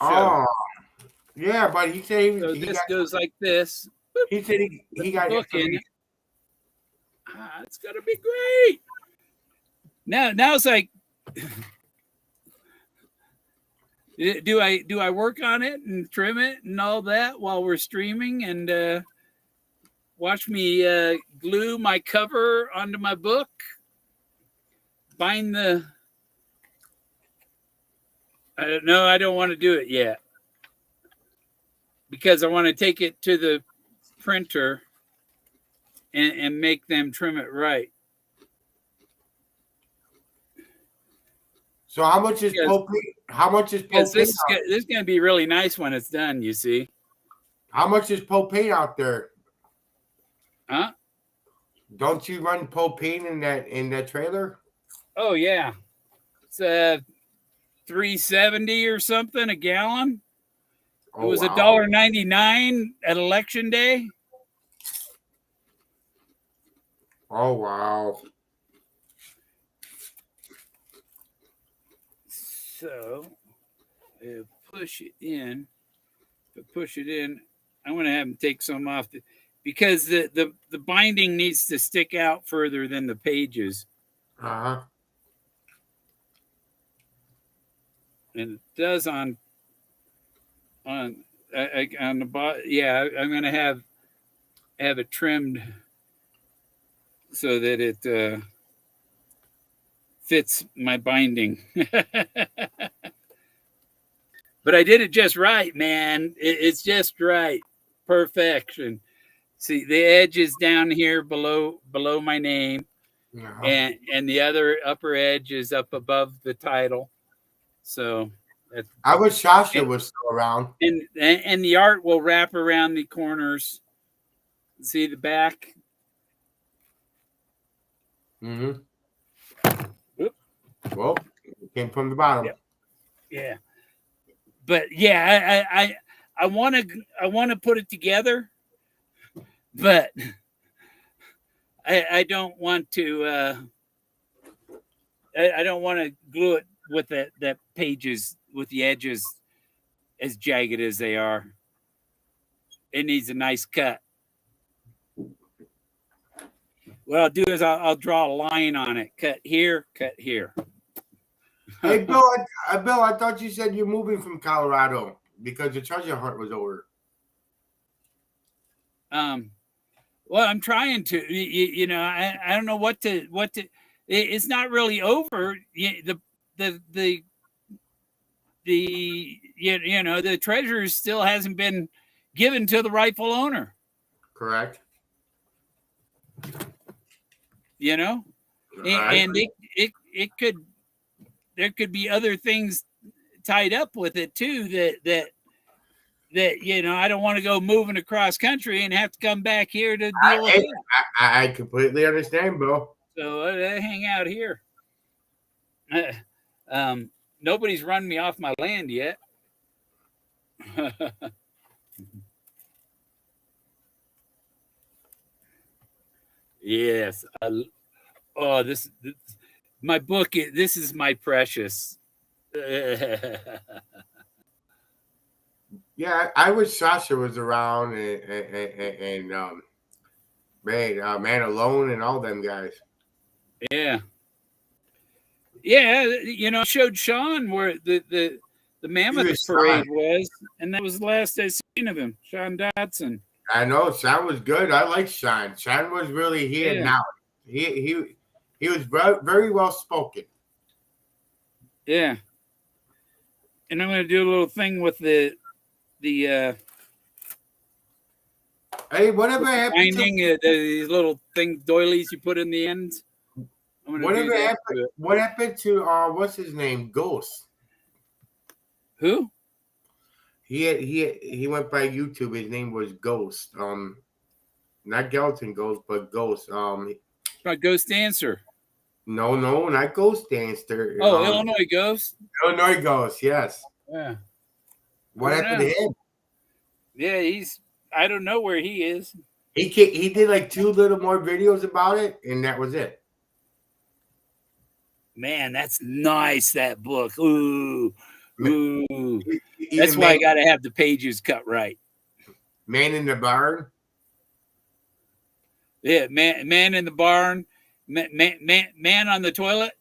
Show. Oh, yeah, but he said So this goes like this. He said he got book in it. It's gonna be great. Now it's like, do I work on it and trim it and all that while we're streaming and watch me glue my cover onto my book, bind the. I don't know. I don't want to do it yet because I want to take it to the printer and make them trim it right. So how much is Pope-Pete? How much is Pope-Pete? This is going to be really nice when it's done, you see. How much is Pope-Pete out there? Huh? Don't you run Pope-Pete in that trailer? Oh yeah. It's $3.70 or something a gallon. It was $1.99 at election day. Oh wow. So push it in. I'm going to have them take some off because the binding needs to stick out further than the pages. Uh-huh. And it does on the bottom. Yeah, I'm going to have it trimmed so that it fits my binding. But I did it just right, man. It's just right. Perfection. See, the edge is down here below my name, and the other upper edge is up above the title. So I wish Sasha was still around. And the art will wrap around the corners. See the back? Mm-hmm. Well, it came from the bottom. Yeah. But yeah, I want to put it together, but I don't want to. I don't want to glue it with that pages with the edges as jagged as they are. It needs a nice cut. What I'll do is I'll draw a line on it. Cut here, cut here. Hey, Bill, Bill, I thought you said you're moving from Colorado because the treasure hunt was over. Well, I'm trying to. I don't know what to. It's not really over. The the treasure still hasn't been given to the rightful owner. Correct. And it could, there could be other things tied up with it too that I don't want to go moving across country and have to come back here to deal with it. I completely understand, Bill. So I hang out here. Nobody's run me off my land yet. Yes. This my book. This is my precious. Yeah, I wish Sasha was around and Man Alone and all them guys. Yeah. Showed Sean where the Mammoth Parade was, and that was the last I seen of him, Sean Dotson. I know Sean was good. I like Sean. Sean was really here now. He was very well spoken. Yeah. And I'm going to do a little thing with the hey, whatever happened to these little thing doilies you put in the ends. Whatever happened? What happened to what's his name? Ghost. Who? He went by YouTube. His name was Ghost. Not Gelatin Ghost, but Ghost. Ghost Dancer. No, not Ghost Dancer. Oh, Illinois Ghost. Illinois Ghost. Yes. Yeah. What happened to him? Yeah, I don't know where he is. He did like 2 little more videos about it, and that was it. Man, that's nice, that book. Ooh. That's why I got to have the pages cut right. Man in the Barn. Yeah, man in the barn. Man on the toilet.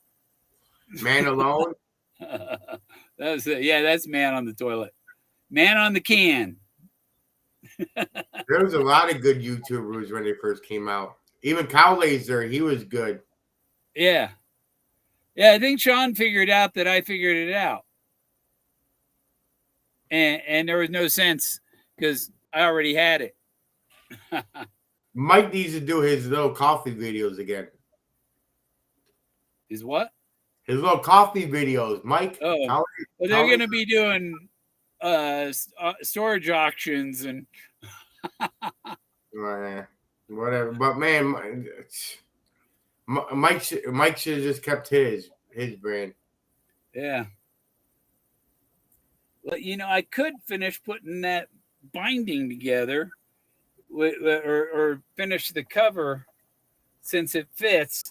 Man Alone. That's Man on the toilet. Man on the can. There was a lot of good YouTubers when they first came out. Even Cow Laser, he was good. Yeah. Yeah, I think Sean figured out that I figured it out. And there was no sense because I already had it. Mike needs to do his little coffee videos again. His what? His little coffee videos, Mike. Oh, well, they're going to be doing storage auctions and whatever. But man, Mike should have just kept his brand. Yeah. Well, I could finish putting that binding together, or finish the cover since it fits.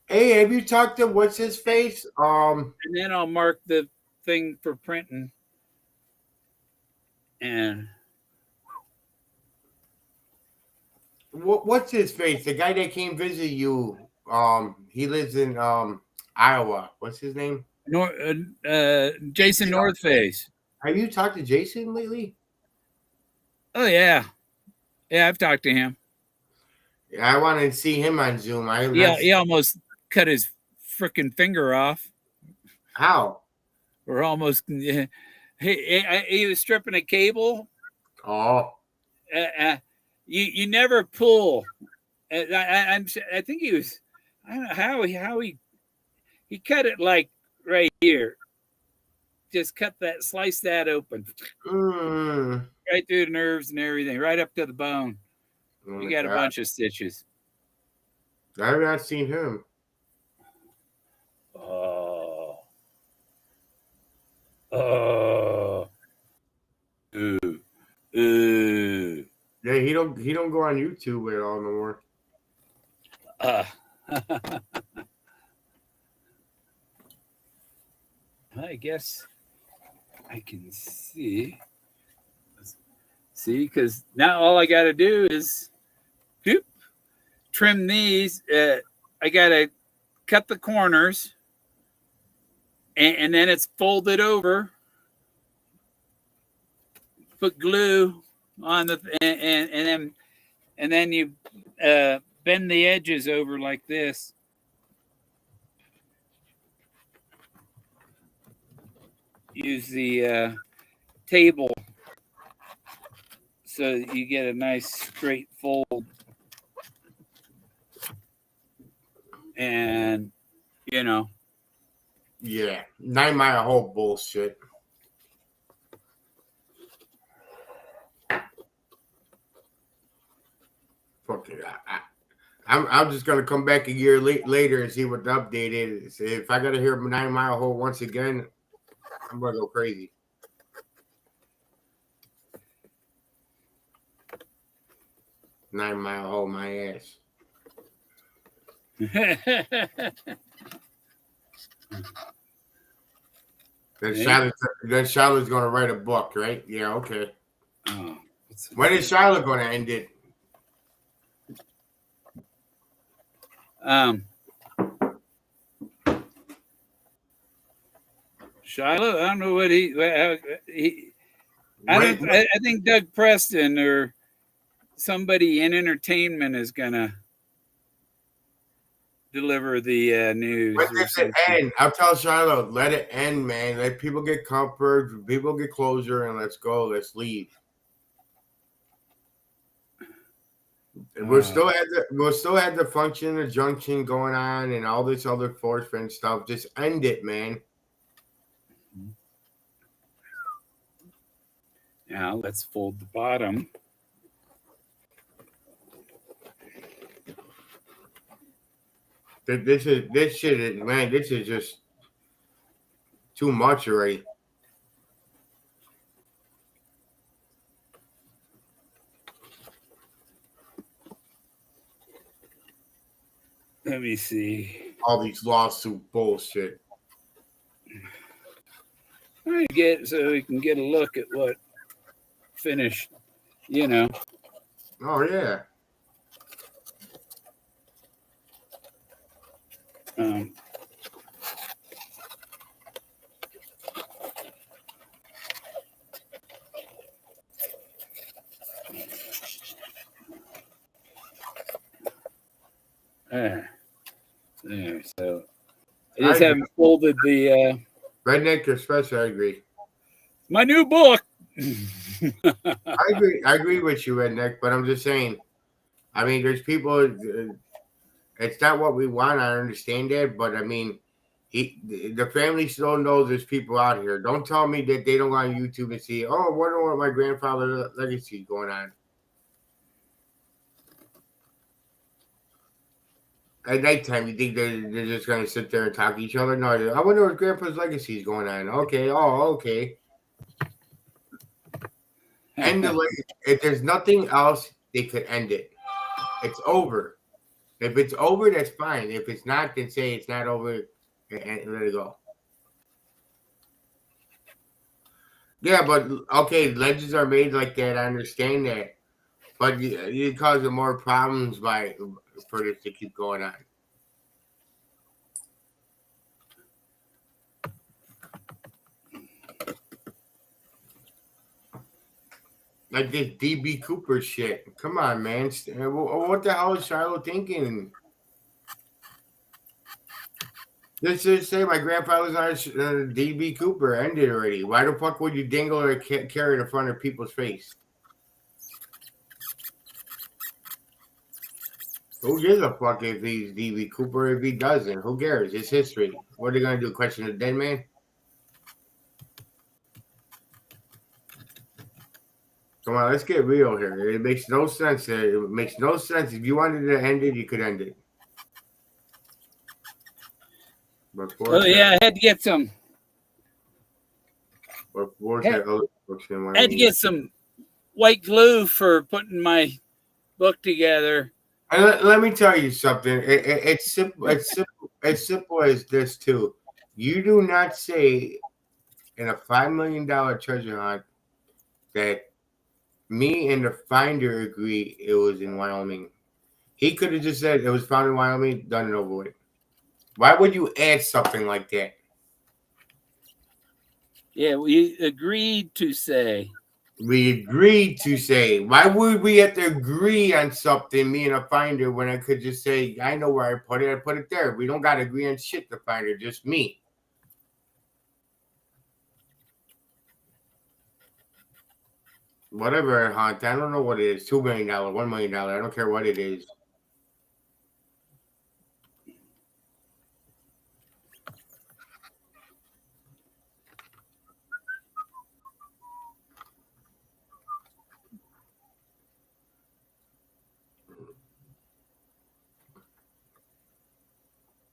Hey, have you talked to what's his face? And then I'll mark the thing for printing. And what's his face? The guy that came visit you. He lives in Iowa. What's his name? Jason Northface. Have you talked to Jason lately? Oh yeah, I've talked to him. Yeah, I wanted to see him on Zoom. He almost cut his freaking finger off. How? Or almost. He was stripping a cable. Oh. You never pull. I think he was. I don't know how he cut it like right here. Just slice that open. Right through the nerves and everything, right up to the bone. You got a bunch of stitches. I've not seen him. Oh. Yeah, he don't go on YouTube at all no more. I guess I can see, because now all I got to do is trim these. I got to cut the corners and then it's folded over. Put glue on the and then you bend the edges over like this. Use the table so you get a nice straight fold. And, you know. Yeah, 9 Mile Hole bullshit. Fuck it. I'm just gonna come back a year later and see what the update is. If I gotta hear 9 Mile Hole once again, I'm gonna go crazy. Nine Mile Hole, my ass. Then Charlotte's gonna write a book, right? Yeah, okay. Oh, when is Charlotte gonna end it? Shiloh, I don't know what I think Doug Preston or somebody in entertainment is gonna deliver the news. Let it end. I'll tell Shiloh, let it end, man. Let people get comfort, people get closure, and let's go. Let's leave. And we'll still have the function, the junction going on, and all this other Forrest Fenn stuff. Just end it, man. Now let's fold the bottom. This shit is, man. This is just too much already. Let me see. All these lawsuit bullshit. I get so we can get a look at what finished. You know. Oh yeah. There. So I just haven't folded the Redneck Express. I agree. My new book. I agree with you, Redneck. But I'm just saying. I mean, there's people. It's not what we want. I understand that, but I mean, the family still knows there's people out here. Don't tell me that they don't go on YouTube and see. Oh, I wonder what my grandfather's legacy is going on. At nighttime, you think they're just going to sit there and talk to each other? No, I wonder what Grandpa's legacy is going on. Okay, okay. End the legacy. If there's nothing else, they could end it. It's over. If it's over, that's fine. If it's not, then say it's not over and let it go. Yeah, but okay, legends are made like that. I understand that. But you cause more problems for this to keep going on. Like this DB Cooper shit. Come on, man. What the hell is Shiloh thinking? Let's just say my grandfather's on DB Cooper. Ended already. Why the fuck would you dangle or carry it in front of people's face? Who gives a fuck if he's DB Cooper? If he doesn't, who cares? It's history. What are they going to do? Question the dead man? Come on, let's get real here. It makes no sense. It makes no sense. If you wanted to end it, you could end it. Yeah, I had to get some. I had to get some white glue for putting my book together. And let me tell you something. It's simple. It's simple as this too. You do not say in a $5 million treasure hunt that me and the finder agree it was in Wyoming. He could have just said it was found in Wyoming, done and over with. Why would you add something like that? Yeah, we agreed to say. We agreed to say. Why would we have to agree on something, me and a finder, when I could just say, I know where I put it, I put it there. We don't got to agree on shit, the finder, just me. Whatever, Hunt. I don't know what it is. $2 million, $1 million. I don't care what it is.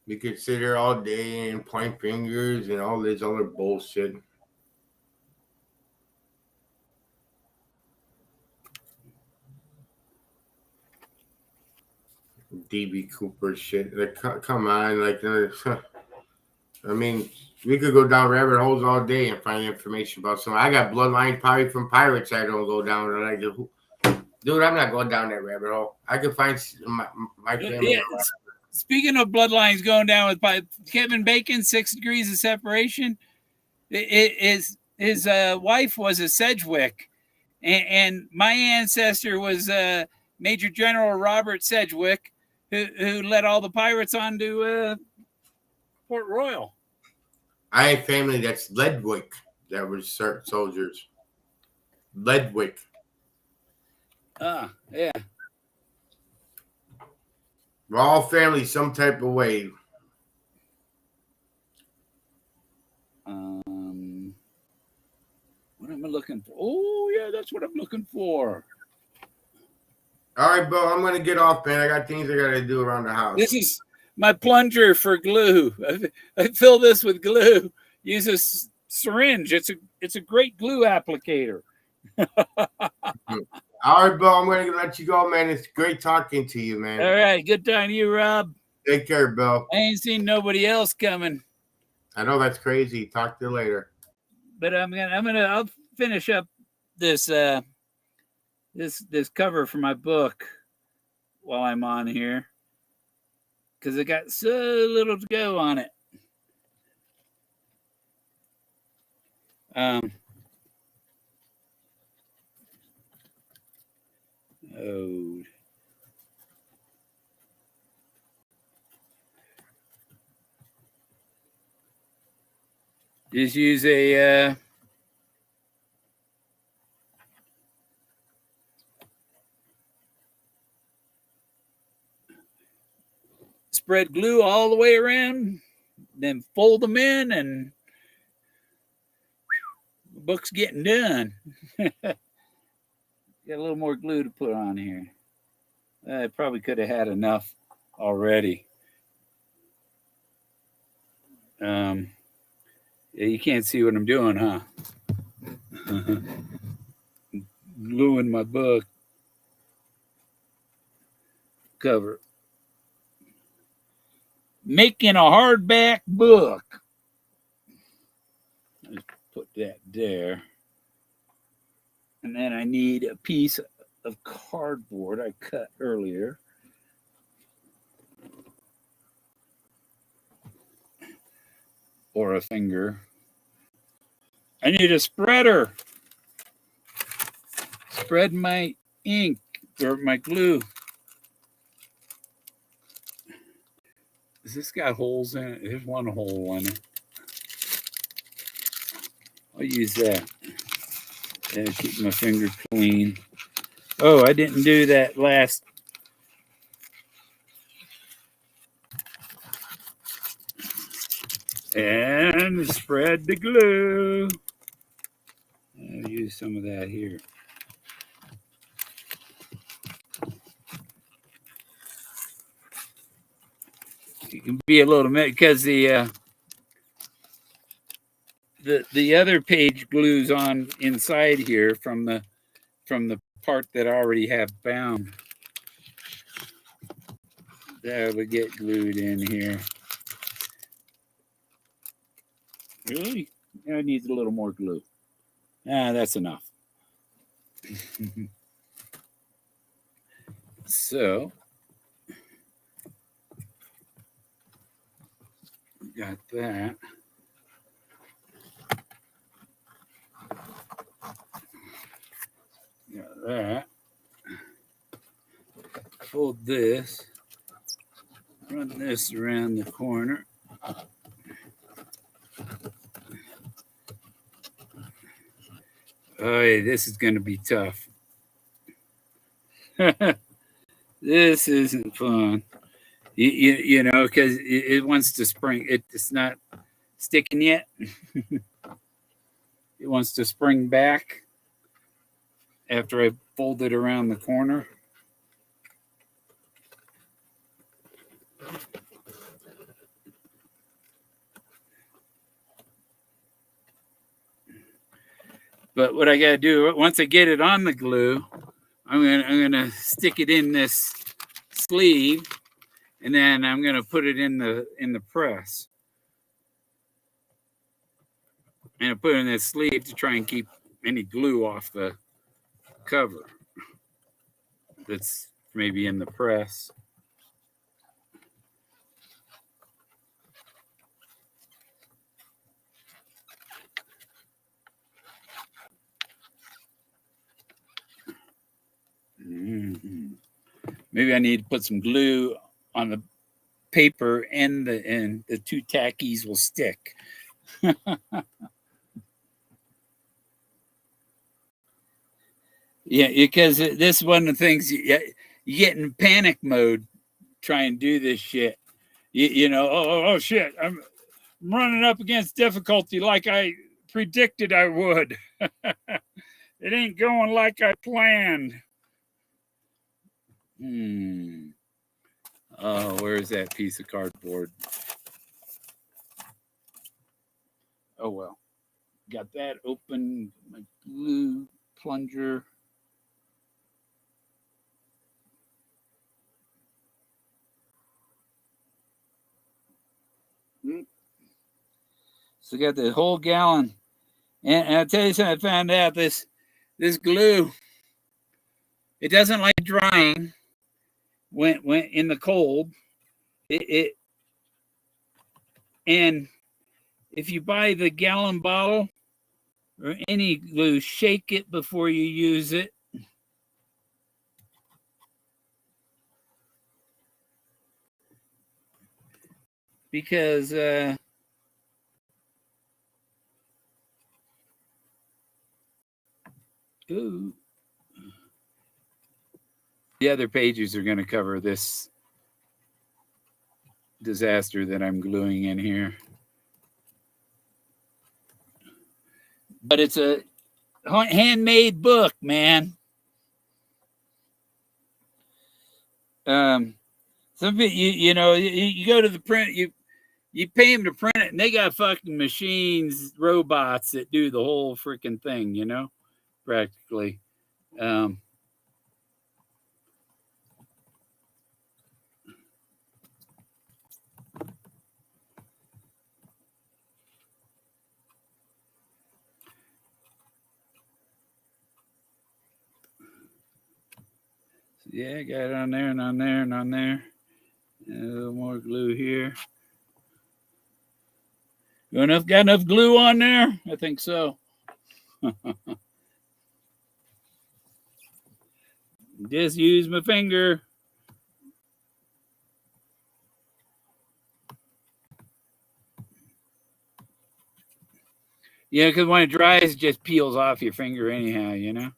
We could sit here all day and point fingers and all this other bullshit. DB Cooper shit. Like, come on, like, I mean, we could go down rabbit holes all day and find information about something. I got bloodline probably from pirates. I don't go down. Like, dude, I'm not going down that rabbit hole. I could find my family. Yeah. Speaking of bloodlines going down with Kevin Bacon, 6 degrees of separation. His wife was a Sedgwick, and my ancestor was Major General Robert Sedgwick, who led all the pirates onto Port Royal. I have family that's Ledwick that was soldiers. Ledwick. Yeah. We're all family some type of way. What am I looking for? Oh, yeah, that's what I'm looking for. All right, Bo, I'm going to get off, man. I got things I got to do around the house. This is my plunger for glue. I fill this with glue. Use a syringe. It's a great glue applicator. All right, Bo, I'm going to let you go, man. It's great talking to you, man. All right, good talking to you, Rob. Take care, Bill. I ain't seen nobody else coming. I know that's crazy. Talk to you later. But I'll finish up this this cover for my book while I'm on here, because I got so little to go on it. Just use a spread glue all the way around, then fold them in, and the book's getting done. Got a little more glue to put on here. I probably could have had enough already. Yeah, you can't see what I'm doing, huh? Gluing my book cover. Making a hardback book. Let's put that there. And then I need a piece of cardboard I cut earlier. Or a finger. I need a spreader. Spread my ink or my glue. Has this got holes in it? There's one hole in it. I'll use that. That'll keep my finger clean. Oh, I didn't do that last. And spread the glue. I'll use some of that here. It can be a little bit because the other page glues on inside here from the part that I already have bound. That would get glued in here. Really? Yeah, it needs a little more glue. That's enough. So, got that. Got that. Fold this. Run this around the corner. Oh, yeah, this is going to be tough. This isn't fun. You know, because it wants to spring. It's not sticking yet. It wants to spring back after I fold it around the corner. But what I got to do, once I get it on the glue, I'm gonna stick it in this sleeve, and then I'm gonna put it in the press. And I put it in this sleeve to try and keep any glue off the cover that's maybe in the press. Mm-hmm. Maybe I need to put some glue on the paper, and the two tackies will stick. Yeah, because this is one of the things you get in panic mode try and do this shit. You know, oh shit, I'm running up against difficulty like I predicted I would. It ain't going like I planned. Oh, where's that piece of cardboard? Oh well. Got that open. My glue plunger. So got the whole gallon. And I'll tell you something, I found out this glue, it doesn't like drying when in the cold. And if you buy the gallon bottle or any glue, shake it before you use it. Because ooh, the other pages are going to cover this disaster that I'm gluing in here. But it's a handmade book, man. Some of it, you know, you go to the print, you pay them to print it, and they got fucking machines, robots that do the whole freaking thing, you know, practically. Yeah, I got it on there and on there and on there. And a little more glue here. Got enough glue on there? I think so. Just use my finger. Yeah, because when it dries, it just peels off your finger anyhow, you know?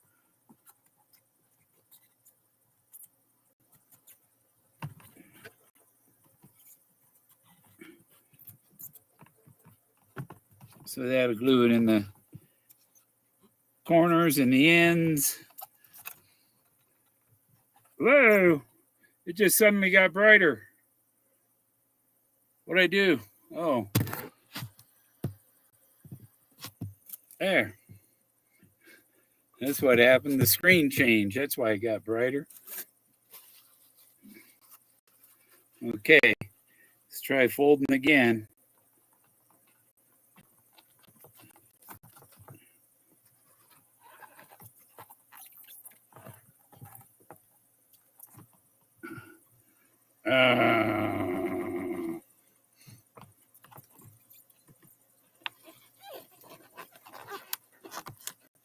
So that'll glue it in the corners and the ends. Whoa! It just suddenly got brighter. What'd I do? Oh. There. That's what happened. The screen changed. That's why it got brighter. Okay. Let's try folding again.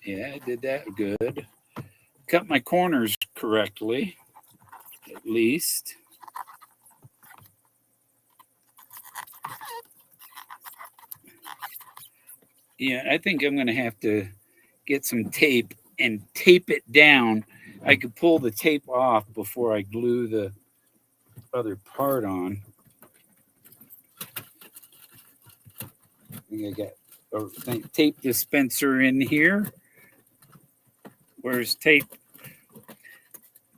Yeah, I did that good. cut my corners correctly, at least. Yeah, I think I'm going to have to get some tape and tape it down. I could pull the tape off before I glue the other part on. I think I got a tape dispenser in here. Where's tape?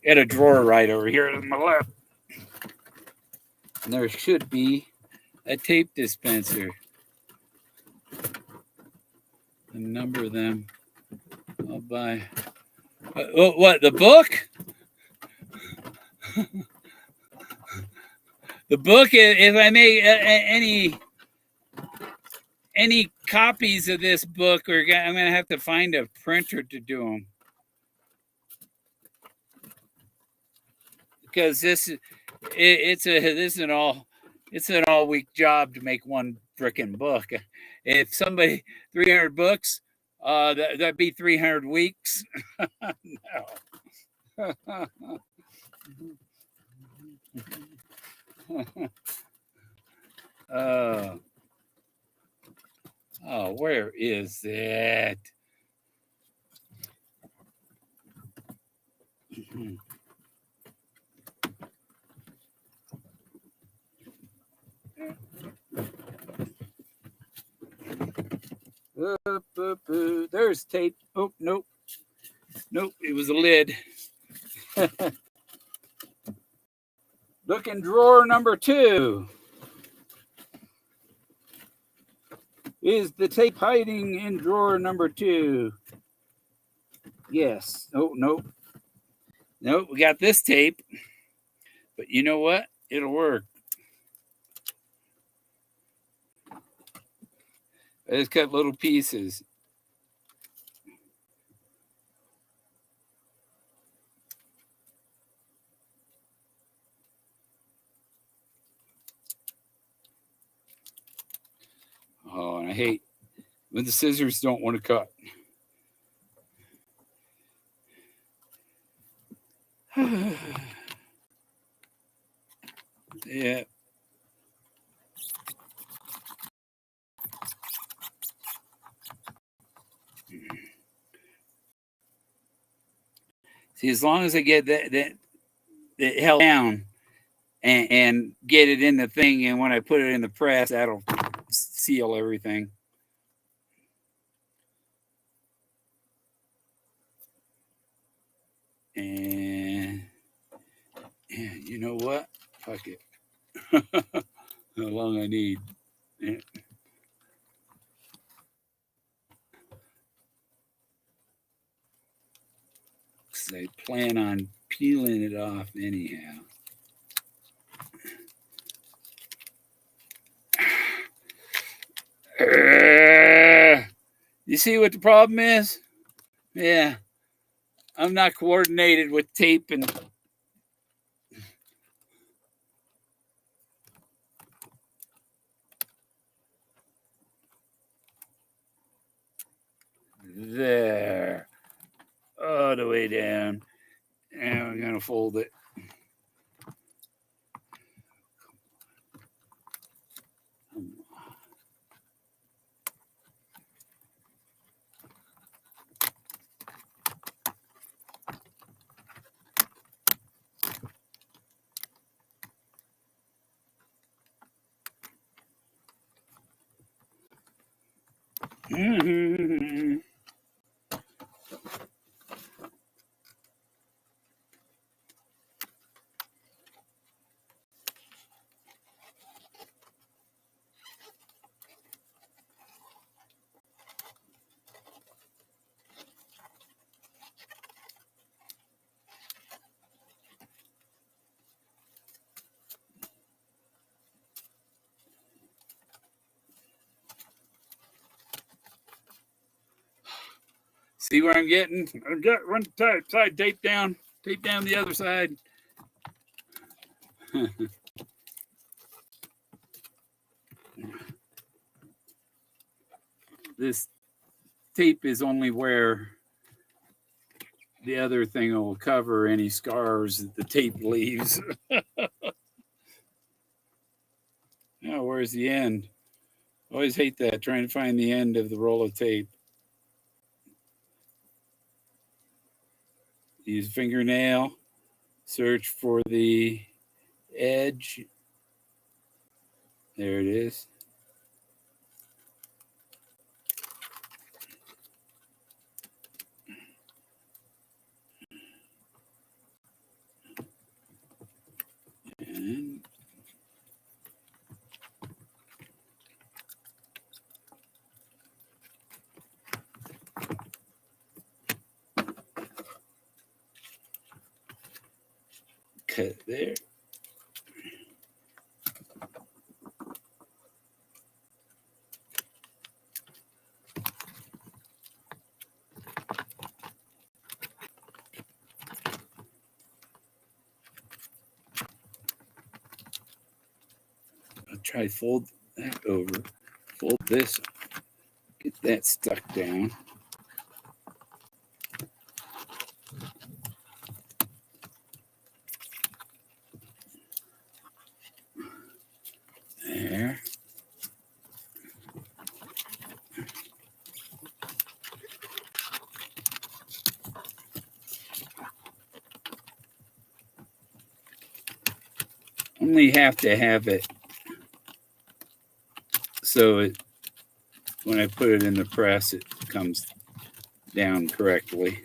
Got a drawer right over here on my left. And there should be a tape dispenser. A number of them. I'll buy. What, the book? The book, if I make any copies of this book, I'm going to have to find a printer to do them. Because this is an all week job to make one frickin' book. If somebody 300 books, that'd be 300 weeks. No. Oh, where is that? There's tape. Oh, nope. Nope, it was a lid. Look in drawer number 2. Is the tape hiding in drawer number 2? Yes. Oh, nope. Nope, we got this tape. But you know what? It'll work. I just cut little pieces. Oh, and I hate when the scissors don't want to cut. Yeah. See, as long as I get that held down and get it in the thing, and when I put it in the press, that'll seal everything. And you know what? Fuck it. How long I need. Yeah. Because I plan on peeling it off anyhow. You see what the problem is? Yeah. I'm not coordinated with tape and there. All the way down. And we're going to fold it. Mm-hmm. See where I'm getting? I've got run side tape down the other side. This tape is only where the other thing will cover any scars that the tape leaves. Oh, where's the end? Always hate that, trying to find the end of the roll of tape. Use fingernail, search for the edge. There it is. And cut there. I'll try to fold that over. Fold this. Get that stuck down. There. Only have to have it so it, when I put it in the press, it comes down correctly.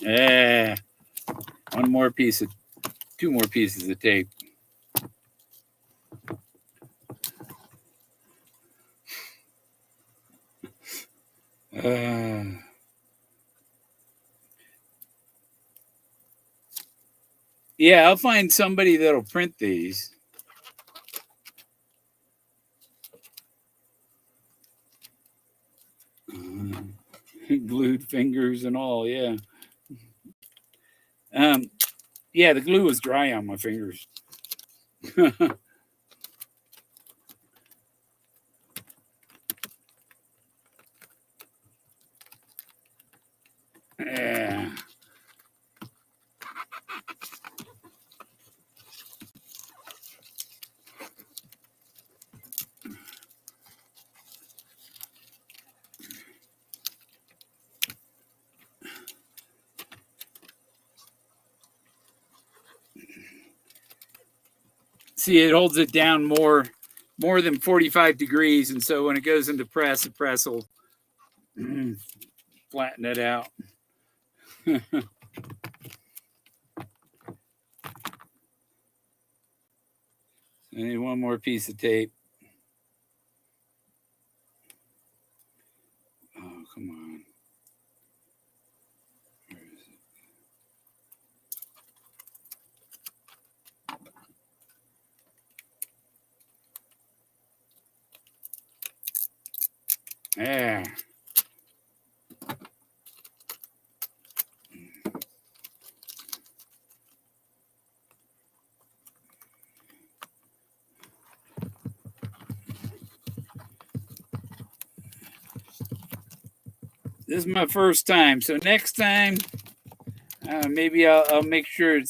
Yeah, two more pieces of tape. Yeah, I'll find somebody that'll print these. Glued fingers and all, yeah. Yeah, the glue was dry on my fingers. Yeah. See, it holds it down more than 45 degrees, and so when it goes into press, the press will flatten it out. I need one more piece of tape. Oh, come on. Where is it? Yeah. This is my first time, so next time maybe I'll make sure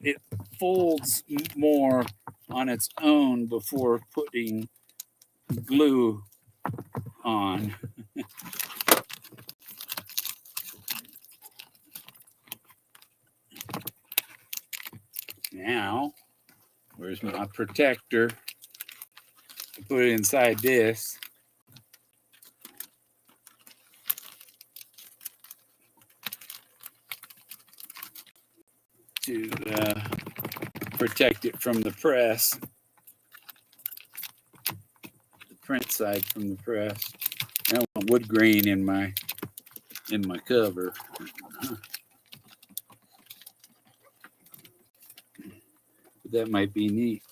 it folds more on its own before putting glue on. Now, where's my protector? I put it inside this. To protect it from the press, the print side from the press. I don't want wood grain in my cover. But that might be neat.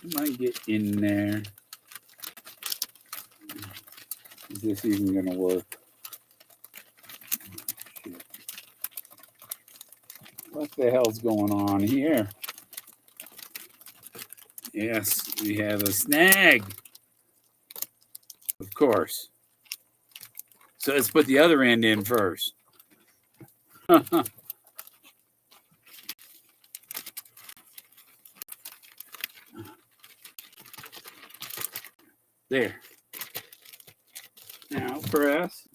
It might get in there. Is this even going to work? Shit. the hell's going on here? Yes, we have a snag. Of course. So let's put the other end in first. There. Now press.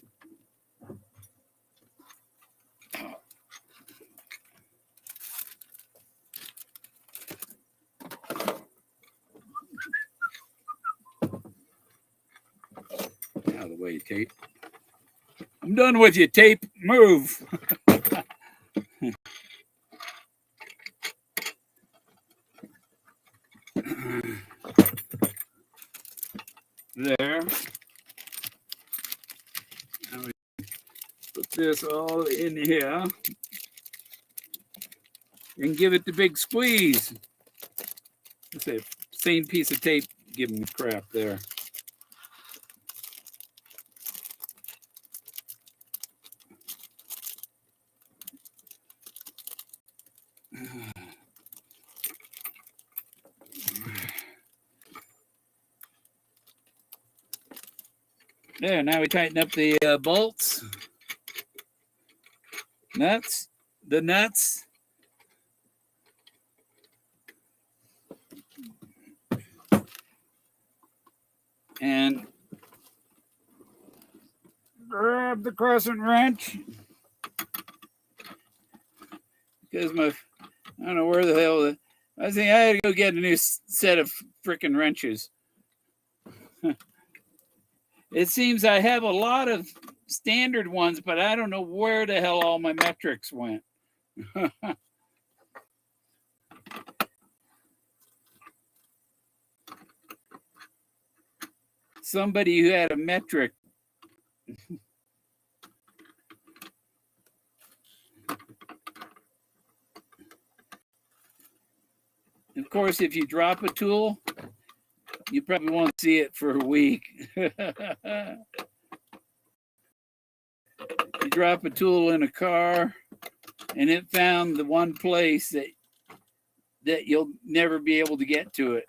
Out of the way, tape. I'm done with you, tape. Move. There. Now we put this all in here and give it the big squeeze. Let's say same piece of tape giving me crap there. There, now we tighten up the bolts, nuts, the nuts. And grab the crescent wrench. Because I don't know where the hell, I think I had to go get a new set of freaking wrenches. It seems I have a lot of standard ones, but I don't know where the hell all my metrics went. Somebody who had a metric. Of course, if you drop a tool, you probably won't see it for a week. You drop a tool in a car and it found the one place that you'll never be able to get to it.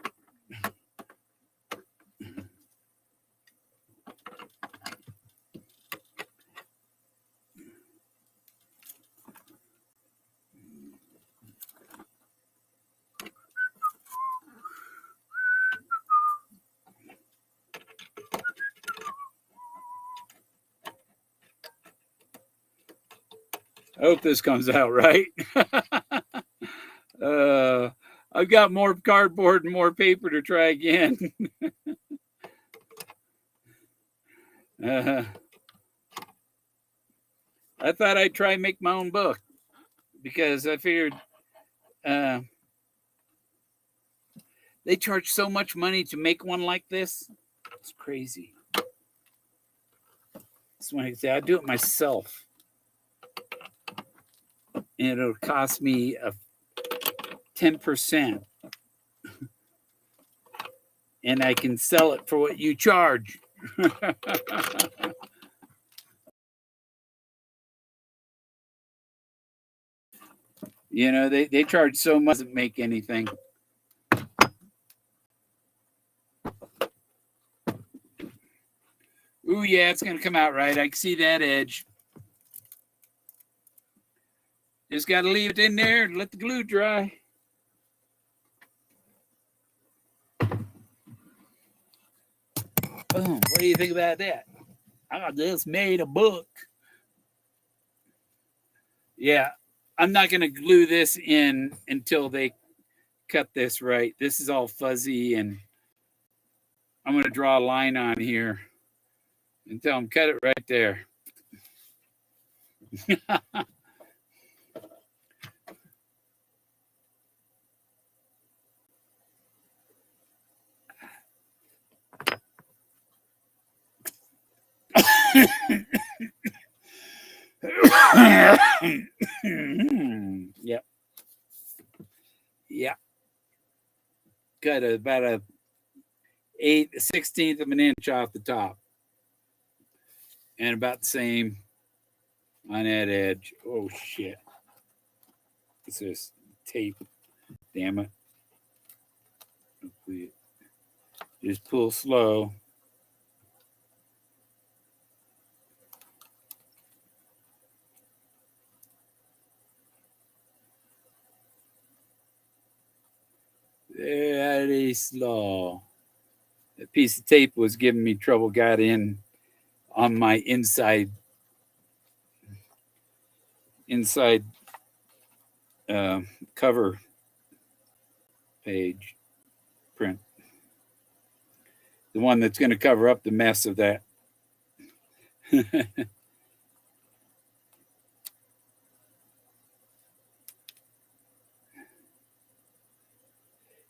I hope this comes out right. I've got more cardboard and more paper to try again. I thought I'd try and make my own book because I figured they charge so much money to make one like this. It's crazy. That's when I say I do it myself. And it'll cost me 10%. And I can sell it for what you charge. You know, they charge so much to make anything. Ooh, yeah, it's going to come out right. I can see that edge. Just got to leave it in there and let the glue dry. Boom. What do you think about that? I just made a book. Yeah, I'm not going to glue this in until they cut this right. This is all fuzzy, and I'm going to draw a line on here and tell them cut it right there. Yep. Yeah. Cut about a 1/16 of an inch off the top. And about the same on that edge. Oh shit. It's this tape. Damn it. Just pull slow. Very slow. A piece of tape was giving me trouble. Got in on my inside cover page print. The one that's going to cover up the mess of that.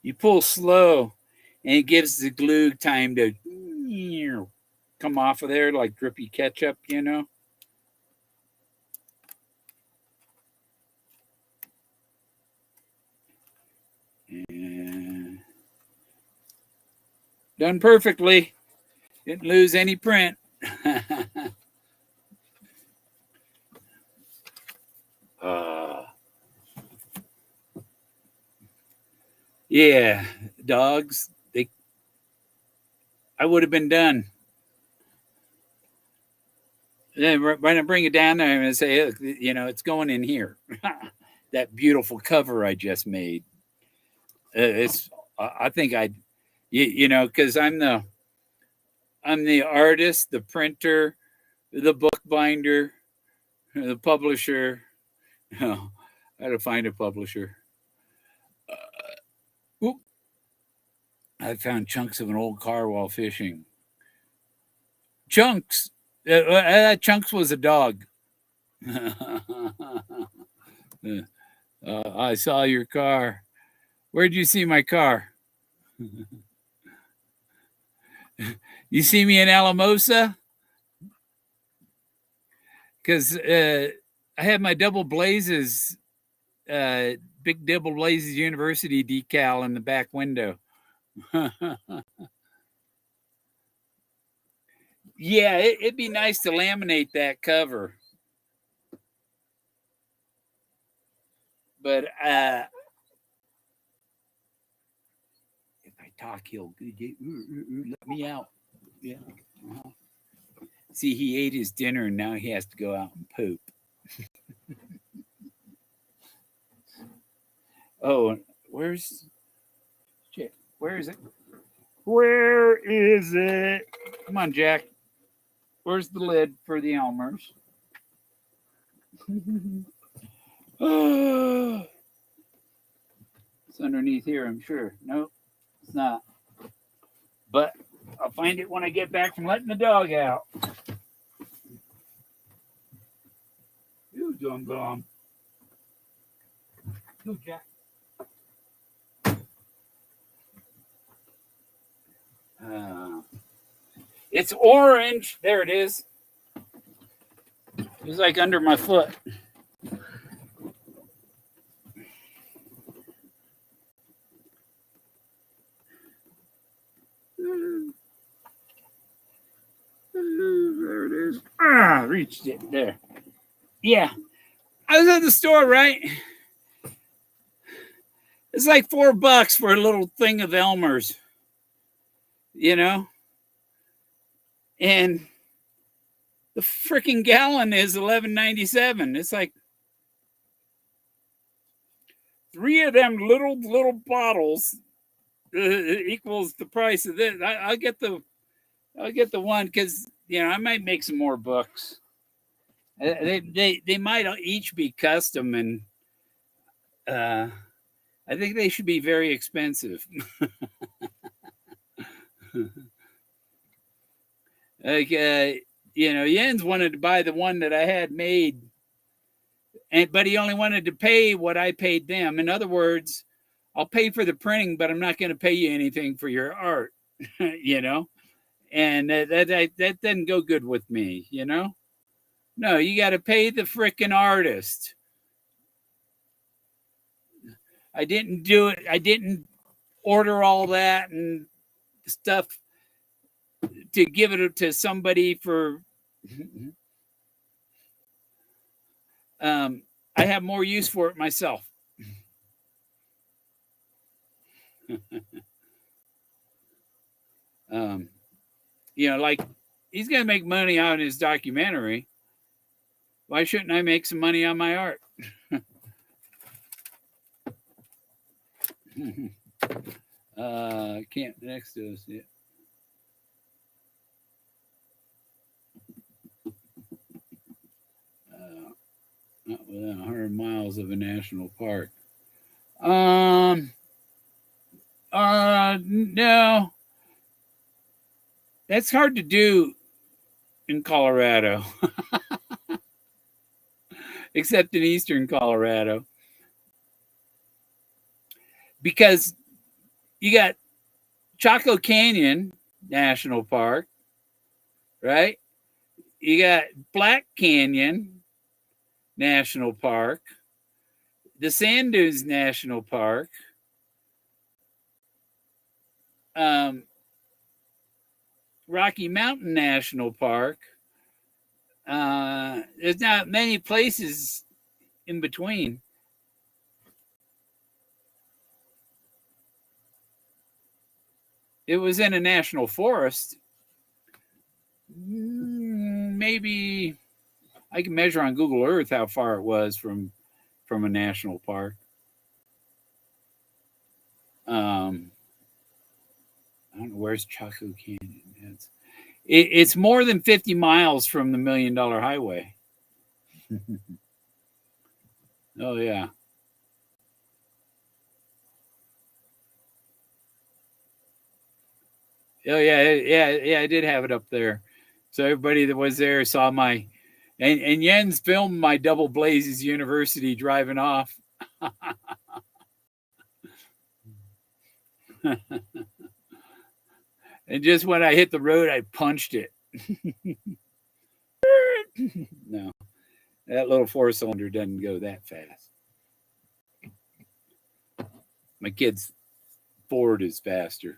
You pull slow, and it gives the glue time to come off of there like drippy ketchup, you know. And done perfectly. Didn't lose any print. Yeah, dogs. I would have been done. Then when I bring it down there and say, you know, it's going in here. That beautiful cover I just made. I think you know, because I'm the artist, the printer, the bookbinder, the publisher. Oh, I had to find a publisher. I found chunks of an old car while fishing. Chunks. Chunks was a dog. I saw your car. Where'd you see my car? You see me in Alamosa? Because I had my Double Blazes, big Double Blazes University decal in the back window. Yeah, it'd be nice to laminate that cover. But if I talk, he'll let me out. Yeah. Uh-huh. See, he ate his dinner and now he has to go out and poop. Oh, where is it? Where is it? Come on, Jack. Where's the lid for the Elmers? Oh, it's underneath here, I'm sure. Nope, it's not. But I'll find it when I get back from letting the dog out. You dumb bomb. Go, Jack. It's orange. There it is. It's like under my foot. There it is. Reached it there. Yeah. I was at the store, right? It's like $4 for a little thing of Elmer's, you know? And the freaking gallon is $11.97. It's like 3 of them little bottles equals the price of this. I'll get the one because, you know, I might make some more books. They might each be custom, and I think they should be very expensive. Like, you know, Jens wanted to buy the one that I had made, but he only wanted to pay what I paid them. In other words, I'll pay for the printing, but I'm not going to pay you anything for your art, you know? And that doesn't go good with me, you know? No, you got to pay the freaking artist. I didn't do it. I didn't order all that and stuff to give it to somebody for. I have more use for it myself. Like he's going to make money on his documentary. Why shouldn't I make some money on my art? Can't next to us yet. Not within 100 miles of a national park. No, that's hard to do in Colorado, except in eastern Colorado, because you got Chaco Canyon National Park, right? You got Black Canyon National Park, the Sand Dunes National Park, Rocky Mountain National Park. There's not many places in between. It was in a national forest. Maybe I can measure on Google Earth how far it was from a national park. I don't know, where's Chaco Canyon. It's more than 50 miles from the $1 Million Highway. Oh yeah. Oh yeah. I did have it up there, so everybody that was there saw my, and Jens filmed my Double Blazes University driving off. And just when I hit the road, I punched it. No, that little 4-cylinder doesn't go that fast. My kid's Ford is faster,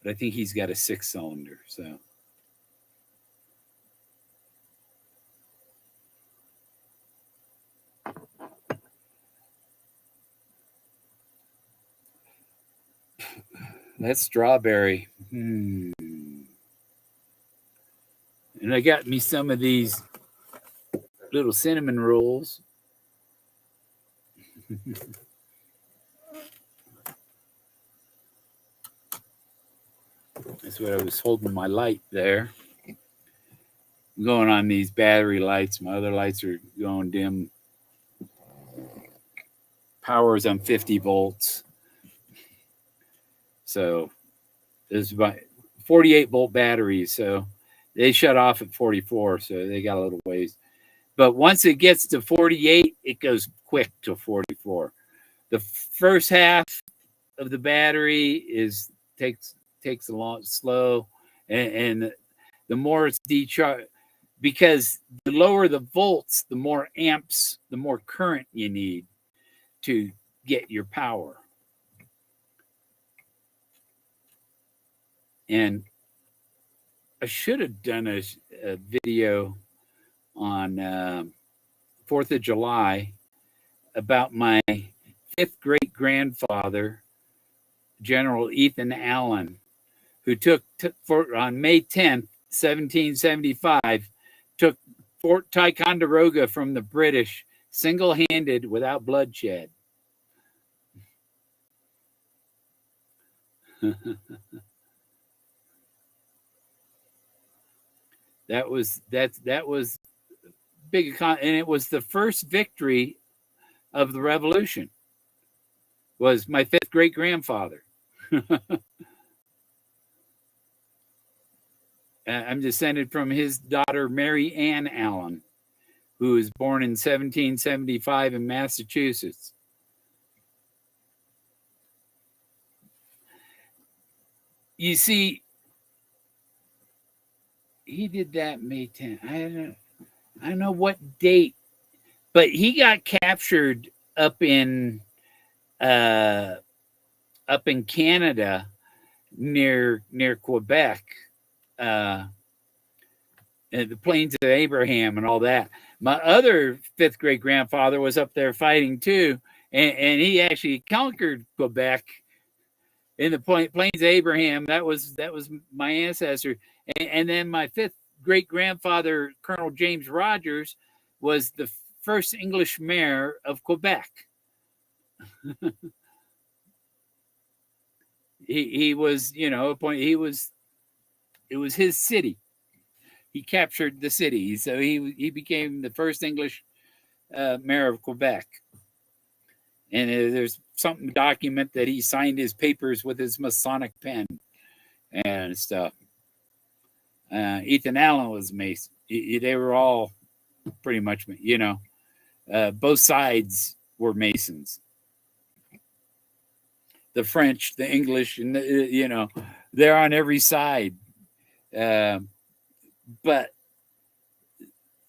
but I think he's got a 6-cylinder. So that's strawberry. And I got me some of these little cinnamon rolls. That's what I was holding my light there. I'm going on these battery lights. My other lights are going dim. Power is on 50 volts. So there's about 48 volt batteries. So they shut off at 44. So they got a little ways. But once it gets to 48, it goes quick to 44. The first half of the battery takes a long, slow, and the more it's decharged, because the lower the volts, the more amps, the more current you need to get your power. And I should have done a video on 4th of July about my 5th great grandfather, General Ethan Allen, who took on May 10th, 1775, took Fort Ticonderoga from the British single-handed without bloodshed. That was big, and it was the first victory of the Revolution. Was my 5th great grandfather. I'm descended from his daughter Mary Ann Allen, who was born in 1775 in Massachusetts. You see, he did that May 10th. I don't know what date, but he got captured up in Canada near Quebec, and the Plains of Abraham and all that. My other 5th great grandfather was up there fighting too, and he actually conquered Quebec in the Plains of Abraham. That was my ancestor, and then my fifth great grandfather, Colonel James Rogers, was the first English mayor of Quebec. he was, you know, it was his city. He captured the city, so he became the first English mayor of Quebec. And there's something document that he signed his papers with his Masonic pen and stuff. Ethan Allen was Mason. They were all pretty much, you know, both sides were Masons. The French, the English, and you know, they're on every side. But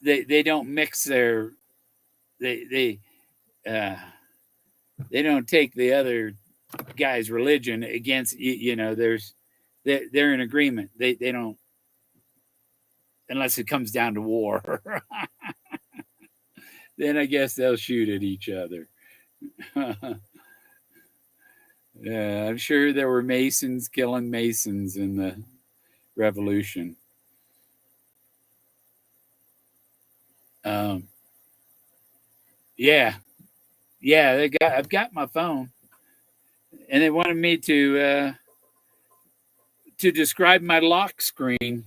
they don't mix their they don't take the other guy's religion against, you know. They're in agreement. They don't, unless it comes down to war. Then I guess they'll shoot at each other. Yeah, I'm sure there were Masons killing Masons in the Revolution. Yeah, I've got my phone, and they wanted me to describe my lock screen.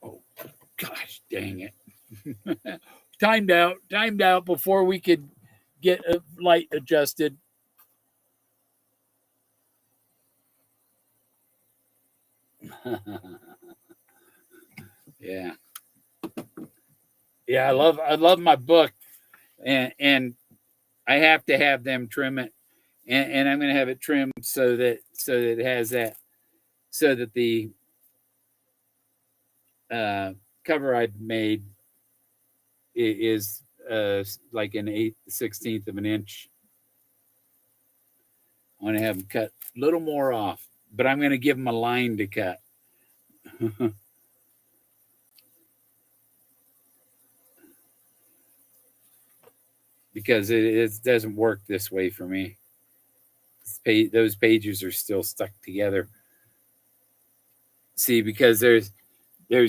Oh, gosh, dang it! Timed out before we could get a light adjusted. Yeah. I love my book, and I have to have them trim it, and I'm going to have it trimmed so that it has that, so that the cover I've made is like an 1/16 of an inch. I want to have them cut a little more off, but I'm going to give them a line to cut. Because it doesn't work this way for me. Those pages are still stuck together. See, because there's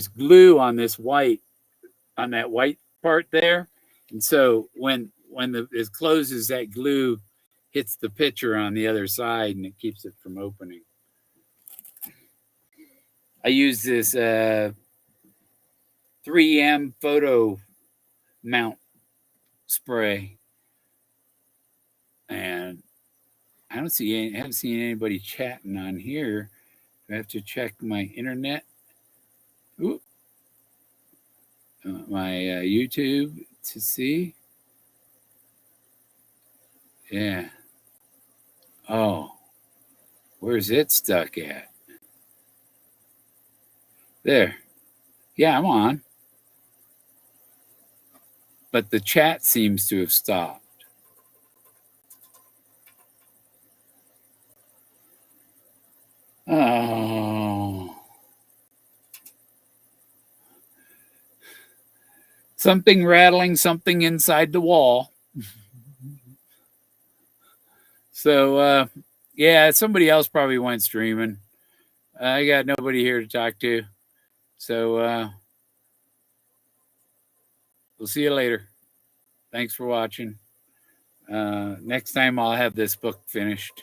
glue on this white, on that white part there, and so when it closes, that glue hits the picture on the other side, and it keeps it from opening. I use this 3M photo mount spray, and I haven't seen anybody chatting on here. I have to check my internet. Ooh. My YouTube to see. Yeah. Oh, where's it stuck at? There. Yeah, I'm on. But the chat seems to have stopped. Oh. Something rattling, something inside the wall. So, yeah, somebody else probably went streaming. I got nobody here to talk to. So, we'll see you later. Thanks for watching. Next time I'll have this book finished.